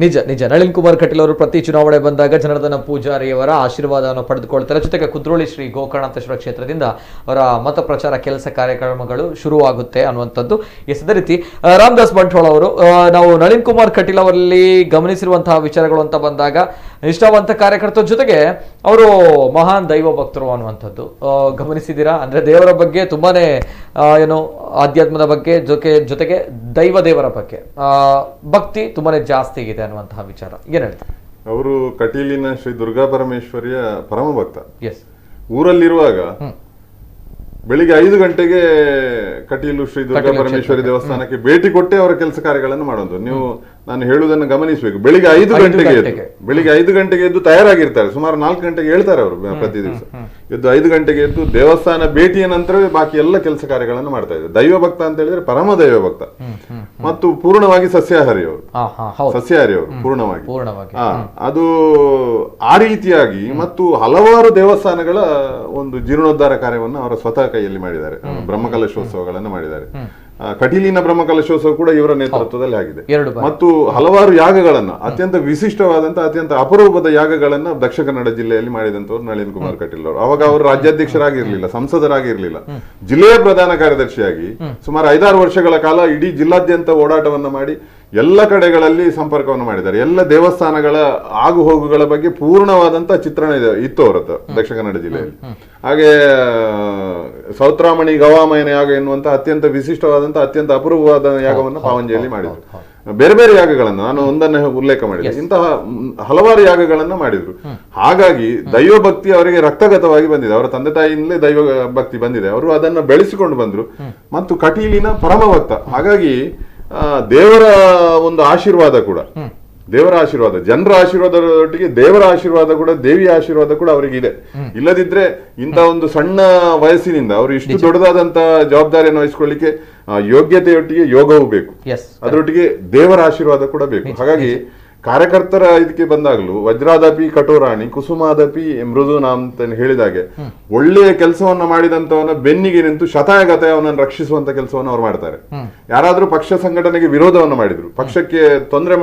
ನಿಜ. ನಳಿನ್ ಕುಮಾರ್ ಕಟೀಲ್ ಅವರು ಪ್ರತಿ ಚುನಾವಣೆ ಬಂದಾಗ ಜನಾರ್ದನ ಪೂಜಾರಿಯವರ ಆಶೀರ್ವಾದವನ್ನು ಪಡೆದುಕೊಳ್ತಾರೆ. ಜೊತೆಗೆ ಕುದ್ರೋಳಿ ಶ್ರೀ ಗೋಕರ್ಣಾಂತೇಶ್ವರ ಕ್ಷೇತ್ರದಿಂದ ಅವರ ಮತ ಪ್ರಚಾರ ಕೆಲಸ ಕಾರ್ಯಕ್ರಮಗಳು ಶುರುವಾಗುತ್ತೆ ಅನ್ನುವಂಥದ್ದು. ಅದೇ ರೀತಿ ರಾಮದಾಸ್ ಬಂಟ್ವಾಳ ಅವರು, ನಾವು ನಳಿನ್ ಕುಮಾರ್ ಕಟೀಲ್ ಅವರಲ್ಲಿ ಗಮನಿಸಿರುವಂತಹ ವಿಚಾರಗಳು ಅಂತ ಬಂದಾಗ ನಿಷ್ಠಾವಂತ ಕಾರ್ಯಕರ್ತರ ಜೊತೆಗೆ ಅವರು ಮಹಾನ್ ದೈವ ಭಕ್ತರು ಅನ್ನುವಂಥದ್ದು ಗಮನಿಸಿದ್ದೀರಾ? ಅಂದ್ರೆ ದೇವರ ಬಗ್ಗೆ ತುಂಬಾನೇ ಏನು ಆಧ್ಯಾತ್ಮದ ಬಗ್ಗೆ ಜೊತೆಗೆ ದೇವರ ಬಗ್ಗೆ ಭಕ್ತಿ ತುಂಬಾನೇ ಜಾಸ್ತಿ ಇದೆ ಅನ್ನುವಂತಹ ವಿಚಾರ ಏನ್ ಹೇಳ್ತಾರೆ? ಅವರು ಕಟೀಲಿನ ಶ್ರೀ ದುರ್ಗಾ ಪರಮೇಶ್ವರಿಯ ಪರಮ ಭಕ್ತ. ಎಸ್. ಊರಲ್ಲಿರುವಾಗ ಬೆಳಿಗ್ಗೆ 5 ಗಂಟೆಗೆ ಕಟೀಲು ಶ್ರೀ ದುರ್ಗಾ ಪರಮೇಶ್ವರಿ ದೇವಸ್ಥಾನಕ್ಕೆ ಭೇಟಿ ಕೊಟ್ಟೆ ಅವರ ಕೆಲಸ ಕಾರ್ಯಗಳನ್ನು ಮಾಡೋದು. ನೀವು ನಾನು ಹೇಳುವುದನ್ನು ಗಮನಿಸಬೇಕು. ಬೆಳಿಗ್ಗೆ 5 ಗಂಟೆಗೆ ಎದ್ದು ತಯಾರಾಗಿರ್ತಾರೆ. ಸುಮಾರು 4 ಗಂಟೆಗೆ ಹೇಳ್ತಾರೆ ಅವರು ಪ್ರತಿ ದಿವಸ. ಎದ್ದು 5 ಗಂಟೆಗೆ ಎದ್ದು ದೇವಸ್ಥಾನ ಭೇಟಿಯ ನಂತರವೇ ಬಾಕಿ ಎಲ್ಲ ಕೆಲಸ ಕಾರ್ಯಗಳನ್ನು ಮಾಡ್ತಾ ಇದ್ದಾರೆ. ದೈವ ಭಕ್ತ ಅಂತ ಹೇಳಿದ್ರೆ ಪರಮ ದೈವ ಭಕ್ತ ಮತ್ತು ಪೂರ್ಣವಾಗಿ ಸಸ್ಯಾಹಾರಿ ಅವರು. ಪೂರ್ಣವಾಗಿ ಅದು ಆ ರೀತಿಯಾಗಿ ಮತ್ತು ಹಲವಾರು ದೇವಸ್ಥಾನಗಳ ಒಂದು ಜೀರ್ಣೋದ್ಧಾರ ಕಾರ್ಯವನ್ನು ಅವರ ಸ್ವತಃ ಕೈಯಲ್ಲಿ ಮಾಡಿದ್ದಾರೆ. ಬ್ರಹ್ಮಕಲಶೋತ್ಸವಗಳನ್ನು ಮಾಡಿದ್ದಾರೆ. ಕಟೀಲಿನ ಬ್ರಹ್ಮಕಲಶೋತ್ಸವ ಕೂಡ ಇವರ ನೇತೃತ್ವದಲ್ಲಿ ಆಗಿದೆ. ಮತ್ತು ಹಲವಾರು ಯಾಗಗಳನ್ನ, ಅತ್ಯಂತ ವಿಶಿಷ್ಟವಾದಂತಹ ಅತ್ಯಂತ ಅಪರೂಪದ ಯಾಗಗಳನ್ನ ದಕ್ಷಿಣ ಕನ್ನಡ ಜಿಲ್ಲೆಯಲ್ಲಿ ಮಾಡಿದಂತವ್ರು ನಳಿನ್ ಕುಮಾರ್ ಕಟೀಲ್ ಅವರು. ಅವಾಗ ಅವರು ರಾಜ್ಯಾಧ್ಯಕ್ಷರಾಗಿರ್ಲಿಲ್ಲ, ಸಂಸದರಾಗಿರ್ಲಿಲ್ಲ, ಜಿಲ್ಲೆಯ ಪ್ರಧಾನ ಕಾರ್ಯದರ್ಶಿಯಾಗಿ ಸುಮಾರು 5-6 ವರ್ಷಗಳ ಕಾಲ ಇಡೀ ಜಿಲ್ಲಾದ್ಯಂತ ಓಡಾಟವನ್ನ ಮಾಡಿ ಎಲ್ಲ ಕಡೆಗಳಲ್ಲಿ ಸಂಪರ್ಕವನ್ನು ಮಾಡಿದ್ದಾರೆ. ಎಲ್ಲ ದೇವಸ್ಥಾನಗಳ ಆಗು ಹೋಗುಗಳ ಬಗ್ಗೆ ಪೂರ್ಣವಾದಂತಹ ಚಿತ್ರಣ ಇತ್ತು ಅವರದ್ದು ದಕ್ಷಿಣ ಕನ್ನಡ ಜಿಲ್ಲೆಯಲ್ಲಿ. ಹಾಗೆ ಸೌತ್ರಾಮಣಿ ಗವಾಮಯನ ಯಾಗ ಎನ್ನುವಂತಹ ಅತ್ಯಂತ ವಿಶಿಷ್ಟವಾದಂತಹ ಅತ್ಯಂತ ಅಪೂರ್ವವಾದ ಯಾಗವನ್ನು ಪಾವಂಜೆಯಲ್ಲಿ ಮಾಡಿದ್ರು. ಬೇರೆ ಬೇರೆ ಯಾಗಗಳನ್ನು ನಾನು ಒಂದನ್ನು ಉಲ್ಲೇಖ ಮಾಡಿದೆ. ಇಂತಹ ಹಲವಾರು ಯಾಗಗಳನ್ನ ಮಾಡಿದ್ರು. ಹಾಗಾಗಿ ದೈವ ಭಕ್ತಿ ಅವರಿಗೆ ರಕ್ತಗತವಾಗಿ ಬಂದಿದೆ. ಅವರ ತಂದೆ ತಾಯಿಯಿಂದಲೇ ದೈವ ಭಕ್ತಿ ಬಂದಿದೆ. ಅವರು ಅದನ್ನ ಬೆಳೆಸಿಕೊಂಡು ಬಂದ್ರು ಮತ್ತು ಕಟೀಲಿನ ಪರಮ ಭಕ್ತ. ಹಾಗಾಗಿ ದೇವರ ಒಂದು ಆಶೀರ್ವಾದ ಕೂಡ, ದೇವರ ಆಶೀರ್ವಾದ, ಜನರ ಆಶೀರ್ವಾದದೊಟ್ಟಿಗೆ ದೇವರ ಆಶೀರ್ವಾದ ಕೂಡ, ದೇವಿಯ ಆಶೀರ್ವಾದ ಕೂಡ ಅವರಿಗೆ ಇದೆ. ಇಲ್ಲದಿದ್ರೆ ಇಂಥ ಒಂದು ಸಣ್ಣ ವಯಸ್ಸಿನಿಂದ ಅವರು ಇಷ್ಟು ದೊಡ್ಡದಾದಂತ ಜವಾಬ್ದಾರಿಯನ್ನು ವಹಿಸಿಕೊಳ್ಳಿಕ್ಕೆ ಯೋಗ್ಯತೆಯೊಟ್ಟಿಗೆ ಯೋಗವೂ ಬೇಕು, ಅದರೊಟ್ಟಿಗೆ ದೇವರ ಆಶೀರ್ವಾದ ಕೂಡ ಬೇಕು. ಹಾಗಾಗಿ ಕಾರ್ಯಕರ್ತರ ಇದಕ್ಕೆ ಬಂದಾಗಲೂ ವಜ್ರಾದಪಿ ಕಠೋರಾಣಿ ಕುಸುಮಾದಪಿ ಮೃದುನಾ ಅಂತ ಹೇಳಿದಾಗೆ ಒಳ್ಳೆಯ ಕೆಲಸವನ್ನ ಮಾಡಿದಂತವನ ಬೆನ್ನಿಗೆ ನಿಂತು ಶತಾಯಗತಾಯ ಅವನನ್ನು ರಕ್ಷಿಸುವಂತ ಕೆಲಸವನ್ನು ಅವ್ರು ಮಾಡ್ತಾರೆ. ಯಾರಾದ್ರೂ ಪಕ್ಷ ಸಂಘಟನೆಗೆ ವಿರೋಧವನ್ನು ಮಾಡಿದ್ರು, ಪಕ್ಷಕ್ಕೆ ತೊಂದರೆ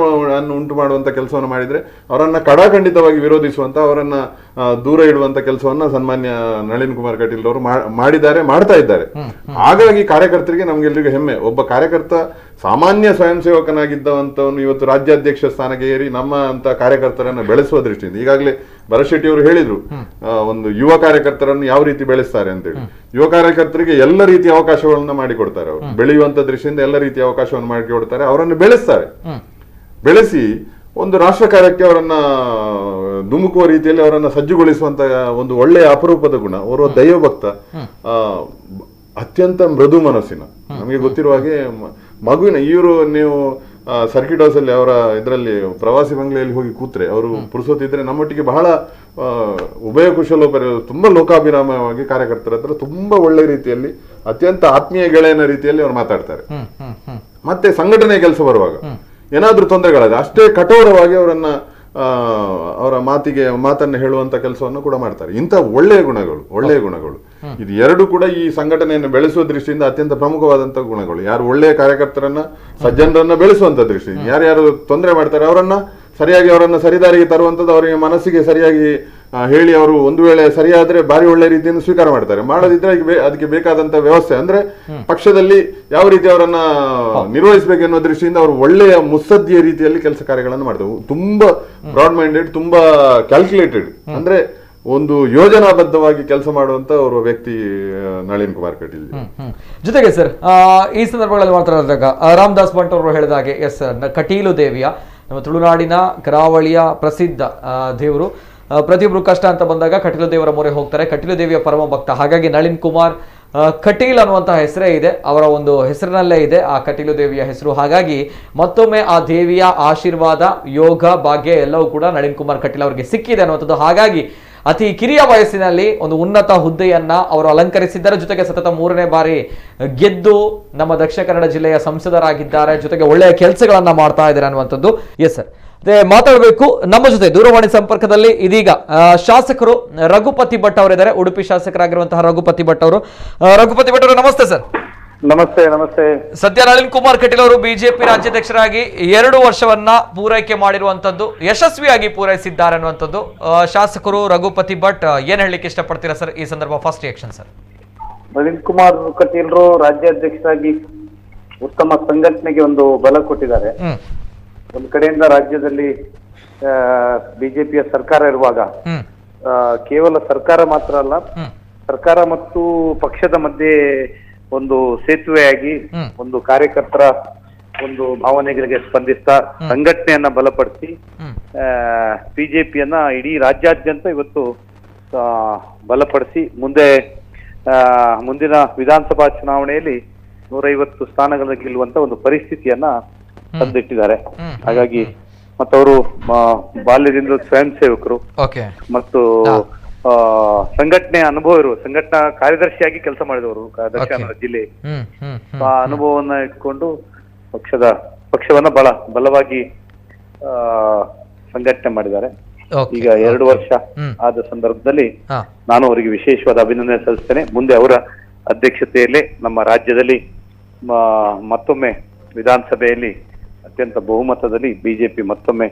ಉಂಟು ಮಾಡುವಂತ ಕೆಲಸವನ್ನು ಮಾಡಿದ್ರೆ ಅವರನ್ನ ಕಡಾಖಂಡಿತವಾಗಿ ವಿರೋಧಿಸುವಂತ, ಅವರನ್ನ ದೂರ ಇಡುವಂತ ಕೆಲಸವನ್ನ ಸನ್ಮಾನ್ಯ ನಳಿನ್ ಕುಮಾರ್ ಕಟೀಲ್ ಅವರು ಮಾಡಿದ್ದಾರೆ, ಮಾಡ್ತಾ ಇದ್ದಾರೆ. ಹಾಗಾಗಿ ಕಾರ್ಯಕರ್ತರಿಗೆ ನಮ್ಗೆಲ್ಲರಿಗೂ ಹೆಮ್ಮೆ. ಒಬ್ಬ ಕಾರ್ಯಕರ್ತ ಸಾಮಾನ್ಯ ಸ್ವಯಂ ಸೇವಕನಾಗಿದ್ದವಂತವನು ಇವತ್ತು ರಾಜ್ಯಾಧ್ಯಕ್ಷ ಸ್ಥಾನಕ್ಕೆ ಏರಿ ನಮ್ಮ ಅಂತ ಕಾರ್ಯಕರ್ತರನ್ನ ಬೆಳೆಸುವ ದೃಷ್ಟಿಯಿಂದ, ಈಗಾಗಲೇ ಭರಶೆಟ್ಟಿ ಅವರು ಹೇಳಿದ್ರು ಒಂದು ಯುವ ಕಾರ್ಯಕರ್ತರನ್ನು ಯಾವ ರೀತಿ ಬೆಳೆಸ್ತಾರೆ ಅಂತೇಳಿ. ಯುವ ಕಾರ್ಯಕರ್ತರಿಗೆ ಎಲ್ಲ ರೀತಿಯ ಅವಕಾಶಗಳನ್ನ ಮಾಡಿಕೊಡ್ತಾರೆ. ಅವರು ಬೆಳೆಯುವಂತ ದೃಷ್ಟಿಯಿಂದ ಎಲ್ಲ ರೀತಿಯ ಅವಕಾಶವನ್ನು ಮಾಡಿಕೊಡ್ತಾರೆ, ಅವರನ್ನು ಬೆಳೆಸ್ತಾರೆ. ಬೆಳೆಸಿ ಒಂದು ರಾಷ್ಟ್ರ ಕಾರ್ಯಕ್ಕೆ ಅವರನ್ನ ಧುಮುಕುವ ರೀತಿಯಲ್ಲಿ ಅವರನ್ನ ಸಜ್ಜುಗೊಳಿಸುವಂತ ಒಂದು ಒಳ್ಳೆಯ ಅಪರೂಪದ ಗುಣ. ಓರ್ವ ದೈವ ಭಕ್ತ, ಅತ್ಯಂತ ಮೃದು ಮನಸ್ಸಿನ. ನಮಗೆ ಗೊತ್ತಿರುವ ಹಾಗೆ ಮಗುವಿನ ಇವರು ನೀವು ಸರ್ಕಿಟ್ ಹೌಸ್ ಅಲ್ಲಿ ಅವರ ಇದರಲ್ಲಿ ಪ್ರವಾಸಿ ಬಂಗ್ಲೆಯಲ್ಲಿ ಹೋಗಿ ಕೂತ್ರೆ ಅವರು ಪುರುಸೋತಿದ್ರೆ ನಮ್ಮೊಟ್ಟಿಗೆ ಬಹಳ ಉಭಯ ಕುಶಲೋಪರಿ, ತುಂಬಾ ಲೋಕಾಭಿರಾಮವಾಗಿ ಕಾರ್ಯಕರ್ತರ ಹತ್ರ ತುಂಬಾ ಒಳ್ಳೆ ರೀತಿಯಲ್ಲಿ ಅತ್ಯಂತ ಆತ್ಮೀಯ ಗೆಳೆಯನ ರೀತಿಯಲ್ಲಿ ಅವ್ರು ಮಾತಾಡ್ತಾರೆ. ಮತ್ತೆ ಸಂಘಟನೆ ಕೆಲಸ ಬರುವಾಗ ಏನಾದ್ರೂ ತೊಂದರೆಗಳಾದ್ರೆ ಅಷ್ಟೇ ಕಠೋರವಾಗಿ ಅವರನ್ನ ಅವರ ಮಾತನ್ನ ಹೇಳುವಂತ ಕೆಲಸವನ್ನು ಕೂಡ ಮಾಡ್ತಾರೆ. ಇಂಥ ಒಳ್ಳೆಯ ಗುಣಗಳು ಇದು ಎರಡು ಕೂಡ ಈ ಸಂಘಟನೆಯನ್ನು ಬೆಳೆಸುವ ದೃಷ್ಟಿಯಿಂದ ಅತ್ಯಂತ ಪ್ರಮುಖವಾದಂತಹ ಗುಣಗಳು. ಯಾರು ಒಳ್ಳೆಯ ಕಾರ್ಯಕರ್ತರನ್ನ, ಸಜ್ಜನರನ್ನ ಬೆಳೆಸುವಂತ ದೃಷ್ಟಿಯಿಂದ, ಯಾರ್ಯಾರು ತೊಂದರೆ ಮಾಡ್ತಾರೆ ಅವರನ್ನ ಸರಿಯಾಗಿ ಅವರನ್ನ ಸರಿದಾರಿಗೆ ತರುವಂತದ್ದು, ಅವರಿಗೆ ಮನಸ್ಸಿಗೆ ಸರಿಯಾಗಿ ಹೇಳಿ ಅವರು ಒಂದು ವೇಳೆ ಸರಿಯಾದ್ರೆ ಬಾರಿ ಒಳ್ಳೆ ರೀತಿಯನ್ನು ಸ್ವೀಕಾರ ಮಾಡ್ತಾರೆ. ಮಾಡದಿದ್ರೆ ಅದಕ್ಕೆ ಬೇಕಾದಂತ ವ್ಯವಸ್ಥೆ ಅಂದ್ರೆ ಪಕ್ಷದಲ್ಲಿ ಯಾವ ರೀತಿ ಅವರನ್ನ ನಿರ್ವಹಿಸಬೇಕೆನ್ನುವ ದೃಷ್ಟಿಯಿಂದ ಅವರು ಒಳ್ಳೆಯ ಮುತ್ಸದ್ದಿಯ ರೀತಿಯಲ್ಲಿ ಕೆಲಸ ಕಾರ್ಯಗಳನ್ನು ಮಾಡ್ತಾರೆ. ತುಂಬಾ ಬ್ರಾಡ್ ಮೈಂಡೆಡ್, ತುಂಬಾ ಕ್ಯಾಲ್ಕುಲೇಟೆಡ್, ಅಂದ್ರೆ ಒಂದು ಯೋಜನಾಬದ್ಧವಾಗಿ ಕೆಲಸ ಮಾಡುವಂತ ಅವರು ವ್ಯಕ್ತಿ ನಳಿನ್ ಕುಮಾರ್ ಕಟೀಲ್. ಜೊತೆಗೆ ಸರ್ ಈ ಸಂದರ್ಭಗಳಲ್ಲಿ ಮಾತನಾಡಿದಾಗ ರಾಮದಾಸ್ ಭಟ್ ಅವರು ಹೇಳಿದ ಹಾಗೆ, ಎಸ್, ಕಟೀಲು ದೇವಿಯ ನಮ್ಮ ತುಳುನಾಡಿನ ಕರಾವಳಿಯ ಪ್ರಸಿದ್ಧ ದೇವರು. ಪ್ರತಿಯೊಬ್ರು ಕಷ್ಟ ಅಂತ ಬಂದಾಗ ಕಟೀಲು ದೇವರ ಮೊರೆ ಹೋಗ್ತಾರೆ. ಕಟೀಲು ದೇವಿಯ ಪರಮ ಭಕ್ತ. ಹಾಗಾಗಿ ನಳಿನ್ ಕುಮಾರ್ ಕಟೀಲ್ ಅನ್ನುವಂತಹ ಹೆಸರೇ ಇದೆ, ಅವರ ಒಂದು ಹೆಸರಿನಲ್ಲೇ ಇದೆ ಆ ಕಟೀಲು ದೇವಿಯ ಹೆಸರು. ಹಾಗಾಗಿ ಮತ್ತೊಮ್ಮೆ ಆ ದೇವಿಯ ಆಶೀರ್ವಾದ, ಯೋಗ, ಭಾಗ್ಯ ಎಲ್ಲವೂ ಕೂಡ ನಳಿನ್ ಕುಮಾರ್ ಕಟೀಲ್ ಅವರಿಗೆ ಸಿಕ್ಕಿದೆ ಅನ್ನುವಂಥದ್ದು. ಹಾಗಾಗಿ ಅತಿ ಕಿರಿಯ ವಯಸ್ಸಿನಲ್ಲಿ ಒಂದು ಉನ್ನತ ಹುದ್ದೆಯನ್ನ ಅವರು ಅಲಂಕರಿಸಿದ್ದಾರೆ. ಜೊತೆಗೆ ಸತತ 3ನೇ ಬಾರಿ ಗೆದ್ದು ನಮ್ಮ ದಕ್ಷಿಣ ಕನ್ನಡ ಜಿಲ್ಲೆಯ ಸಂಸದರಾಗಿದ್ದಾರೆ. ಜೊತೆಗೆ ಒಳ್ಳೆಯ ಕೆಲಸಗಳನ್ನ ಮಾಡ್ತಾ ಇದ್ದಾರೆ ಅನ್ನುವಂಥದ್ದು. ಎಸ್ ಸರ್, ಅದೇ ಮಾತಾಡಬೇಕು. ನಮ್ಮ ಜೊತೆ ದೂರವಾಣಿ ಸಂಪರ್ಕದಲ್ಲಿ ಇದೀಗ ಶಾಸಕರು ರಘುಪತಿ ಭಟ್ ಅವರಿದ್ದಾರೆ. ಉಡುಪಿ ಶಾಸಕರಾಗಿರುವಂತಹ ರಘುಪತಿ ಭಟ್ ಅವರು. ರಘುಪತಿ ಭಟ್ ಅವರು ನಮಸ್ತೆ ಸರ್. ನಮಸ್ತೆ. ನಮಸ್ತೆ. ಸದ್ಯ ನಳಿನ್ ಕುಮಾರ್ ಕಟೀಲ್ ಅವರು ಬಿಜೆಪಿ ರಾಜ್ಯಾಧ್ಯಕ್ಷರಾಗಿ 2 ವರ್ಷವನ್ನ ಪೂರೈಕೆ ಮಾಡಿರುವಂತದ್ದು, ಯಶಸ್ವಿಯಾಗಿ ಪೂರೈಸಿದ್ದಾರೆ ಅನ್ನುವಂಥದ್ದು. ಶಾಸಕರು ರಘುಪತಿ ಭಟ್ ಏನ್ ಹೇಳಲಿಕ್ಕೆ ಇಷ್ಟಪಡ್ತೀರಾ ಸರ್ ಈ ಸಂದರ್ಭ? First reaction sir. Nalin Kumar ಕಟೀಲ್ರು ರಾಜ್ಯಾಧ್ಯಕ್ಷರಾಗಿ ಉತ್ತಮ ಸಂಘಟನೆಗೆ ಒಂದು ಬಲ ಕೊಟ್ಟಿದ್ದಾರೆ. ಒಂದು ಕಡೆಯಿಂದ ರಾಜ್ಯದಲ್ಲಿ ಬಿಜೆಪಿಯ ಸರ್ಕಾರ ಇರುವಾಗ ಕೇವಲ ಸರ್ಕಾರ ಮಾತ್ರ ಅಲ್ಲ, ಸರ್ಕಾರ ಮತ್ತು ಪಕ್ಷದ ಮಧ್ಯೆ ಒಂದು ಸೇತುವೆಯಾಗಿ ಒಂದು ಕಾರ್ಯಕರ್ತರ ಒಂದು ಭಾವನೆಗಳಿಗೆ ಸ್ಪಂದಿಸ್ತಾ ಸಂಘಟನೆಯನ್ನ ಬಲಪಡಿಸಿ ಬಿಜೆಪಿಯನ್ನ ಇಡೀ ರಾಜ್ಯಾದ್ಯಂತ ಇವತ್ತು ಬಲಪಡಿಸಿ ಮುಂದಿನ ವಿಧಾನಸಭಾ ಚುನಾವಣೆಯಲ್ಲಿ 150 ಸ್ಥಾನಗಳನ್ನು ಗೆಲ್ಲುವಂತ ಒಂದು ಪರಿಸ್ಥಿತಿಯನ್ನ ತಂದಿಟ್ಟಿದ್ದಾರೆ. ಹಾಗಾಗಿ ಮತ್ತವರು ಬಾಲ್ಯದಿಂದ ಸ್ವಯಂ ಸೇವಕರು ಮತ್ತು ಸಂಘಟನೆ ಅನುಭವ ಇರುವ ಸಂಘಟನಾ ಕಾರ್ಯದರ್ಶಿಯಾಗಿ ಕೆಲಸ ಮಾಡಿದವರು ದಕ್ಷಿಣ ಕನ್ನಡ ಜಿಲ್ಲೆ. ಆ ಅನುಭವವನ್ನ ಇಟ್ಕೊಂಡು ಪಕ್ಷವನ್ನ ಬಲವಾಗಿ ಸಂಘಟನೆ ಮಾಡಿದ್ದಾರೆ. ಈಗ 2 ವರ್ಷ ಆದ ಸಂದರ್ಭದಲ್ಲಿ ನಾನು ಅವರಿಗೆ ವಿಶೇಷವಾದ ಅಭಿನಂದನೆ ಸಲ್ಲಿಸ್ತೇನೆ. ಮುಂದೆ ಅವರ ಅಧ್ಯಕ್ಷತೆಯಲ್ಲೇ ನಮ್ಮ ರಾಜ್ಯದಲ್ಲಿ ಮತ್ತೊಮ್ಮೆ ವಿಧಾನಸಭೆಯಲ್ಲಿ ಅತ್ಯಂತ ಬಹುಮತದಲ್ಲಿ ಬಿಜೆಪಿ ಮತ್ತೊಮ್ಮೆ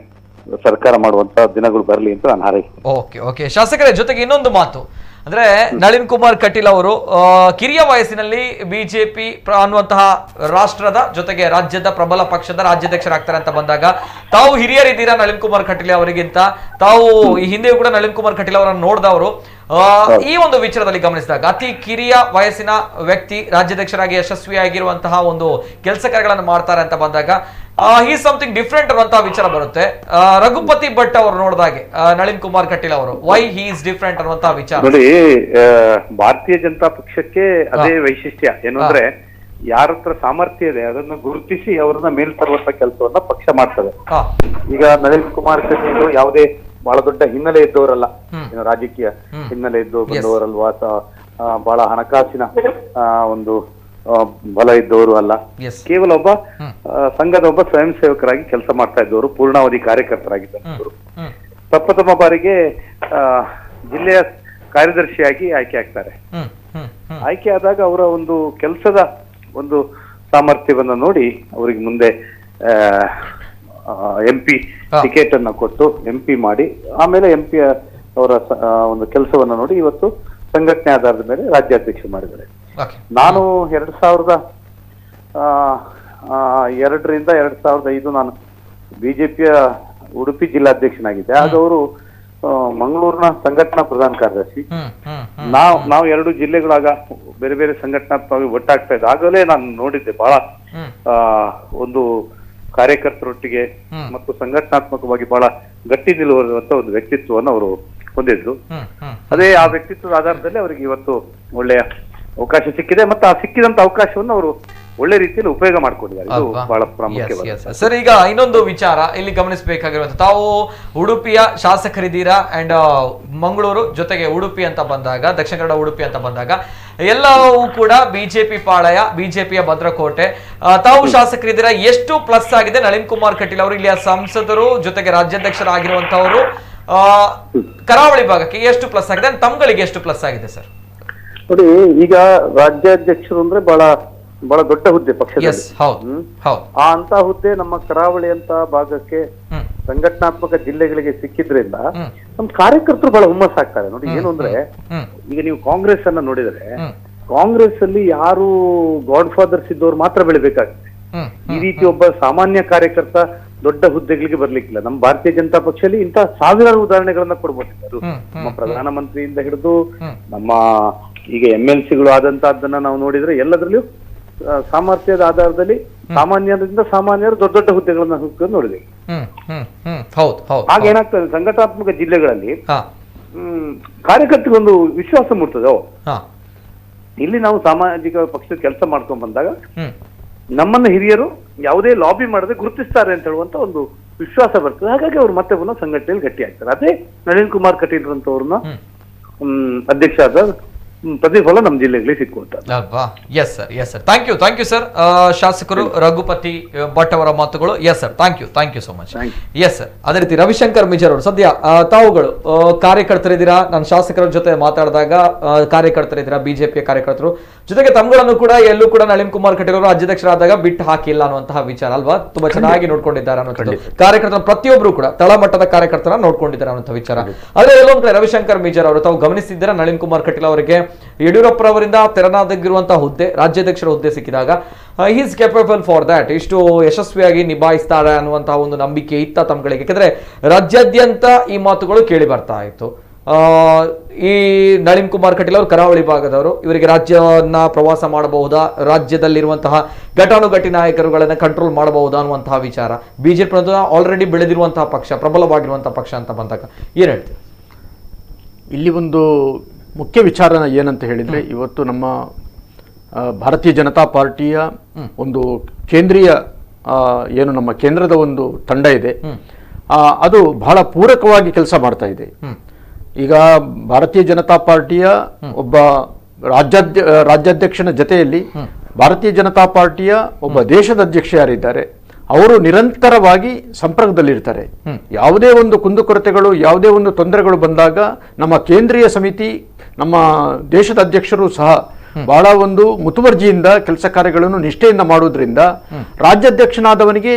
ಸರ್ಕಾರ ಮಾಡುವಂತ ದಿನಗಳು ಬರಲಿ ಅಂತ ನಾನು ಹಾರೈಸ್ತೇನೆ. ಓಕೆ ಶಾಸಕರ ಜೊತೆಗೆ ಇನ್ನೊಂದು ಮಾತು ಅಂದ್ರೆ ನಳಿನ್ ಕುಮಾರ್ ಕಟೀಲ್ ಅವರು ಕಿರಿಯ ವಯಸ್ಸಿನಲ್ಲಿ ಬಿಜೆಪಿ ಅನ್ನುವಂತಹ ರಾಷ್ಟ್ರದ ಜೊತೆಗೆ ರಾಜ್ಯದ ಪ್ರಬಲ ಪಕ್ಷದ ರಾಜ್ಯಾಧ್ಯಕ್ಷರಾಗ್ತಾರೆ ಅಂತ ಬಂದಾಗ ತಾವು ಹಿರಿಯರಿದ್ದೀರಾ ನಳಿನ್ ಕುಮಾರ್ ಕಟೀಲ್ ಅವರಿಗಿಂತ, ತಾವು ಈ ಹಿಂದೆಯೂ ಕೂಡ ನಳಿನ್ ಕುಮಾರ್ ಕಟೀಲ್ ಅವರನ್ನು ನೋಡಿದವರು. ಈ ಒಂದು ವಿಚಾರದಲ್ಲಿ ಗಮನಿಸಿದಾಗ ಅತಿ ಕಿರಿಯ ವಯಸ್ಸಿನ ವ್ಯಕ್ತಿ ರಾಜ್ಯಾಧ್ಯಕ್ಷರಾಗಿ ಯಶಸ್ವಿಯಾಗಿರುವಂತಹ ಒಂದು ಕೆಲಸ ಕಾರ್ಯಗಳನ್ನು ಮಾಡ್ತಾರೆ ಅಂತ ಬಂದಾಗ ಹಿ ಸಮಥಿಂಗ್ ಡಿಫ್ರೆಂಟ್ ಅನ್ನುವಂತಹ ವಿಚಾರ ಬರುತ್ತೆ. ರಘುಪತಿ ಭಟ್ ಅವರು ನೋಡಿದಾಗೆ ನಳಿನ್ ಕುಮಾರ್ ಕಟೀಲ್ ಅವರು ವೈ ಹಿ ಇಸ್ ಡಿಫ್ರೆಂಟ್ ಅನ್ನುವಂತಹ ವಿಚಾರ ನೋಡಿ. ಭಾರತೀಯ ಜನತಾ ಪಕ್ಷಕ್ಕೆ ಅದೇ ವೈಶಿಷ್ಟ್ಯ ಏನು ಅಂದ್ರೆ ಯಾರ ಹತ್ರ ಸಾಮರ್ಥ್ಯ ಇದೆ ಅದನ್ನ ಗುರುತಿಸಿ ಅವರನ್ನ ಮೇಲ್ ತರುವಂತ ಕೆಲಸವನ್ನ ಪಕ್ಷ ಮಾಡ್ತದೆ. ಈಗ ನಳಿನ್ ಕುಮಾರ್ ಕಟೀಲ್ ಯಾವುದೇ ಬಹಳ ದೊಡ್ಡ ಹಿನ್ನೆಲೆ ಇದ್ದವರಲ್ಲ, ರಾಜಕೀಯ ಹಿನ್ನೆಲೆ ಇದ್ದು ಬಂದವರಲ್ವಾ, ಬಹಳ ಹಣಕಾಸಿನ ಒಂದು ಬಲ ಇದ್ದವರು ಅಲ್ಲ. ಕೇವಲ ಒಬ್ಬ ಸಂಘದ ಸ್ವಯಂ ಸೇವಕರಾಗಿ ಕೆಲಸ ಮಾಡ್ತಾ ಇದ್ದವರು, ಪೂರ್ಣಾವಧಿ ಕಾರ್ಯಕರ್ತರಾಗಿದ್ದರು. ಪ್ರಪ್ರಥಮ ಬಾರಿಗೆ ಜಿಲ್ಲೆಯ ಕಾರ್ಯದರ್ಶಿಯಾಗಿ ಆಯ್ಕೆ ಆಗ್ತಾರೆ. ಆಯ್ಕೆ ಆದಾಗ ಅವರ ಒಂದು ಕೆಲಸದ ಒಂದು ಸಾಮರ್ಥ್ಯವನ್ನ ನೋಡಿ ಅವರಿಗೆ ಮುಂದೆ MP ಟಿಕೆಟ್ ಅನ್ನ ಕೊಟ್ಟು MP ಮಾಡಿ, ಆಮೇಲೆ MP ಅವರ ಒಂದು ಕೆಲಸವನ್ನ ನೋಡಿ ಇವತ್ತು ಸಂಘಟನೆ ಆಧಾರದ ಮೇಲೆ ರಾಜ್ಯಾಧ್ಯಕ್ಷ ಮಾಡಿದ್ದಾರೆ. ನಾನು 2002ರಿಂದ 2005 ನಾನು ಬಿಜೆಪಿಯ ಉಡುಪಿ ಜಿಲ್ಲಾಧ್ಯಕ್ಷನಾಗಿದ್ದೆ. ಆಗ ಅವರು ಮಂಗಳೂರಿನ ಸಂಘಟನಾ ಪ್ರಧಾನ ಕಾರ್ಯದರ್ಶಿ. ನಾವು 2 ಜಿಲ್ಲೆಗಳಾಗ ಬೇರೆ ಬೇರೆ ಸಂಘಟನಾತ್ಮಕವಾಗಿ ಒಟ್ಟಾಗ್ತಾ ಇದ್ದೆ. ಆಗಲೇ ನಾನು ನೋಡಿದ್ದೆ ಬಹಳ ಒಂದು ಕಾರ್ಯಕರ್ತರೊಟ್ಟಿಗೆ ಮತ್ತು ಸಂಘಟನಾತ್ಮಕವಾಗಿ ಬಹಳ ಗಟ್ಟಿ ನಿಲ್ಲುವಂತ ಒಂದು ವ್ಯಕ್ತಿತ್ವವನ್ನು ಅವರು ಹೊಂದಿದ್ರು. ಅದೇ ಆ ವ್ಯಕ್ತಿತ್ವದ ಆಧಾರದಲ್ಲಿ ಅವರಿಗೆ ಇವತ್ತು ಒಳ್ಳೆಯ ಅವಕಾಶ ಸಿಕ್ಕಿದೆ ಮತ್ತು ಆ ಸಿಕ್ಕಿದಂತ ಅವಕಾಶವನ್ನು ಅವರು ಒಳ್ಳೆ ರೀತಿಯಲ್ಲಿ ಉಪಯೋಗ ಮಾಡ್ಕೊಂಡಿದ್ದಾರೆ. ಇದು ಬಹಳ ಪ್ರಾಮುಖ್ಯವಾದ ಸರ್. ಈಗ ಇನ್ನೊಂದು ವಿಚಾರ ಇಲ್ಲಿ ಗಮನಿಸಬೇಕಾಗಿರುವಂತ, ತಾವು ಉಡುಪಿಯ ಶಾಸಕರಿದ್ದೀರಾ ಅಂಡ್ ಮಂಗಳೂರು ಜೊತೆಗೆ ಉಡುಪಿ ಅಂತ ಬಂದಾಗ, ದಕ್ಷಿಣ ಕನ್ನಡ ಉಡುಪಿ ಅಂತ ಬಂದಾಗ ಎಲ್ಲವೂ ಕೂಡ ಬಿಜೆಪಿ ಪಾಳಯ, ಬಿಜೆಪಿಯ ಭದ್ರಕೋಟೆ. ತಾವು ಶಾಸಕರಿದ್ದೀರಾ, ಎಷ್ಟು ಪ್ಲಸ್ ಆಗಿದೆ ನಳಿನ್ ಕುಮಾರ್ ಕಟೀಲ್ ಅವರು ಇಲ್ಲಿಯ ಸಂಸದರು ಜೊತೆಗೆ ರಾಜ್ಯಾಧ್ಯಕ್ಷರಾಗಿರುವಂತವರು ಕರಾವಳಿ ಭಾಗಕ್ಕೆ ಎಷ್ಟು ಪ್ಲಸ್ ಆಗಿದೆ, ತಮ್ಗಳಿಗೆ ಎಷ್ಟು ಪ್ಲಸ್ ಆಗಿದೆ ಸರ್? ನೋಡಿ, ಈಗ ರಾಜ್ಯಾಧ್ಯಕ್ಷರು ಅಂದ್ರೆ ಬಹಳ ದೊಡ್ಡ ಹುದ್ದೆ ಪಕ್ಷದಲ್ಲಿ. ಅಂತ ಹುದ್ದೆ ನಮ್ಮ ಕರಾವಳಿ ಅಂತ ಭಾಗಕ್ಕೆ ಸಂಘಟನಾತ್ಮಕ ಜಿಲ್ಲೆಗಳಿಗೆ ಸಿಕ್ಕಿದ್ರಿಂದ ನಮ್ಮ ಕಾರ್ಯಕರ್ತರು ಬಹಳ ಹುಮ್ಮಸ್ಸಾಗ್ತಾರೆ. ನೋಡಿ, ಏನು ಅಂದ್ರೆ ಈಗ ನೀವು ಕಾಂಗ್ರೆಸ್ ಅನ್ನ ನೋಡಿದ್ರೆ ಕಾಂಗ್ರೆಸ್ ಅಲ್ಲಿ ಯಾರು ಗಾಡ್ ಫಾದರ್ಸ್ ಇದ್ದವ್ರು ಮಾತ್ರ ಬೆಳಿಬೇಕಾಗುತ್ತೆ. ಈ ರೀತಿ ಒಬ್ಬ ಸಾಮಾನ್ಯ ಕಾರ್ಯಕರ್ತ ದೊಡ್ಡ ಹುದ್ದೆಗಳಿಗೆ ಬರ್ಲಿಕ್ಕಿಲ್ಲ. ನಮ್ಮ ಭಾರತೀಯ ಜನತಾ ಪಕ್ಷದಲ್ಲಿ ಇಂತ ಸಾವಿರಾರು ಉದಾಹರಣೆಗಳನ್ನ ಕೊಡ್ಬೋದಿತ್ತು. ನಮ್ಮ ಪ್ರಧಾನಮಂತ್ರಿಯಿಂದ ಹಿಡಿದು ನಮ್ಮ ಈಗ MLCಗಳು ಆದಂತಹದ್ದನ್ನ ನಾವು ನೋಡಿದ್ರೆ ಎಲ್ಲದರಲ್ಲೂ ಸಾಮರ್ಥ್ಯದ ಆಧಾರದಲ್ಲಿ ಸಾಮಾನ್ಯರಿಂದ ಸಾಮಾನ್ಯರು ದೊಡ್ಡ ದೊಡ್ಡ ಹುದ್ದೆಗಳನ್ನ ನೋಡಿದೆ. ಆಗ ಏನಾಗ್ತದೆ, ಸಂಘಟನಾತ್ಮಕ ಜಿಲ್ಲೆಗಳಲ್ಲಿ ಕಾರ್ಯಕರ್ತರಿಗೊಂದು ವಿಶ್ವಾಸ ಮೂಡ್ತದೆ. ಇಲ್ಲಿ ನಾವು ಸಾಮಾಜಿಕ ಪಕ್ಷದ ಕೆಲಸ ಮಾಡ್ಕೊಂಡ್ ಬಂದಾಗ ನಮ್ಮನ್ನ ಹಿರಿಯರು ಯಾವುದೇ ಲಾಬಿ ಮಾಡದೆ ಗುರುತಿಸ್ತಾರೆ ಅಂತ ಹೇಳುವಂತ ಒಂದು ವಿಶ್ವಾಸ ಬರ್ತದೆ. ಹಾಗಾಗಿ ಅವ್ರು ಮತ್ತೆ ಪುನಃ ಸಂಘಟನೆಯಲ್ಲಿ ಗಟ್ಟಿ ಆಗ್ತಾರೆ. ಅದೇ ನಳಿನ್ ಕುಮಾರ್ ಕಟೀಲ್ ಅಂತವ್ರನ್ನ ಅಧ್ಯಕ್ಷ ಆದ ಪ್ರತಿಫಲ ನಮ್ಮ ಜಿಲ್ಲೆಗಳಿಗೆ ಸಿಕ್ಕುವಂತ. Yes sir, thank you sir. ಶಾಸಕರು ರಘುಪತಿ ಭಟ್ ಅವರ ಮಾತುಗಳು. Yes sir, thank you so much. Yes sir, ಅದೇ ರೀತಿ ರವಿಶಂಕರ್ ಮಿಜರ್ ಅವರು, ಸದ್ಯ ತಾವುಗಳು ಕಾರ್ಯಕರ್ತರಿದ್ದೀರಾ, ನಾನು ಶಾಸಕರ ಜೊತೆ ಮಾತಾಡಿದಾಗ ಕಾರ್ಯಕರ್ತರಿದ್ದೀರಾ, ಬಿಜೆಪಿಯ ಕಾರ್ಯಕರ್ತರು ಜೊತೆಗೆ ತಮ್ಗಳನ್ನು ಕೂಡ ಎಲ್ಲೂ ಕೂಡ ನಳಿನ್ ಕುಮಾರ್ ಕಟೀಲ್ ಅವರು ಅಧ್ಯಕ್ಷರಾದಾಗ ಬಿಟ್ಟು ಹಾಕಿಲ್ಲ ಅನ್ನುವಂತಹ ವಿಚಾರ ಅಲ್ವಾ, ತುಂಬಾ ಚೆನ್ನಾಗಿ ನೋಡ್ಕೊಂಡಿದ್ದಾರೆ ಅನ್ನೋದು. ಕಾರ್ಯಕರ್ತರ ಪ್ರತಿಯೊಬ್ರು ಕೂಡ ತಳಮಟ್ಟದ ಕಾರ್ಯಕರ್ತರ ನೋಡ್ಕೊಂಡಿದ್ದಾರೆ ಅನ್ನುವಂಥ ವಿಚಾರ. ಆದ್ರೆ ಎಲ್ಲೊಂದ್ ಕಡೆ ರವಿಶಂಕರ್ ಮಿಜರ್ ಅವರು, ತಾವು ಗಮನಿಸಿದ್ದೀರಾ, ನಳಿನ್ ಕುಮಾರ್ ಕಟೀಲ್ ಅವರಿಗೆ ಯಡಿಯೂರಪ್ಪರವರಿಂದ ತೆರನಾಗಿರುವಂತಹ ಹುದ್ದೆ, ರಾಜ್ಯಾಧ್ಯಕ್ಷರ ಹುದ್ದೆ ಸಿಕ್ಕಿದಾಗ he is capable for that, ಇಷ್ಟು ಯಶಸ್ವಿಯಾಗಿ ನಿಭಾಯಿಸ್ತಾರೆ ಅನ್ನುವಂತಹ ಒಂದು ನಂಬಿಕೆ ಇತ್ತ ತಮ್ಗಳಿಗೆ. ಯಾಕಂದ್ರೆ ರಾಜ್ಯಾದ್ಯಂತ ಈ ಮಾತುಗಳು ಕೇಳಿ ಬರ್ತಾ ಇತ್ತು. ಈ ನಳಿನ್ ಕುಮಾರ್ ಕಟೀಲ್ ಅವರು ಕರಾವಳಿ ಭಾಗದವರು, ಇವರಿಗೆ ರಾಜ್ಯವನ್ನ ಪ್ರವಾಸ ಮಾಡಬಹುದಾ, ರಾಜ್ಯದಲ್ಲಿರುವಂತಹ ಘಟಾನುಘಟಿ ನಾಯಕರುಗಳನ್ನ ಕಂಟ್ರೋಲ್ ಮಾಡಬಹುದಾ ಅನ್ನುವಂತಹ ವಿಚಾರ. ಬಿಜೆಪಿ ಆಲ್ರೆಡಿ ಬೆಳೆದಿರುವಂತಹ ಪಕ್ಷ, ಪ್ರಬಲವಾಗಿರುವಂತಹ ಪಕ್ಷ ಅಂತ ಬಂದಾಗ ಏನ್ ಹೇಳ್ತೀವಿ? ಇಲ್ಲಿ ಒಂದು ಮುಖ್ಯ ವಿಚಾರ ಏನಂತ ಹೇಳಿದ್ರೆ, ಇವತ್ತು ನಮ್ಮ ಭಾರತೀಯ ಜನತಾ ಪಾರ್ಟಿಯ ಒಂದು ಕೇಂದ್ರೀಯ ಏನು ನಮ್ಮ ಕೇಂದ್ರದ ಒಂದು ತಂಡ ಇದೆ, ಅದು ಬಹಳ ಪೂರಕವಾಗಿ ಕೆಲಸ ಮಾಡ್ತಾ ಇದೆ. ಈಗ ಭಾರತೀಯ ಜನತಾ ಪಾರ್ಟಿಯ ಒಬ್ಬ ರಾಜ್ಯಾಧ್ಯಕ್ಷನ ಜೊತೆಯಲ್ಲಿ ಭಾರತೀಯ ಜನತಾ ಪಾರ್ಟಿಯ ಒಬ್ಬ ದೇಶದ ಅಧ್ಯಕ್ಷ ಯಾರಿದ್ದಾರೆ ಅವರು ನಿರಂತರವಾಗಿ ಸಂಪರ್ಕದಲ್ಲಿರ್ತಾರೆ. ಯಾವುದೇ ಒಂದು ಕುಂದುಕೊರತೆಗಳು, ಯಾವುದೇ ಒಂದು ತೊಂದರೆಗಳು ಬಂದಾಗ ನಮ್ಮ ಕೇಂದ್ರೀಯ ಸಮಿತಿ, ನಮ್ಮ ದೇಶದ ಅಧ್ಯಕ್ಷರು ಸಹ ಬಹಳ ಒಂದು ಮುತುವರ್ಜಿಯಿಂದ ಕೆಲಸ ಕಾರ್ಯಗಳನ್ನು ನಿಷ್ಠೆಯಿಂದ ಮಾಡುವುದರಿಂದ ರಾಜ್ಯಾಧ್ಯಕ್ಷನಾದವನಿಗೆ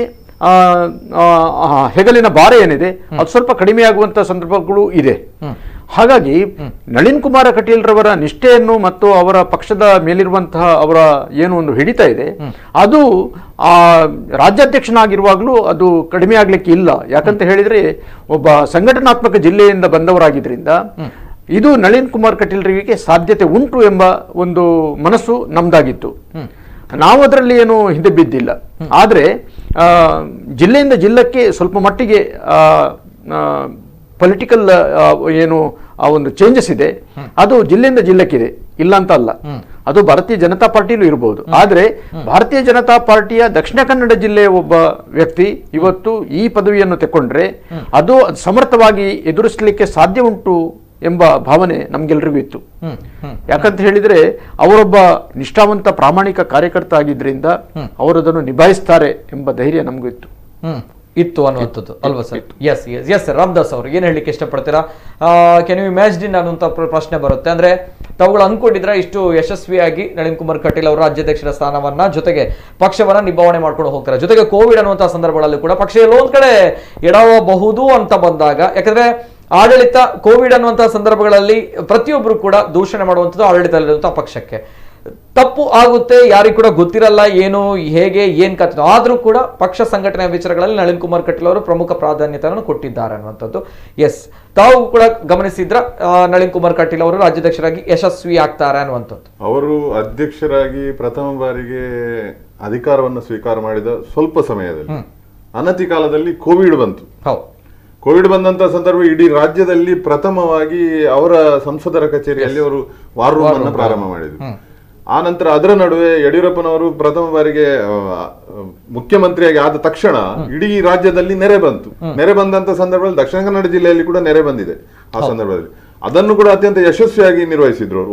ಹೆಗಲಿನ ಭಾರ ಏನಿದೆ ಅದು ಸ್ವಲ್ಪ ಕಡಿಮೆ ಆಗುವಂತಹ ಸಂದರ್ಭಗಳು ಇದೆ. ಹಾಗಾಗಿ ನಳಿನ್ ಕುಮಾರ ಕಟೀಲ್ ರವರ ನಿಷ್ಠೆಯನ್ನು ಮತ್ತು ಅವರ ಪಕ್ಷದ ಮೇಲಿರುವಂತಹ ಅವರ ಏನು ಒಂದು ಹಿಡಿತ ಇದೆ ಅದು ರಾಜ್ಯಾಧ್ಯಕ್ಷನಾಗಿರುವಾಗಲೂ ಅದು ಕಡಿಮೆ ಆಗ್ಲಿಕ್ಕೆ ಇಲ್ಲ. ಯಾಕಂತ ಹೇಳಿದ್ರೆ ಒಬ್ಬ ಸಂಘಟನಾತ್ಮಕ ಜಿಲ್ಲೆಯಿಂದ ಬಂದವರಾಗಿದ್ರಿಂದ ಇದು ನಳಿನ್ ಕುಮಾರ್ ಕಟೀಲ್ರಿಗೆ ಸಾಧ್ಯತೆ ಉಂಟು ಎಂಬ ಒಂದು ಮನಸ್ಸು ನಮ್ದಾಗಿತ್ತು. ನಾವು ಅದರಲ್ಲಿ ಏನು ಹಿಂದೆ ಬಿದ್ದಿಲ್ಲ. ಆದರೆ ಜಿಲ್ಲೆಯಿಂದ ಜಿಲ್ಲಕ್ಕೆ ಸ್ವಲ್ಪ ಮಟ್ಟಿಗೆ ಪೊಲಿಟಿಕಲ್ ಏನು ಆ ಒಂದು ಚೇಂಜಸ್ ಇದೆ, ಅದು ಜಿಲ್ಲೆಯಿಂದ ಜಿಲ್ಲಕ್ಕಿದೆ, ಇಲ್ಲ ಅಂತ ಅಲ್ಲ. ಅದು ಭಾರತೀಯ ಜನತಾ ಪಾರ್ಟಿಲೂ ಇರಬಹುದು. ಆದರೆ ಭಾರತೀಯ ಜನತಾ ಪಾರ್ಟಿಯ ದಕ್ಷಿಣ ಕನ್ನಡ ಜಿಲ್ಲೆಯ ಒಬ್ಬ ವ್ಯಕ್ತಿ ಇವತ್ತು ಈ ಪದವಿಯನ್ನು ತೆಕ್ಕೊಂಡ್ರೆ ಅದು ಸಮರ್ಥವಾಗಿ ಎದುರಿಸಲಿಕ್ಕೆ ಸಾಧ್ಯ ಉಂಟು ಎಂಬ ಭಾವನೆ ನಮ್ಗೆಲ್ರಿಗೂ ಇತ್ತು. ಯಾಕಂತ ಹೇಳಿದ್ರೆ ಅವರೊಬ್ಬ ನಿಷ್ಠಾವಂತ ಪ್ರಾಮಾಣಿಕ ಕಾರ್ಯಕರ್ತ ಆಗಿದ್ರಿಂದ ಅವರು ಅದನ್ನು ನಿಭಾಯಿಸ್ತಾರೆ ಎಂಬ ಧೈರ್ಯ ನಮಗೂ ಇತ್ತು ಅನ್ನುವಂಥದ್ದು ಅಲ್ವಾ sir? Yes yes yes sir. Ramdas ಅವರು ಏನ್ ಹೇಳಲಿಕ್ಕೆ ಇಷ್ಟಪಡ್ತೀರಾ? ಕ್ಯಾನ್ ಯು ಇಮ್ಯಾಜಿನ್ ಅನ್ನುವಂಥ ಪ್ರಶ್ನೆ ಬರುತ್ತೆ. ಅಂದ್ರೆ ತಾವುಗಳು ಅನ್ಕೊಂಡಿದ್ರೆ ಇಷ್ಟು ಯಶಸ್ವಿಯಾಗಿ ನಳಿನ್ ಕುಮಾರ್ ಕಟೀಲ್ ಅವರು ರಾಜ್ಯಾಧ್ಯಕ್ಷರ ಸ್ಥಾನವನ್ನ ಜೊತೆಗೆ ಪಕ್ಷವನ್ನ ನಿಭಾವಣೆ ಮಾಡ್ಕೊಂಡು ಹೋಗ್ತಾರೆ. ಜೊತೆಗೆ ಕೋವಿಡ್ ಅನ್ನುವಂತಹ ಸಂದರ್ಭಗಳಲ್ಲಿ ಕೂಡ ಪಕ್ಷ ಎಲ್ಲೋ ಒಂದ್ ಕಡೆ ಎಡವಬಹುದು ಅಂತ ಬಂದಾಗ, ಯಾಕಂದ್ರೆ ಆಡಳಿತ ಕೋವಿಡ್ ಅನ್ನುವಂತಹ ಸಂದರ್ಭಗಳಲ್ಲಿ ಪ್ರತಿಯೊಬ್ಬರು ಕೂಡ ದೂಷಣೆ ಮಾಡುವಂಥದ್ದು ಆಡಳಿತದಲ್ಲಿರುವಂತಹ ಪಕ್ಷಕ್ಕೆ ತಪ್ಪು ಆಗುತ್ತೆ, ಯಾರಿಗೂ ಕೂಡ ಗೊತ್ತಿರಲ್ಲ ಏನು ಹೇಗೆ ಏನ್ ಕಥೆ. ಆದ್ರೂ ಕೂಡ ಪಕ್ಷ ಸಂಘಟನೆಯ ವಿಚಾರಗಳಲ್ಲಿ ನಳಿನ್ ಕುಮಾರ್ ಕಟೀಲ್ ಅವರು ಪ್ರಮುಖ ಪ್ರಾಧಾನ್ಯತೆಯನ್ನು ಕೊಟ್ಟಿದ್ದಾರೆ ಅನ್ನುವಂಥದ್ದು. ಎಸ್, ತಾವು ಕೂಡ ಗಮನಿಸಿದ್ರ ನಳಿನ್ ಕುಮಾರ್ ಕಟೀಲ್ ಅವರು ರಾಜ್ಯಾಧ್ಯಕ್ಷರಾಗಿ ಯಶಸ್ವಿ ಆಗ್ತಾರೆ ಅನ್ನುವಂಥದ್ದು? ಅವರು ಅಧ್ಯಕ್ಷರಾಗಿ ಪ್ರಥಮ ಬಾರಿಗೆ ಅಧಿಕಾರವನ್ನು ಸ್ವೀಕಾರ ಮಾಡಿದ ಸ್ವಲ್ಪ ಸಮಯದಲ್ಲಿ ಅನತಿ ಕಾಲದಲ್ಲಿ ಕೋವಿಡ್ ಬಂತು. ಕೋವಿಡ್ ಬಂದಂತ ಸಂದರ್ಭ ಇಡೀ ರಾಜ್ಯದಲ್ಲಿ ಪ್ರಥಮವಾಗಿ ಅವರ ಸಂಸದರ ಕಚೇರಿಯಲ್ಲಿ ಅವರು ವಾರ್ ರೂಮ್ ಅನ್ನು ಪ್ರಾರಂಭ ಮಾಡಿದ್ರು. ಆ ನಂತರ ಅದರ ನಡುವೆ ಯಡಿಯೂರಪ್ಪನವರು ಪ್ರಥಮ ಬಾರಿಗೆ ಮುಖ್ಯಮಂತ್ರಿಯಾಗಿ ಆದ ತಕ್ಷಣ ಇಡೀ ರಾಜ್ಯದಲ್ಲಿ ನೆರೆ ಬಂತು. ನೆರೆ ಬಂದಂತ ಸಂದರ್ಭದಲ್ಲಿ ದಕ್ಷಿಣ ಕನ್ನಡ ಜಿಲ್ಲೆಯಲ್ಲಿ ಕೂಡ ನೆರೆ ಬಂದಿದೆ. ಆ ಸಂದರ್ಭದಲ್ಲಿ ಅದನ್ನು ಕೂಡ ಅತ್ಯಂತ ಯಶಸ್ವಿಯಾಗಿ ನಿರ್ವಹಿಸಿದ್ರು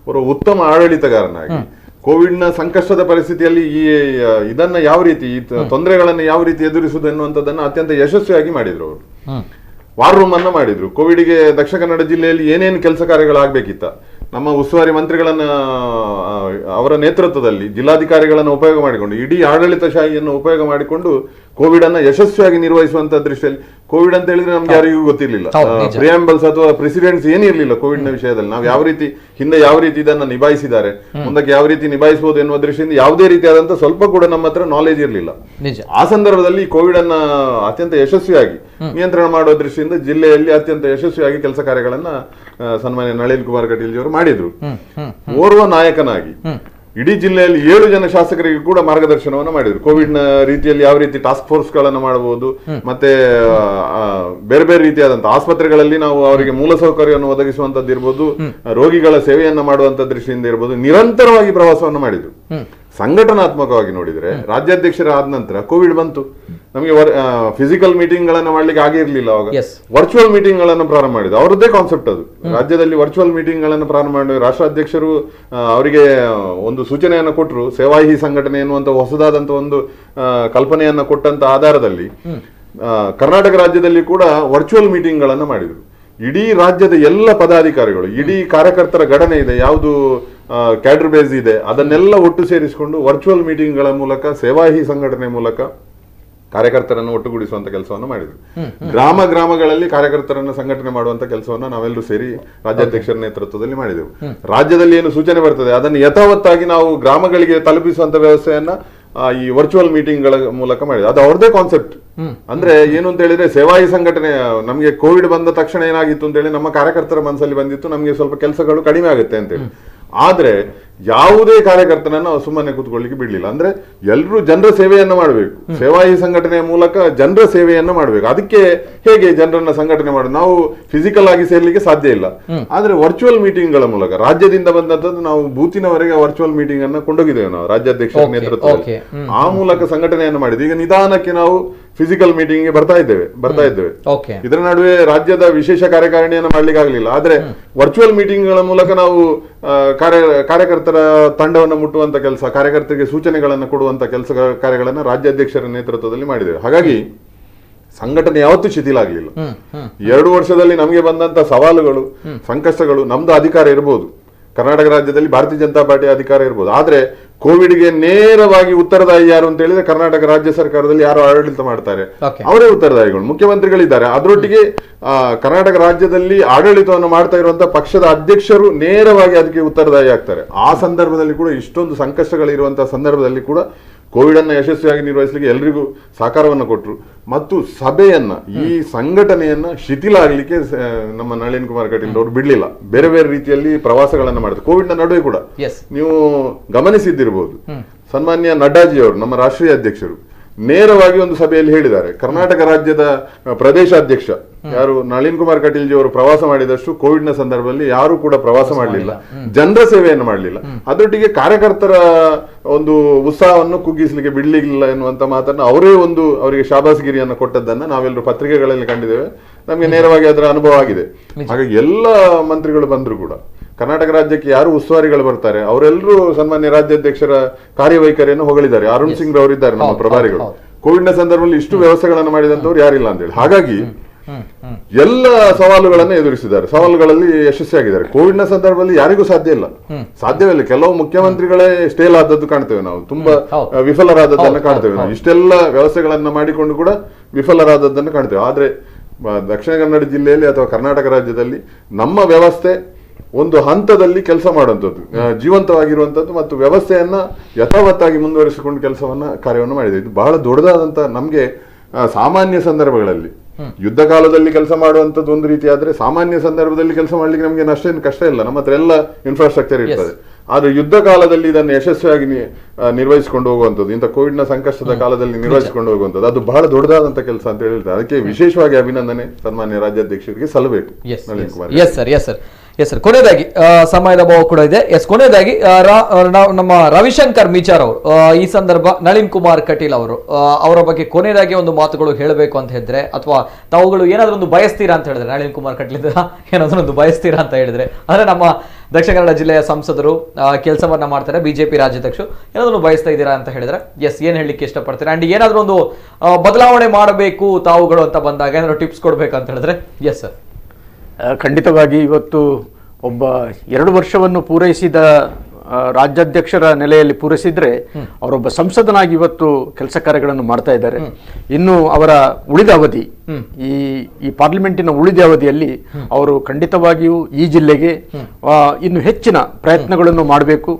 ಅವರು ಉತ್ತಮ ಆಡಳಿತಗಾರನಾಗಿ. ಕೋವಿಡ್ ನ ಸಂಕಷ್ಟದ ಪರಿಸ್ಥಿತಿಯಲ್ಲಿ ಇದನ್ನ ಯಾವ ರೀತಿ ತೊಂದರೆಗಳನ್ನು ಯಾವ ರೀತಿ ಎದುರಿಸುವುದು ಎನ್ನುವಂಥದ್ದನ್ನು ಅತ್ಯಂತ ಯಶಸ್ವಿಯಾಗಿ ಮಾಡಿದ್ರು. ಅವರು ವಾರ್ ರೂಮ್ ಅನ್ನ ಮಾಡಿದ್ರು. ಕೋವಿಡ್ಗೆ ದಕ್ಷಿಣ ಕನ್ನಡ ಜಿಲ್ಲೆಯಲ್ಲಿ ಏನೇನು ಕೆಲಸ ಕಾರ್ಯಗಳಾಗಬೇಕಿತ್ತ ನಮ್ಮ ಉಸ್ತುವಾರಿ ಮಂತ್ರಿಗಳನ್ನ ಅವರ ನೇತೃತ್ವದಲ್ಲಿ ಜಿಲ್ಲಾಧಿಕಾರಿಗಳನ್ನು ಉಪಯೋಗ ಮಾಡಿಕೊಂಡು ಇಡೀ ಆಡಳಿತ ಶಾಹಿಯನ್ನು ಉಪಯೋಗ ಮಾಡಿಕೊಂಡು ಕೋವಿಡ್ ಅನ್ನ ಯಶಸ್ವಿಯಾಗಿ ನಿರ್ವಹಿಸುವಂತ ದೃಷ್ಟಿಯಲ್ಲಿ. ಕೋವಿಡ್ ಅಂತ ಹೇಳಿದ್ರೆ ನಮ್ಗೆ ಯಾರಿಗೂ ಗೊತ್ತಿರಲಿಲ್ಲ, ಪ್ರಿಯಾಂಬಲ್ಸ್ ಅಥವಾ ಪ್ರೆಸಿಡೆಂಟ್ಸ್ ಏನಿರಲಿಲ್ಲ ಕೋವಿಡ್ ನ ವಿಷಯದಲ್ಲಿ. ನಾವು ಯಾವ ರೀತಿ ಹಿಂದೆ ಯಾವ ರೀತಿ ಇದನ್ನ ನಿಭಾಯಿಸಿದ್ದಾರೆ, ಮುಂದಕ್ಕೆ ಯಾವ ರೀತಿ ನಿಭಾಯಿಸಬಹುದು ಎನ್ನುವ ದೃಷ್ಟಿಯಿಂದ ಯಾವುದೇ ರೀತಿಯಾದಂತ ಸ್ವಲ್ಪ ಕೂಡ ನಮ್ಮ ಹತ್ರ ನಾಲೆಜ್ ಇರಲಿಲ್ಲ. ಆ ಸಂದರ್ಭದಲ್ಲಿ ಕೋವಿಡ್ ಅನ್ನ ಅತ್ಯಂತ ಯಶಸ್ವಿಯಾಗಿ ನಿಯಂತ್ರಣ ಮಾಡುವ ದೃಷ್ಟಿಯಿಂದ ಜಿಲ್ಲೆಯಲ್ಲಿ ಅತ್ಯಂತ ಯಶಸ್ವಿಯಾಗಿ ಕೆಲಸ ಕಾರ್ಯಗಳನ್ನ ಸನ್ಮಾನ್ಯ ನಳಿನ್ ಕುಮಾರ್ ಕಟೀಲ್ ಅವರು ಮಾಡಿದ್ರು. ಓರ್ವ ನಾಯಕನಾಗಿ ಇಡೀ ಜಿಲ್ಲೆಯಲ್ಲಿ 7 ಜನ ಶಾಸಕರಿಗೆ ಕೂಡ ಮಾರ್ಗದರ್ಶನವನ್ನು ಮಾಡಿದ್ರು. ಕೋವಿಡ್ ನ ರೀತಿಯಲ್ಲಿ ಯಾವ ರೀತಿ ಟಾಸ್ಕ್ ಫೋರ್ಸ್ ಗಳನ್ನ ಮಾಡಬಹುದು, ಮತ್ತೆ ಬೇರೆ ಬೇರೆ ರೀತಿಯಾದಂತಹ ಆಸ್ಪತ್ರೆಗಳಲ್ಲಿ ನಾವು ಅವರಿಗೆ ಮೂಲಸೌಕರ್ಯವನ್ನು ಒದಗಿಸುವಂತದ್ದು ಇರ್ಬೋದು, ರೋಗಿಗಳ ಸೇವೆಯನ್ನ ಮಾಡುವಂತ ದೃಷ್ಟಿಯಿಂದ ಇರ್ಬೋದು, ನಿರಂತರವಾಗಿ ಪ್ರವಾಸವನ್ನು ಮಾಡಿದ್ರು. ಸಂಘಟನಾತ್ಮಕವಾಗಿ ನೋಡಿದ್ರೆ ರಾಜ್ಯಾಧ್ಯಕ್ಷರಾದ ನಂತರ ಕೋವಿಡ್ ಬಂತು. ನಮಗೆ ಫಿಸಿಕಲ್ ಮೀಟಿಂಗ್ ಗಳನ್ನ ಮಾಡ್ಲಿಕ್ಕೆ ಆಗಿರ್ಲಿಲ್ಲ. ಅವಾಗ ವರ್ಚುವಲ್ ಮೀಟಿಂಗ್ ಗಳನ್ನು ಪ್ರಾರಂಭ ಮಾಡಿದ್ರು. ಅವರದ್ದೇ ಕಾನ್ಸೆಪ್ಟ್ ಅದು. ರಾಜ್ಯದಲ್ಲಿ ವರ್ಚುವಲ್ ಮೀಟಿಂಗ್ ಗಳನ್ನು ಪ್ರಾರಂಭ ಮಾಡಿ ರಾಷ್ಟ್ರಾಧ್ಯಕ್ಷರು ಅವರಿಗೆ ಒಂದು ಸೂಚನೆಯನ್ನು ಕೊಟ್ಟರು. ಸೇವಾಹಿ ಸಂಘಟನೆ ಎನ್ನುವಂತ ಹೊಸದಾದಂತ ಒಂದು ಕಲ್ಪನೆಯನ್ನ ಕೊಟ್ಟಂತ ಆಧಾರದಲ್ಲಿ ಕರ್ನಾಟಕ ರಾಜ್ಯದಲ್ಲಿ ಕೂಡ ವರ್ಚುವಲ್ ಮೀಟಿಂಗ್ ಗಳನ್ನ ಮಾಡಿದ್ರು. ಇಡೀ ರಾಜ್ಯದ ಎಲ್ಲ ಪದಾಧಿಕಾರಿಗಳು, ಇಡೀ ಕಾರ್ಯಕರ್ತರ ಘಟನೆ ಇದೆ, ಯಾವುದು ಕ್ಯಾಡರ್ ಬೇಸ್ ಇದೆ, ಅದನ್ನೆಲ್ಲ ಒಟ್ಟು ಸೇರಿಸಿಕೊಂಡು ವರ್ಚುವಲ್ ಮೀಟಿಂಗ್ ಗಳ ಮೂಲಕ ಸೇವಾಹಿ ಸಂಘಟನೆ ಮೂಲಕ ಕಾರ್ಯಕರ್ತರನ್ನು ಒಟ್ಟುಗೂಡಿಸುವಂತ ಕೆಲಸವನ್ನು ಮಾಡಿದ್ರು. ಗ್ರಾಮಗಳಲ್ಲಿ ಕಾರ್ಯಕರ್ತರನ್ನು ಸಂಘಟನೆ ಮಾಡುವಂತ ಕೆಲಸವನ್ನು ನಾವೆಲ್ಲರೂ ಸೇರಿ ರಾಜ್ಯಾಧ್ಯಕ್ಷರ ನೇತೃತ್ವದಲ್ಲಿ ಮಾಡಿದೆವು. ರಾಜ್ಯದಲ್ಲಿ ಏನು ಸೂಚನೆ ಬರ್ತದೆ ಅದನ್ನು ಯಥಾವತ್ತಾಗಿ ನಾವು ಗ್ರಾಮಗಳಿಗೆ ತಲುಪಿಸುವಂತ ವ್ಯವಸ್ಥೆಯನ್ನ ಈ ವರ್ಚುವಲ್ ಮೀಟಿಂಗ್ ಗಳ ಮೂಲಕ ಮಾಡಿದ್ರು. ಅದು ಅವ್ರದೇ ಕಾನ್ಸೆಪ್ಟ್. ಅಂದ್ರೆ ಏನು ಅಂತ ಹೇಳಿದ್ರೆ, ಸೇವಾಯಿ ಸಂಘಟನೆ ನಮಗೆ ಕೋವಿಡ್ ಬಂದ ತಕ್ಷಣ ಏನಾಗಿತ್ತು ಅಂತ ಹೇಳಿ ನಮ್ಮ ಕಾರ್ಯಕರ್ತರ ಮನಸ್ಸಲ್ಲಿ ಬಂದಿತ್ತು, ನಮಗೆ ಸ್ವಲ್ಪ ಕೆಲಸಗಳು ಕಡಿಮೆ ಆಗುತ್ತೆ ಅಂತೇಳಿ. ಆದ್ರೆ ಯಾವುದೇ ಕಾರ್ಯಕರ್ತನನ್ನು ಸುಮ್ಮನೆ ಕೂತ್ಕೊಳ್ಳಿಕ್ಕೆ ಬಿಡ್ಲಿಲ್ಲ. ಅಂದ್ರೆ ಎಲ್ಲರೂ ಜನರ ಸೇವೆಯನ್ನ ಮಾಡಬೇಕು, ಸೇವಾಯಿ ಸಂಘಟನೆಯ ಮೂಲಕ ಜನರ ಸೇವೆಯನ್ನ ಮಾಡಬೇಕು. ಅದಕ್ಕೆ ಹೇಗೆ ಜನರನ್ನ ಸಂಘಟನೆ ಮಾಡೋದು, ನಾವು ಫಿಸಿಕಲ್ ಆಗಿ ಸೇರ್ಲಿಕ್ಕೆ ಸಾಧ್ಯ ಇಲ್ಲ. ಆದ್ರೆ ವರ್ಚುವಲ್ ಮೀಟಿಂಗ್ ಗಳ ಮೂಲಕ ರಾಜ್ಯದಿಂದ ಬಂದದ್ದು, ನಾವು ಬೂತಿನವರೆಗೆ ವರ್ಚುವಲ್ ಮೀಟಿಂಗ್ ಅನ್ನ ಕೊಂಡೋಗಿದ್ದೇವೆ ನಾವು ರಾಜ್ಯಾಧ್ಯಕ್ಷರ ನೇತೃತ್ವದಲ್ಲಿ. ಆ ಮೂಲಕ ಸಂಘಟನೆಯನ್ನು ಮಾಡಿದ್ವಿ. ಈಗ ನಿಧಾನಕ್ಕೆ ನಾವು ಫಿಸಿಕಲ್ ಮೀಟಿಂಗ್ ಬರ್ತಾ ಇದ್ದೇವೆ. ಇದರ ನಡುವೆ ರಾಜ್ಯದ ವಿಶೇಷ ಕಾರ್ಯಕಾರಿಣಿಯನ್ನು ಮಾಡ್ಲಿಕ್ಕೆ ಆಗ್ಲಿಲ್ಲ. ಆದ್ರೆ ವರ್ಚುವಲ್ ಮೀಟಿಂಗ್ ಗಳ ಮೂಲಕ ನಾವು ಕಾರ್ಯಕರ್ತರ ತಂಡವನ್ನು ಮುಟ್ಟುವಂತ ಕೆಲಸ, ಕಾರ್ಯಕರ್ತರಿಗೆ ಸೂಚನೆಗಳನ್ನು ಕೊಡುವಂತ ಕೆಲಸ ಕಾರ್ಯಗಳನ್ನ ರಾಜ್ಯಾಧ್ಯಕ್ಷರ ನೇತೃತ್ವದಲ್ಲಿ ಮಾಡಿದ್ದೇವೆ. ಹಾಗಾಗಿ ಸಂಘಟನೆ ಯಾವತ್ತೂ ಶಿಥಿಲ ಆಗಲಿಲ್ಲ. 2 ವರ್ಷದಲ್ಲಿ ನಮಗೆ ಬಂದಂತ ಸವಾಲುಗಳು, ಸಂಕಷ್ಟಗಳು, ನಮ್ದು ಅಧಿಕಾರ ಇರಬಹುದು, ಕರ್ನಾಟಕ ರಾಜ್ಯದಲ್ಲಿ ಭಾರತೀಯ ಜನತಾ ಪಾರ್ಟಿ ಅಧಿಕಾರ ಇರ್ಬೋದು, ಆದ್ರೆ ಕೋವಿಡ್ಗೆ ನೇರವಾಗಿ ಉತ್ತರದಾಯಿ ಯಾರು ಅಂತ ಹೇಳಿದ್ರೆ ಕರ್ನಾಟಕ ರಾಜ್ಯ ಸರ್ಕಾರದಲ್ಲಿ ಯಾರು ಆಡಳಿತ ಮಾಡ್ತಾರೆ ಅವರೇ ಉತ್ತರದಾಯಿಗಳು, ಮುಖ್ಯಮಂತ್ರಿಗಳಿದ್ದಾರೆ. ಅದರೊಟ್ಟಿಗೆ ಕರ್ನಾಟಕ ರಾಜ್ಯದಲ್ಲಿ ಆಡಳಿತವನ್ನು ಮಾಡ್ತಾ ಇರುವಂತಹ ಪಕ್ಷದ ಅಧ್ಯಕ್ಷರು ನೇರವಾಗಿ ಅದಕ್ಕೆ ಉತ್ತರದಾಯಿ ಆಗ್ತಾರೆ. ಆ ಸಂದರ್ಭದಲ್ಲಿ ಕೂಡ, ಇಷ್ಟೊಂದು ಸಂಕಷ್ಟಗಳಿರುವಂತಹ ಸಂದರ್ಭದಲ್ಲಿ ಕೂಡ ಕೋವಿಡ್ ಅನ್ನ ಯಶಸ್ವಿಯಾಗಿ ನಿರ್ವಹಿಸಲಿಕ್ಕೆ ಎಲ್ರಿಗೂ ಸಹಕಾರವನ್ನು ಕೊಟ್ಟರು. ಮತ್ತು ಸಭೆಯನ್ನ, ಈ ಸಂಘಟನೆಯನ್ನ ಶಿಥಿಲ ಆಗ್ಲಿಕ್ಕೆ ನಮ್ಮ ನಳಿನ್ ಕುಮಾರ್ ಕಟೀಲ್ ಅವರು ಬಿಡ್ಲಿಲ್ಲ. ಬೇರೆ ಬೇರೆ ರೀತಿಯಲ್ಲಿ ಪ್ರವಾಸಗಳನ್ನ ಮಾಡಿದ್ರು ಕೋವಿಡ್ ನ ನಡುವೆ ಕೂಡ. ನೀವು ಗಮನಿಸಿದ್ದಿರಬಹುದು, ಸನ್ಮಾನ್ಯ ನಡ್ಡಾಜಿ ಅವರು, ನಮ್ಮ ರಾಷ್ಟ್ರೀಯ ಅಧ್ಯಕ್ಷರು, ನೇರವಾಗಿ ಒಂದು ಸಭೆಯಲ್ಲಿ ಹೇಳಿದ್ದಾರೆ, ಕರ್ನಾಟಕ ರಾಜ್ಯದ ಪ್ರದೇಶಾಧ್ಯಕ್ಷ ಯಾರು ನಳಿನ್ ಕುಮಾರ್ ಕಟೀಲ್ ಜಿ ಅವರು ಪ್ರವಾಸ ಮಾಡಿದಷ್ಟು ಕೋವಿಡ್ ನ ಸಂದರ್ಭದಲ್ಲಿ ಯಾರು ಕೂಡ ಪ್ರವಾಸ ಮಾಡಲಿಲ್ಲ, ಜನರ ಸೇವೆಯನ್ನು ಮಾಡಲಿಲ್ಲ. ಅದರೊಟ್ಟಿಗೆ ಕಾರ್ಯಕರ್ತರ ಒಂದು ಉತ್ಸಾಹವನ್ನು ಕುಗ್ಗಿಸಲಿಕ್ಕೆ ಬಿಡ್ಲಿಲ್ಲ ಎನ್ನುವಂತ ಮಾತನ್ನ ಅವರೇ ಅವರಿಗೆ ಶಾಬಾಸ್ಗಿರಿಯನ್ನು ಕೊಟ್ಟದ್ದನ್ನ ನಾವೆಲ್ಲರೂ ಪತ್ರಿಕೆಗಳಲ್ಲಿ ಕಂಡಿದ್ದೇವೆ. ನಮಗೆ ನೇರವಾಗಿ ಅದರ ಅನುಭವ ಆಗಿದೆ. ಹಾಗಾಗಿ ಎಲ್ಲ ಮಂತ್ರಿಗಳು ಬಂದ್ರು ಕೂಡ ಕರ್ನಾಟಕ ರಾಜ್ಯಕ್ಕೆ ಯಾರು ಉಸ್ತುವಾರಿಗಳು ಬರ್ತಾರೆ ಅವರೆಲ್ಲರೂ ಸನ್ಮಾನ್ಯ ರಾಜ್ಯಾಧ್ಯಕ್ಷರ ಕಾರ್ಯವೈಖರಿಯನ್ನು ಹೊಗಳಿದ್ದಾರೆ. ಅರುಣ್ ಸಿಂಗ್ ರವರು ಇದ್ದಾರೆ ನಮ್ಮ ಪ್ರಭಾರಿಗಳು. ಕೋವಿಡ್ ನ ಸಂದರ್ಭದಲ್ಲಿ ಇಷ್ಟು ವ್ಯವಸ್ಥೆಗಳನ್ನು ಮಾಡಿದಂತವ್ರು ಯಾರಿಲ್ಲ ಅಂತ ಹೇಳಿ. ಹಾಗಾಗಿ ಎಲ್ಲ ಸವಾಲುಗಳನ್ನ ಎದುರಿಸಿದ್ದಾರೆ, ಸವಾಲುಗಳಲ್ಲಿ ಯಶಸ್ವಿಯಾಗಿದ್ದಾರೆ. ಕೋವಿಡ್ ನ ಸಂದರ್ಭದಲ್ಲಿ ಯಾರಿಗೂ ಸಾಧ್ಯವಿಲ್ಲ. ಕೆಲವು ಮುಖ್ಯಮಂತ್ರಿಗಳೇ ಸ್ಟೇಲ್ ಆದದ್ದು ಕಾಣ್ತೇವೆ ನಾವು, ತುಂಬಾ ವಿಫಲರಾದದ್ದನ್ನು ಕಾಣ್ತೇವೆ ನಾವು. ಇಷ್ಟೆಲ್ಲ ವ್ಯವಸ್ಥೆಗಳನ್ನ ಮಾಡಿಕೊಂಡು ಕೂಡ ವಿಫಲರಾದದ್ದನ್ನು ಕಾಣ್ತೇವೆ. ಆದ್ರೆ ದಕ್ಷಿಣ ಕನ್ನಡ ಜಿಲ್ಲೆಯಲ್ಲಿ ಅಥವಾ ಕರ್ನಾಟಕ ರಾಜ್ಯದಲ್ಲಿ ನಮ್ಮ ವ್ಯವಸ್ಥೆ ಒಂದು ಹಂತದಲ್ಲಿ ಕೆಲಸ ಮಾಡುವಂಥದ್ದು, ಜೀವಂತವಾಗಿರುವಂಥದ್ದು ಮತ್ತು ವ್ಯವಸ್ಥೆಯನ್ನ ಯಥಾವತ್ತಾಗಿ ಮುಂದುವರಿಸಿಕೊಂಡು ಕಾರ್ಯವನ್ನು ಮಾಡಿದೆ. ಇದು ಬಹಳ ದೊಡ್ಡದಾದಂತ, ನಮ್ಗೆ ಸಾಮಾನ್ಯ ಸಂದರ್ಭಗಳಲ್ಲಿ ಯುದ್ಧ ಕಾಲದಲ್ಲಿ ಕೆಲಸ ಮಾಡುವಂಥದ್ದು ಒಂದು ರೀತಿ ಆದ್ರೆ, ಸಾಮಾನ್ಯ ಸಂದರ್ಭದಲ್ಲಿ ಕೆಲಸ ಮಾಡ್ಲಿಕ್ಕೆ ನಮಗೆ ಅಷ್ಟೇನು ಕಷ್ಟ ಇಲ್ಲ, ನಮ್ಮ ಹತ್ರ ಎಲ್ಲ ಇನ್ಫ್ರಾಸ್ಟ್ರಕ್ಚರ್ ಇರ್ತದೆ. ಆದ್ರೆ ಯುದ್ಧ ಕಾಲದಲ್ಲಿ ಇದನ್ನು ಯಶಸ್ವಿಯಾಗಿ ನಿರ್ವಹಿಸಿಕೊಂಡು ಹೋಗುವಂಥದ್ದು, ಇಂಥ ಕೋವಿಡ್ ನ ಸಂಕಷ್ಟದ ಕಾಲದಲ್ಲಿ ನಿರ್ವಹಿಸಿಕೊಂಡು ಹೋಗುವಂಥದ್ದು, ಅದು ಬಹಳ ದೊಡ್ಡದಾದಂತ ಕೆಲಸ ಅಂತ ಹೇಳ್ತಾರೆ. ಅದಕ್ಕೆ ವಿಶೇಷವಾಗಿ ಅಭಿನಂದನೆ ಸನ್ಮಾನ್ಯ ರಾಜ್ಯಾಧ್ಯಕ್ಷರಿಗೆ ಸಲ್ಲಬೇಕು ನಳಿನ್ ಕುಮಾರ್. ಎಸ್ ಸರ್, ಕೊನೆಯದಾಗಿ ಸಮಯದ ಅಭಾವ ಕೂಡ ಇದೆ. ಕೊನೆಯದಾಗಿ ನಮ್ಮ ರವಿಶಂಕರ್ ಮಿಚಾರ್ ಅವರು ಈ ಸಂದರ್ಭ ನಳಿನ್ ಕುಮಾರ್ ಕಟೀಲ್ ಅವರು ಅವರ ಬಗ್ಗೆ ಕೊನೆಯದಾಗಿ ಒಂದು ಮಾತುಗಳು ಹೇಳಬೇಕು ಅಂತ ಹೇಳಿದ್ರೆ, ಅಥವಾ ತಾವುಗಳು ಏನಾದ್ರೂ ಒಂದು ಬಯಸ್ತೀರಾ ಅಂತ ಹೇಳಿದ್ರೆ, ನಳಿನ್ ಕುಮಾರ್ ಕಟೀಲ್ ಏನಾದ್ರೂ ಒಂದು ಬಯಸ್ತೀರಾ ಅಂತ ಹೇಳಿದ್ರೆ, ಅಂದ್ರೆ ನಮ್ಮ ದಕ್ಷಿಣ ಕನ್ನಡ ಜಿಲ್ಲೆಯ ಸಂಸದರು ಕೆಲಸವನ್ನ ಮಾಡ್ತಾರೆ, ಬಿಜೆಪಿ ರಾಜ್ಯಾಧ್ಯಕ್ಷರು, ಏನಾದ್ರು ಬಯಸ್ತಾ ಇದ್ದೀರಾ ಅಂತ ಹೇಳಿದ್ರೆ ಏನ್ ಹೇಳಲಿಕ್ಕೆ ಇಷ್ಟಪಡ್ತೀರಾ? ಅಂಡ್ ಏನಾದ್ರೂ ಒಂದು ಬದಲಾವಣೆ ಮಾಡಬೇಕು ತಾವುಗಳು ಅಂತ ಬಂದಾಗ ಏನಾದ್ರು ಟಿಪ್ಸ್ ಕೊಡ್ಬೇಕಂತ ಹೇಳಿದ್ರೆ? ಎಸ್ ಸರ್, ಖಂಡಿತವಾಗಿ ಇವತ್ತು ಒಬ್ಬ 2 ವರ್ಷವನ್ನು ಪೂರೈಸಿದ ರಾಜ್ಯಾಧ್ಯಕ್ಷರ ನೆಲೆಯಲ್ಲಿ ಪೂರೈಸಿದ್ರೆ ಅವರೊಬ್ಬ ಸಂಸದನಾಗಿ ಇವತ್ತು ಕೆಲಸ ಕಾರ್ಯಗಳನ್ನು ಮಾಡ್ತಾ ಇದ್ದಾರೆ. ಇನ್ನು ಅವರ ಉಳಿದ ಅವಧಿ, ಈ ಪಾರ್ಲಿಮೆಂಟಿನ ಉಳಿದ ಅವಧಿಯಲ್ಲಿ ಅವರು ಖಂಡಿತವಾಗಿಯೂ ಈ ಜಿಲ್ಲೆಗೆ ಇನ್ನು ಹೆಚ್ಚಿನ ಪ್ರಯತ್ನಗಳನ್ನು ಮಾಡಬೇಕು.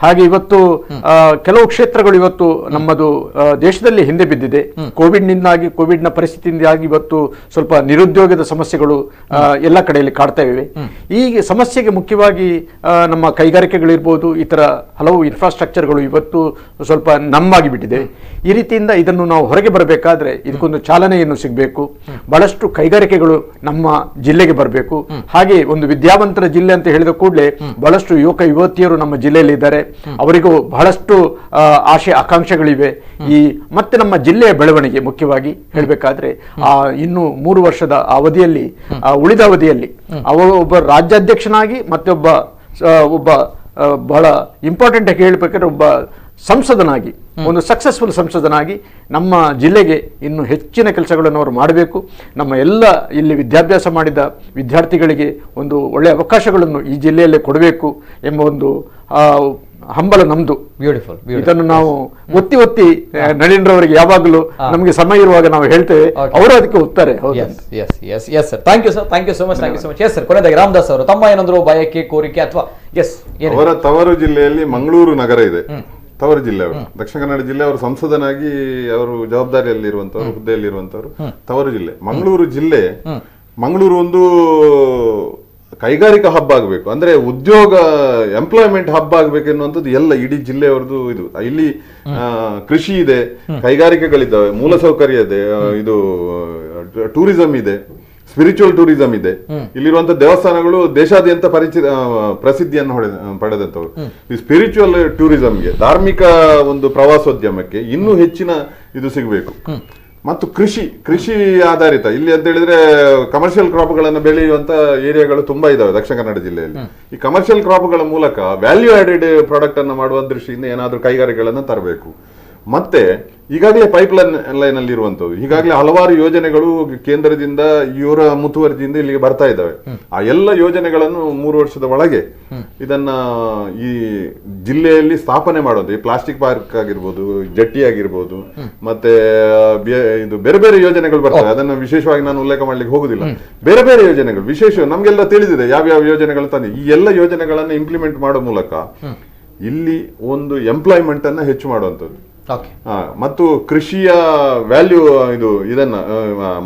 ಹಾಗೆ ಇವತ್ತು ಕೆಲವು ಕ್ಷೇತ್ರಗಳು ಇವತ್ತು ನಮ್ಮದು ದೇಶದಲ್ಲಿ ಹಿಂದೆ ಬಿದ್ದಿದೆ. ಕೋವಿಡ್ ನ ಪರಿಸ್ಥಿತಿಯಿಂದಾಗಿ ಇವತ್ತು ಸ್ವಲ್ಪ ನಿರುದ್ಯೋಗದ ಸಮಸ್ಯೆಗಳು ಎಲ್ಲ ಕಡೆಯಲ್ಲಿ ಕಾಡ್ತಾ ಇವೆ. ಈ ಸಮಸ್ಯೆಗೆ ಮುಖ್ಯವಾಗಿ ನಮ್ಮ ಕೈಗಾರಿಕೆಗಳಿರ್ಬೋದು, ಇತರ ಹಲವು ಇನ್ಫ್ರಾಸ್ಟ್ರಕ್ಚರ್ಗಳು ಇವತ್ತು ಸ್ವಲ್ಪ ನಮ್ಮಾಗಿ ಬಿಟ್ಟಿದೆ. ಈ ರೀತಿಯಿಂದ ಇದನ್ನು ನಾವು ಹೊರಗೆ ಬರಬೇಕಾದ್ರೆ ಇದಕ್ಕೊಂದು ಚಾಲನೆಯನ್ನು ಸಿಗಬೇಕು. ಬಹಳಷ್ಟು ಕೈಗಾರಿಕೆಗಳು ನಮ್ಮ ಜಿಲ್ಲೆಗೆ ಬರಬೇಕು. ಹಾಗೆ ಒಂದು ವಿದ್ಯಾವಂತರ ಜಿಲ್ಲೆ ಅಂತ ಹೇಳಿದ ಕೂಡಲೇ ಬಹಳಷ್ಟು ಯುವತಿಯರು ನಮ್ಮ ಜಿಲ್ಲೆಯಲ್ಲಿ ಇದ್ದಾರೆ. ಅವರಿಗೂ ಬಹಳಷ್ಟು ಆಶೆ ಆಕಾಂಕ್ಷೆಗಳಿವೆ. ಮತ್ತೆ ನಮ್ಮ ಜಿಲ್ಲೆಯ ಬೆಳವಣಿಗೆ ಮುಖ್ಯವಾಗಿ ಹೇಳಬೇಕಾದ್ರೆ ಇನ್ನು 3 ವರ್ಷದ ಅವಧಿಯಲ್ಲಿ, ಉಳಿದ ಅವಧಿಯಲ್ಲಿ ಅವರು ಒಬ್ಬ ರಾಜ್ಯಾಧ್ಯಕ್ಷನಾಗಿ ಮತ್ತೆ ಒಬ್ಬ ಬಹಳ ಇಂಪಾರ್ಟೆಂಟ್ ಆಗಿ ಹೇಳಬೇಕಾದ್ರೆ ಒಬ್ಬ ಸಂಸದನಾಗಿ, ಒಂದು ಸಕ್ಸಸ್ಫುಲ್ ಸಂಸದನಾಗಿ ನಮ್ಮ ಜಿಲ್ಲೆಗೆ ಇನ್ನು ಹೆಚ್ಚಿನ ಕೆಲಸಗಳನ್ನು ಅವರು ಮಾಡಬೇಕು. ನಮ್ಮ ಎಲ್ಲ ಇಲ್ಲಿ ವಿದ್ಯಾಭ್ಯಾಸ ಮಾಡಿದ ವಿದ್ಯಾರ್ಥಿಗಳಿಗೆ ಒಂದು ಒಳ್ಳೆಯ ಅವಕಾಶಗಳನ್ನು ಈ ಜಿಲ್ಲೆಯಲ್ಲೇ ಕೊಡಬೇಕು ಎಂಬ ಒಂದು ಹಂಬಲ ನಮ್ದು. ಬ್ಯೂಟಿಫುಲ್. ಇದನ್ನು ನಾವು ಒತ್ತಿ ನಳಿನ್ರವರಿಗೆ ಯಾವಾಗಲೂ ನಮಗೆ ಸಮಯ ಇರುವಾಗ ನಾವು ಹೇಳ್ತೇವೆ, ಅವರು ಅದಕ್ಕೆ ಒತ್ತಾರೆ. Thank you so much. Yes sir, ಕೊನೆಯದಾಗಿ ರಾಮದಾಸ್ ಅವರು ತಮ್ಮ ಏನಾದ್ರು ಬಯಕೆ, ಕೋರಿಕೆ ಅಥವಾ ಅವರ ತವರು ಜಿಲ್ಲೆಯಲ್ಲಿ ಮಂಗಳೂರು ನಗರ ಇದೆ. ತವರು ಜಿಲ್ಲೆಯವರು, ದಕ್ಷಿಣ ಕನ್ನಡ ಜಿಲ್ಲೆ ಅವರು ಸಂಸದನಾಗಿ ಅವರು ಜವಾಬ್ದಾರಿಯಲ್ಲಿರುವಂತವರು, ಹುದ್ದೆಯಲ್ಲಿರುವಂತವರು ತವರು ಜಿಲ್ಲೆ. ಮಂಗಳೂರು ಒಂದು ಕೈಗಾರಿಕಾ ಹಬ್ ಆಗಬೇಕು, ಅಂದ್ರೆ ಉದ್ಯೋಗ ಎಂಪ್ಲಾಯ್ಮೆಂಟ್ ಹಬ್ ಆಗ್ಬೇಕು ಎನ್ನುವಂಥದ್ದು ಎಲ್ಲ ಇಡೀ ಜಿಲ್ಲೆಯವರದು. ಇದು ಇಲ್ಲಿ ಕೃಷಿ ಇದೆ, ಕೈಗಾರಿಕೆಗಳಿದ್ದಾವೆ, ಮೂಲಸೌಕರ್ಯ ಇದೆ, ಇದು ಟೂರಿಸಂ ಇದೆ, ಸ್ಪಿರಿಚುವಲ್ ಟೂರಿಸಂ ಇದೆ. ಇಲ್ಲಿರುವಂತ ದೇವಸ್ಥಾನಗಳು ದೇಶಾದ್ಯಂತ ಪ್ರಸಿದ್ಧಿಯನ್ನು ಪಡೆದಂತವರು. ಈ ಸ್ಪಿರಿಚುವಲ್ ಟೂರಿಸಂಗೆ, ಧಾರ್ಮಿಕ ಒಂದು ಪ್ರವಾಸೋದ್ಯಮಕ್ಕೆ ಇನ್ನೂ ಹೆಚ್ಚಿನ ಇದು ಸಿಗಬೇಕು. ಮತ್ತು ಕೃಷಿ ಆಧಾರಿತ ಇಲ್ಲಿ ಅಂತ ಹೇಳಿದ್ರೆ ಕಮರ್ಷಿಯಲ್ ಕ್ರಾಪ್ಗಳನ್ನು ಬೆಳೆಯುವಂತ ಏರಿಯಾಗಳು ತುಂಬಾ ಇದಾವೆ ದಕ್ಷಿಣ ಕನ್ನಡ ಜಿಲ್ಲೆಯಲ್ಲಿ. ಈ ಕಮರ್ಷಿಯಲ್ ಕ್ರಾಪ್ಗಳ ಮೂಲಕ ವ್ಯಾಲ್ಯೂ ಆಡೆಡ್ ಪ್ರಾಡಕ್ಟ್ ಅನ್ನು ಮಾಡುವ ದೃಷ್ಟಿಯಿಂದ ಏನಾದ್ರೂ ಕೈಗಾರಿಕೆಗಳನ್ನು ತರಬೇಕು. ಮತ್ತೆ ಈಗಾಗಲೇ ಲೈನ್ ಅಲ್ಲಿ ಇರುವಂತದ್ದು, ಈಗಾಗಲೇ ಹಲವಾರು ಯೋಜನೆಗಳು ಕೇಂದ್ರದಿಂದ ಇವರ ಮುತುವರ್ಜಿಯಿಂದ ಇಲ್ಲಿಗೆ ಬರ್ತಾ ಇದ್ದಾವೆ. ಆ ಎಲ್ಲ ಯೋಜನೆಗಳನ್ನು 3 ವರ್ಷದ ಒಳಗೆ ಇದನ್ನ ಈ ಜಿಲ್ಲೆಯಲ್ಲಿ ಸ್ಥಾಪನೆ ಮಾಡೋದು. ಈ ಪ್ಲಾಸ್ಟಿಕ್ ಪಾರ್ಕ್ ಆಗಿರ್ಬೋದು, ಜಟ್ಟಿ ಆಗಿರ್ಬೋದು, ಮತ್ತೆ ಇದು ಬೇರೆ ಬೇರೆ ಯೋಜನೆಗಳು ಬರ್ತವೆ. ಅದನ್ನು ವಿಶೇಷವಾಗಿ ನಾನು ಉಲ್ಲೇಖ ಮಾಡ್ಲಿಕ್ಕೆ ಹೋಗುದಿಲ್ಲ. ಬೇರೆ ಬೇರೆ ಯೋಜನೆಗಳು ವಿಶೇಷ ನಮ್ಗೆಲ್ಲ ತಿಳಿದಿದೆ ಯಾವ್ಯಾವ ಯೋಜನೆಗಳು ತಂದೆ. ಈ ಎಲ್ಲ ಯೋಜನೆಗಳನ್ನು ಇಂಪ್ಲಿಮೆಂಟ್ ಮಾಡೋ ಮೂಲಕ ಇಲ್ಲಿ ಒಂದು ಎಂಪ್ಲಾಯ್ಮೆಂಟ್ ಅನ್ನ ಹೆಚ್ಚು ಮಾಡುವಂಥದ್ದು ಮತ್ತು ಕೃಷಿಯ ವ್ಯಾಲ್ಯೂ ಇದನ್ನ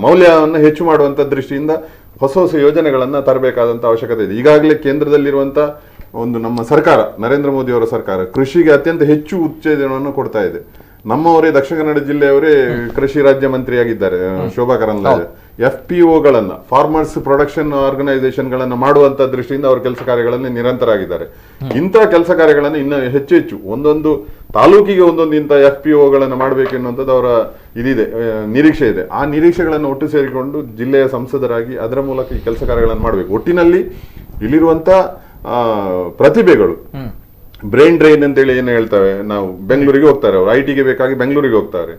ಮೌಲ್ಯವನ್ನು ಹೆಚ್ಚು ಮಾಡುವಂತ ದೃಷ್ಟಿಯಿಂದ ಹೊಸ ಯೋಜನೆಗಳನ್ನ ತರಬೇಕಾದಂತ ಅವಶ್ಯಕತೆ ಇದೆ. ಈಗಾಗಲೇ ಕೇಂದ್ರದಲ್ಲಿರುವಂತ ಒಂದು ನಮ್ಮ ಸರ್ಕಾರ, ನರೇಂದ್ರ ಮೋದಿ ಅವರ ಸರ್ಕಾರ ಕೃಷಿಗೆ ಅತ್ಯಂತ ಹೆಚ್ಚು ಉತ್ತೇಜನವನ್ನು ಕೊಡ್ತಾ ಇದೆ. ನಮ್ಮವರೇ ದಕ್ಷಿಣ ಕನ್ನಡ ಜಿಲ್ಲೆಯವರೇ ಕೃಷಿ ರಾಜ್ಯ ಮಂತ್ರಿಯಾಗಿದ್ದಾರೆ ಶೋಭಾ ಕರಂದ್ಲಾಜೆ. FPOಗಳನ್ನ, ಫಾರ್ಮರ್ಸ್ ಪ್ರೊಡಕ್ಷನ್ ಆರ್ಗನೈಸೇಷನ್ ಗಳನ್ನ ಮಾಡುವಂತ ದೃಷ್ಟಿಯಿಂದ ಅವರ ಕೆಲಸ ಕಾರ್ಯಗಳಲ್ಲಿ ನಿರಂತರಾಗಿದ್ದಾರೆ. ಇಂತಹ ಕೆಲಸ ಕಾರ್ಯಗಳನ್ನು ಇನ್ನು ಹೆಚ್ಚು ಒಂದೊಂದು ತಾಲೂಕಿಗೆ ಒಂದೊಂದು ಇಂಥ FPOಗಳನ್ನ ಮಾಡಬೇಕು ಎನ್ನುವಂಥದ್ದು ಅವರ ಇದಿದೆ, ನಿರೀಕ್ಷೆ ಇದೆ. ಆ ನಿರೀಕ್ಷೆಗಳನ್ನು ಒಟ್ಟು ಸೇರಿಕೊಂಡು ಜಿಲ್ಲೆಯ ಸಂಸದರಾಗಿ ಅದರ ಮೂಲಕ ಈ ಕೆಲಸ ಕಾರ್ಯಗಳನ್ನು ಮಾಡಬೇಕು. ಒಟ್ಟಿನಲ್ಲಿ ಇಲ್ಲಿರುವಂತ ಪ್ರತಿಭೆಗಳು ಬ್ರೈನ್ ಡ್ರೈನ್ ಅಂತೇಳಿ ಏನು ಹೇಳ್ತಾರೆ, ನಾವು ಬೆಂಗಳೂರಿಗೆ ಹೋಗ್ತಾರೆ, ಅವರು IT ಗೆ ಬೇಕಾಗಿ ಬೆಂಗಳೂರಿಗೆ ಹೋಗ್ತಾರೆ.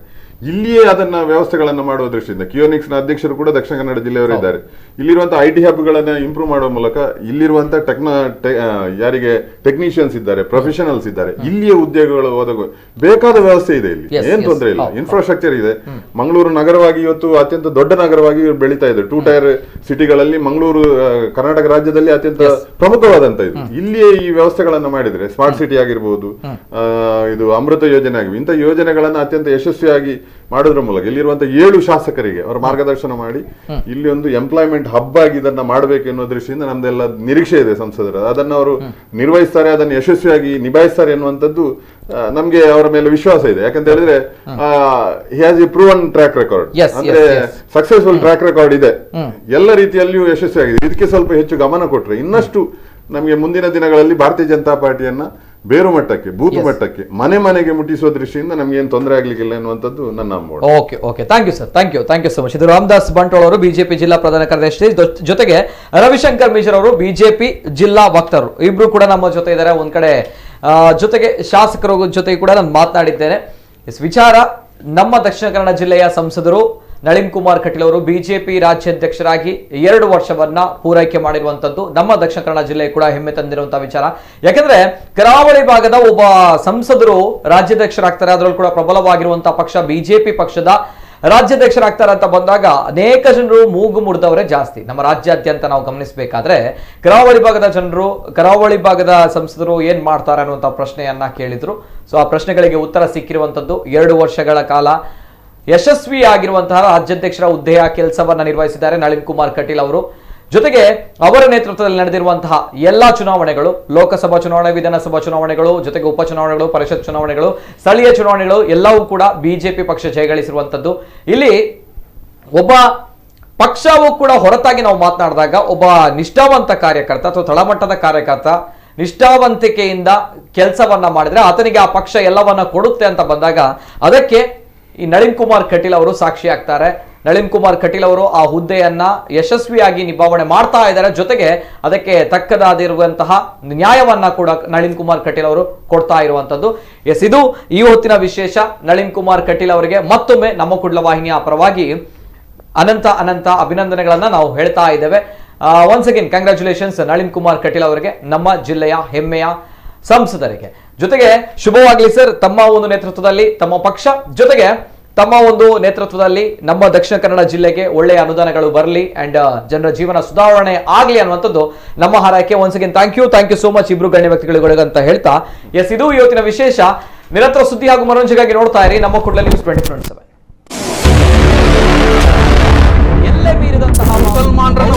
ಇಲ್ಲಿಯೇ ಅದನ್ನ ವ್ಯವಸ್ಥೆಗಳನ್ನ ಮಾಡುವ ದೃಷ್ಟಿಯಿಂದ ಕಿಯೋನಿಕ್ಸ್ ನ ಅಧ್ಯಕ್ಷರು ಕೂಡ ದಕ್ಷಿಣ ಕನ್ನಡ ಜಿಲ್ಲೆಯವರು ಇದ್ದಾರೆ. ಇಲ್ಲಿರುವಂತಹ IT ಹಬ್ಗಳನ್ನ ಇಂಪ್ರೂವ್ ಮಾಡುವ ಮೂಲಕ ಇಲ್ಲಿರುವಂತಹ ಯಾರಿಗೆ ಟೆಕ್ನಿಷಿಯನ್ಸ್ ಇದ್ದಾರೆ, ಪ್ರೊಫೆಷನಲ್ಸ್ ಇದ್ದಾರೆ, ಇಲ್ಲಿಯೇ ಉದ್ಯೋಗಗಳು ಒದಗುವ ಬೇಕಾದ ವ್ಯವಸ್ಥೆ ಇದೆ. ಇಲ್ಲಿ ಏನ್ ತೊಂದರೆ ಇಲ್ಲ, ಇನ್ಫ್ರಾಸ್ಟ್ರಕ್ಚರ್ ಇದೆ. ಮಂಗಳೂರು ನಗರವಾಗಿ ಇವತ್ತು ಅತ್ಯಂತ ದೊಡ್ಡ ನಗರವಾಗಿ ಬೆಳೀತಾ ಇದೆ. 2 ಟೈರ್ ಸಿಟಿಗಳಲ್ಲಿ ಮಂಗಳೂರು ಕರ್ನಾಟಕ ರಾಜ್ಯದಲ್ಲಿ ಅತ್ಯಂತ ಪ್ರಮುಖವಾದಂತ ಇದು. ಇಲ್ಲಿಯೇ ಈ ವ್ಯವಸ್ಥೆಗಳನ್ನ ಮಾಡಿದ್ರೆ ಸ್ಮಾರ್ಟ್ ಸಿಟಿ ಆಗಿರ್ಬೋದು, ಇದು ಅಮೃತ ಯೋಜನೆ ಆಗಿವೆ, ಇಂಥ ಯೋಜನೆಗಳನ್ನ ಅತ್ಯಂತ ಯಶಸ್ವಿಯಾಗಿ ಮಾಡೋದ್ರ ಮೂಲಕ ಇಲ್ಲಿರುವಂತಹ 7 ಶಾಸಕರಿಗೆ ಅವರ ಮಾರ್ಗದರ್ಶನ ಮಾಡಿ ಇಲ್ಲಿ ಒಂದು ಎಂಪ್ಲಾಯ್ಮೆಂಟ್ ಹಬ್ ಆಗಿ ಇದನ್ನ ಮಾಡಬೇಕು ಎನ್ನುವ ದೃಷ್ಟಿಯಿಂದ ನಮ್ದೆಲ್ಲ ನಿರೀಕ್ಷೆ ಇದೆ ಸಂಸದರು. ಅದನ್ನ ಅವರು ನಿರ್ವಹಿಸ್ತಾರೆ, ಅದನ್ನು ಯಶಸ್ವಿಯಾಗಿ ನಿಭಾಯಿಸ್ತಾರೆ ಎನ್ನುವಂಥದ್ದು ನಮ್ಗೆ ಅವರ ಮೇಲೆ ವಿಶ್ವಾಸ ಇದೆ. ಯಾಕಂತ ಹೇಳಿದ್ರೆ he has A proven track record, ಅಂದ್ರೆ ಸಕ್ಸಸ್ಫುಲ್ ಟ್ರ್ಯಾಕ್ ರೆಕಾರ್ಡ್ ಇದೆ, ಎಲ್ಲ ರೀತಿಯಲ್ಲಿಯೂ ಯಶಸ್ವಿಯಾಗಿದೆ. ಇದಕ್ಕೆ ಸ್ವಲ್ಪ ಹೆಚ್ಚು ಗಮನ ಕೊಟ್ರೆ ಇನ್ನಷ್ಟು ನಮಗೆ ಮುಂದಿನ ದಿನಗಳಲ್ಲಿ ಭಾರತೀಯ ಜನತಾ ಪಾರ್ಟಿಯನ್ನ ಬೇರು ಮಟ್ಟಕ್ಕೆ, ಬೂತ್ ಮಟ್ಟಕ್ಕೆ, ಮನೆಗೆ ಮುಟ್ಟಿಸುವ ದೃಷ್ಟಿಯಿಂದ ನಮ್ಗೆ ಏನು ತೊಂದರೆ ಆಗ್ಲಿಕ್ಕಿಲ್ಲ ಎನ್ನುವಂಥದ್ದು ನನ್ನ ಅಮ್ಮ. Okay thank you sir, thank you so much. ಇದು ರಾಮದಾಸ್ ಬಂಟ್ವಾಳ ಅವರು, ಬಿಜೆಪಿ ಜಿಲ್ಲಾ ಪ್ರಧಾನ ಕಾರ್ಯದರ್ಶಿ, ಜೊತೆಗೆ ರವಿಶಂಕರ್ ಮೀಜರ್ ಅವರು, ಬಿಜೆಪಿ ಜಿಲ್ಲಾ ವಕ್ತಾರರು, ಇಬ್ರು ಕೂಡ ನಮ್ಮ ಜೊತೆ ಇದ್ದಾರೆ. ಒಂದ್ ಕಡೆ ಜೊತೆಗೆ ಶಾಸಕರ ಜೊತೆಗೆ ಕೂಡ ನಾನು ಮಾತನಾಡಿದ್ದೇನೆ. ವಿಚಾರ ನಮ್ಮ ದಕ್ಷಿಣ ಕನ್ನಡ ಜಿಲ್ಲೆಯ ಸಂಸದರು ನಳಿನ್ ಕುಮಾರ್ ಕಟೀಲ್ ಅವರು ಬಿಜೆಪಿ ರಾಜ್ಯಾಧ್ಯಕ್ಷರಾಗಿ 2 ವರ್ಷವನ್ನ ಪೂರೈಕೆ ಮಾಡಿರುವಂತದ್ದು ನಮ್ಮ ದಕ್ಷಿಣ ಕನ್ನಡ ಜಿಲ್ಲೆ ಕೂಡ ಹೆಮ್ಮೆ ತಂದಿರುವಂತಹ ವಿಚಾರ. ಯಾಕಂದ್ರೆ ಕರಾವಳಿ ಭಾಗದ ಒಬ್ಬ ಸಂಸದರು ರಾಜ್ಯಾಧ್ಯಕ್ಷರಾಗ್ತಾರೆ, ಅದರಲ್ಲೂ ಕೂಡ ಪ್ರಬಲವಾಗಿರುವಂತಹ ಪಕ್ಷ ಬಿಜೆಪಿ ಪಕ್ಷದ ರಾಜ್ಯಾಧ್ಯಕ್ಷರಾಗ್ತಾರೆ ಅಂತ ಬಂದಾಗ ಅನೇಕ ಜನರು ಮೂಗು ಮುರಿದವರೇ ಜಾಸ್ತಿ. ನಮ್ಮ ರಾಜ್ಯಾದ್ಯಂತ ನಾವು ಗಮನಿಸಬೇಕಾದ್ರೆ ಕರಾವಳಿ ಭಾಗದ ಜನರು, ಕರಾವಳಿ ಭಾಗದ ಸಂಸದರು ಏನ್ ಮಾಡ್ತಾರೆ ಅನ್ನುವಂಥ ಪ್ರಶ್ನೆಯನ್ನ ಕೇಳಿದ್ರು. ಸೊ ಆ ಪ್ರಶ್ನೆಗಳಿಗೆ ಉತ್ತರ ಸಿಕ್ಕಿರುವಂತದ್ದು 2 ವರ್ಷಗಳ ಕಾಲ ಯಶಸ್ವಿಯಾಗಿರುವಂತಹ ರಾಜ್ಯಾಧ್ಯಕ್ಷರ ಹುದ್ದೆಯ ಕೆಲಸವನ್ನ ನಿರ್ವಹಿಸಿದ್ದಾರೆ ನಳಿನ್ ಕುಮಾರ್ ಕಟೀಲ್ ಅವರು. ಜೊತೆಗೆ ಅವರ ನೇತೃತ್ವದಲ್ಲಿ ನಡೆದಿರುವಂತಹ ಎಲ್ಲಾ ಚುನಾವಣೆಗಳು, ಲೋಕಸಭಾ ಚುನಾವಣೆ, ವಿಧಾನಸಭಾ ಚುನಾವಣೆಗಳು, ಜೊತೆಗೆ ಉಪಚುನಾವಣೆಗಳು, ಪರಿಷತ್ ಚುನಾವಣೆಗಳು, ಸ್ಥಳೀಯ ಚುನಾವಣೆಗಳು ಎಲ್ಲವೂ ಕೂಡ ಬಿಜೆಪಿ ಪಕ್ಷ ಜಯಗಳಿಸಿರುವಂತದ್ದು. ಇಲ್ಲಿ ಒಬ್ಬ ಪಕ್ಷವೂ ಕೂಡ ಹೊರತಾಗಿ ನಾವು ಮಾತನಾಡಿದಾಗ ಒಬ್ಬ ನಿಷ್ಠಾವಂತ ಕಾರ್ಯಕರ್ತ ಅಥವಾ ತಳಮಟ್ಟದ ಕಾರ್ಯಕರ್ತ ನಿಷ್ಠಾವಂತಿಕೆಯಿಂದ ಕೆಲಸವನ್ನ ಮಾಡಿದ್ರೆ ಆತನಿಗೆ ಆ ಪಕ್ಷ ಎಲ್ಲವನ್ನ ಕೊಡುತ್ತೆ ಅಂತ ಬಂದಾಗ ಅದಕ್ಕೆ ಈ ನಳಿನ್ ಕುಮಾರ್ ಕಟೀಲ್ ಅವರು ಸಾಕ್ಷಿ ಆಗ್ತಾರೆ. ನಳಿನ್ ಕುಮಾರ್ ಕಟೀಲ್ ಅವರು ಆ ಹುದ್ದೆಯನ್ನ ಯಶಸ್ವಿಯಾಗಿ ನಿಭಾವಣೆ ಮಾಡ್ತಾ ಇದ್ದಾರೆ. ಜೊತೆಗೆ ಅದಕ್ಕೆ ತಕ್ಕದಾದಿರುವಂತಹ ನ್ಯಾಯವನ್ನ ಕೂಡ ನಳಿನ್ ಕುಮಾರ್ ಕಟೀಲ್ ಅವರು ಕೊಡ್ತಾ ಇರುವಂತದ್ದು. ಎಸ್, ಇದು ಈ ಹೊತ್ತಿನ ವಿಶೇಷ. ನಳಿನ್ ಕುಮಾರ್ ಕಟೀಲ್ ಅವರಿಗೆ ಮತ್ತೊಮ್ಮೆ ನಮ್ಮ ಕುಡ್ಲ ವಾಹಿನಿಯ ಪರವಾಗಿ ಅನಂತ ಅಭಿನಂದನೆಗಳನ್ನ ನಾವು ಹೇಳ್ತಾ ಇದ್ದೇವೆ. Once again congratulations Nalin Kumar Kateel ಅವರಿಗೆ, ನಮ್ಮ ಜಿಲ್ಲೆಯ ಹೆಮ್ಮೆಯ ಸಂಸದರಿಗೆ. ಜೊತೆಗೆ ಶುಭವಾಗಲಿ ಸರ್, ತಮ್ಮ ಒಂದು ನೇತೃತ್ವದಲ್ಲಿ ತಮ್ಮ ಪಕ್ಷ, ಜೊತೆಗೆ ತಮ್ಮ ಒಂದು ನೇತೃತ್ವದಲ್ಲಿ ನಮ್ಮ ದಕ್ಷಿಣ ಕನ್ನಡ ಜಿಲ್ಲೆಗೆ ಒಳ್ಳೆಯ ಅನುದಾನಗಳು ಬರಲಿ ಅಂಡ್ ಜನರ ಜೀವನ ಸುಧಾರಣೆ ಆಗಲಿ ಅನ್ನುವಂಥದ್ದು ನಮ್ಮ ಹಾರೈಕೆ. Once again thank you so much ಇಬ್ರು ಗಣ್ಯ ವ್ಯಕ್ತಿಗಳಿಗೂ ಅಂತ ಹೇಳ್ತಾ, ಎಸ್, ಇದು ಇವತ್ತಿನ ವಿಶೇಷ. ನಿರಂತರ ಸುದ್ದಿ ಹಾಗೂ ಮನೋರಂಜನೆಗಾಗಿ ನೋಡ್ತಾ ಇರಿ ನಮ್ಮ ಕೂಡಲೇ ನ್ಯೂಸ್ 24/7. ಎಲ್ಲೇ ಮೀರಿದಂತಹ ಮುಸಲ್ಮಾನರನ್ನು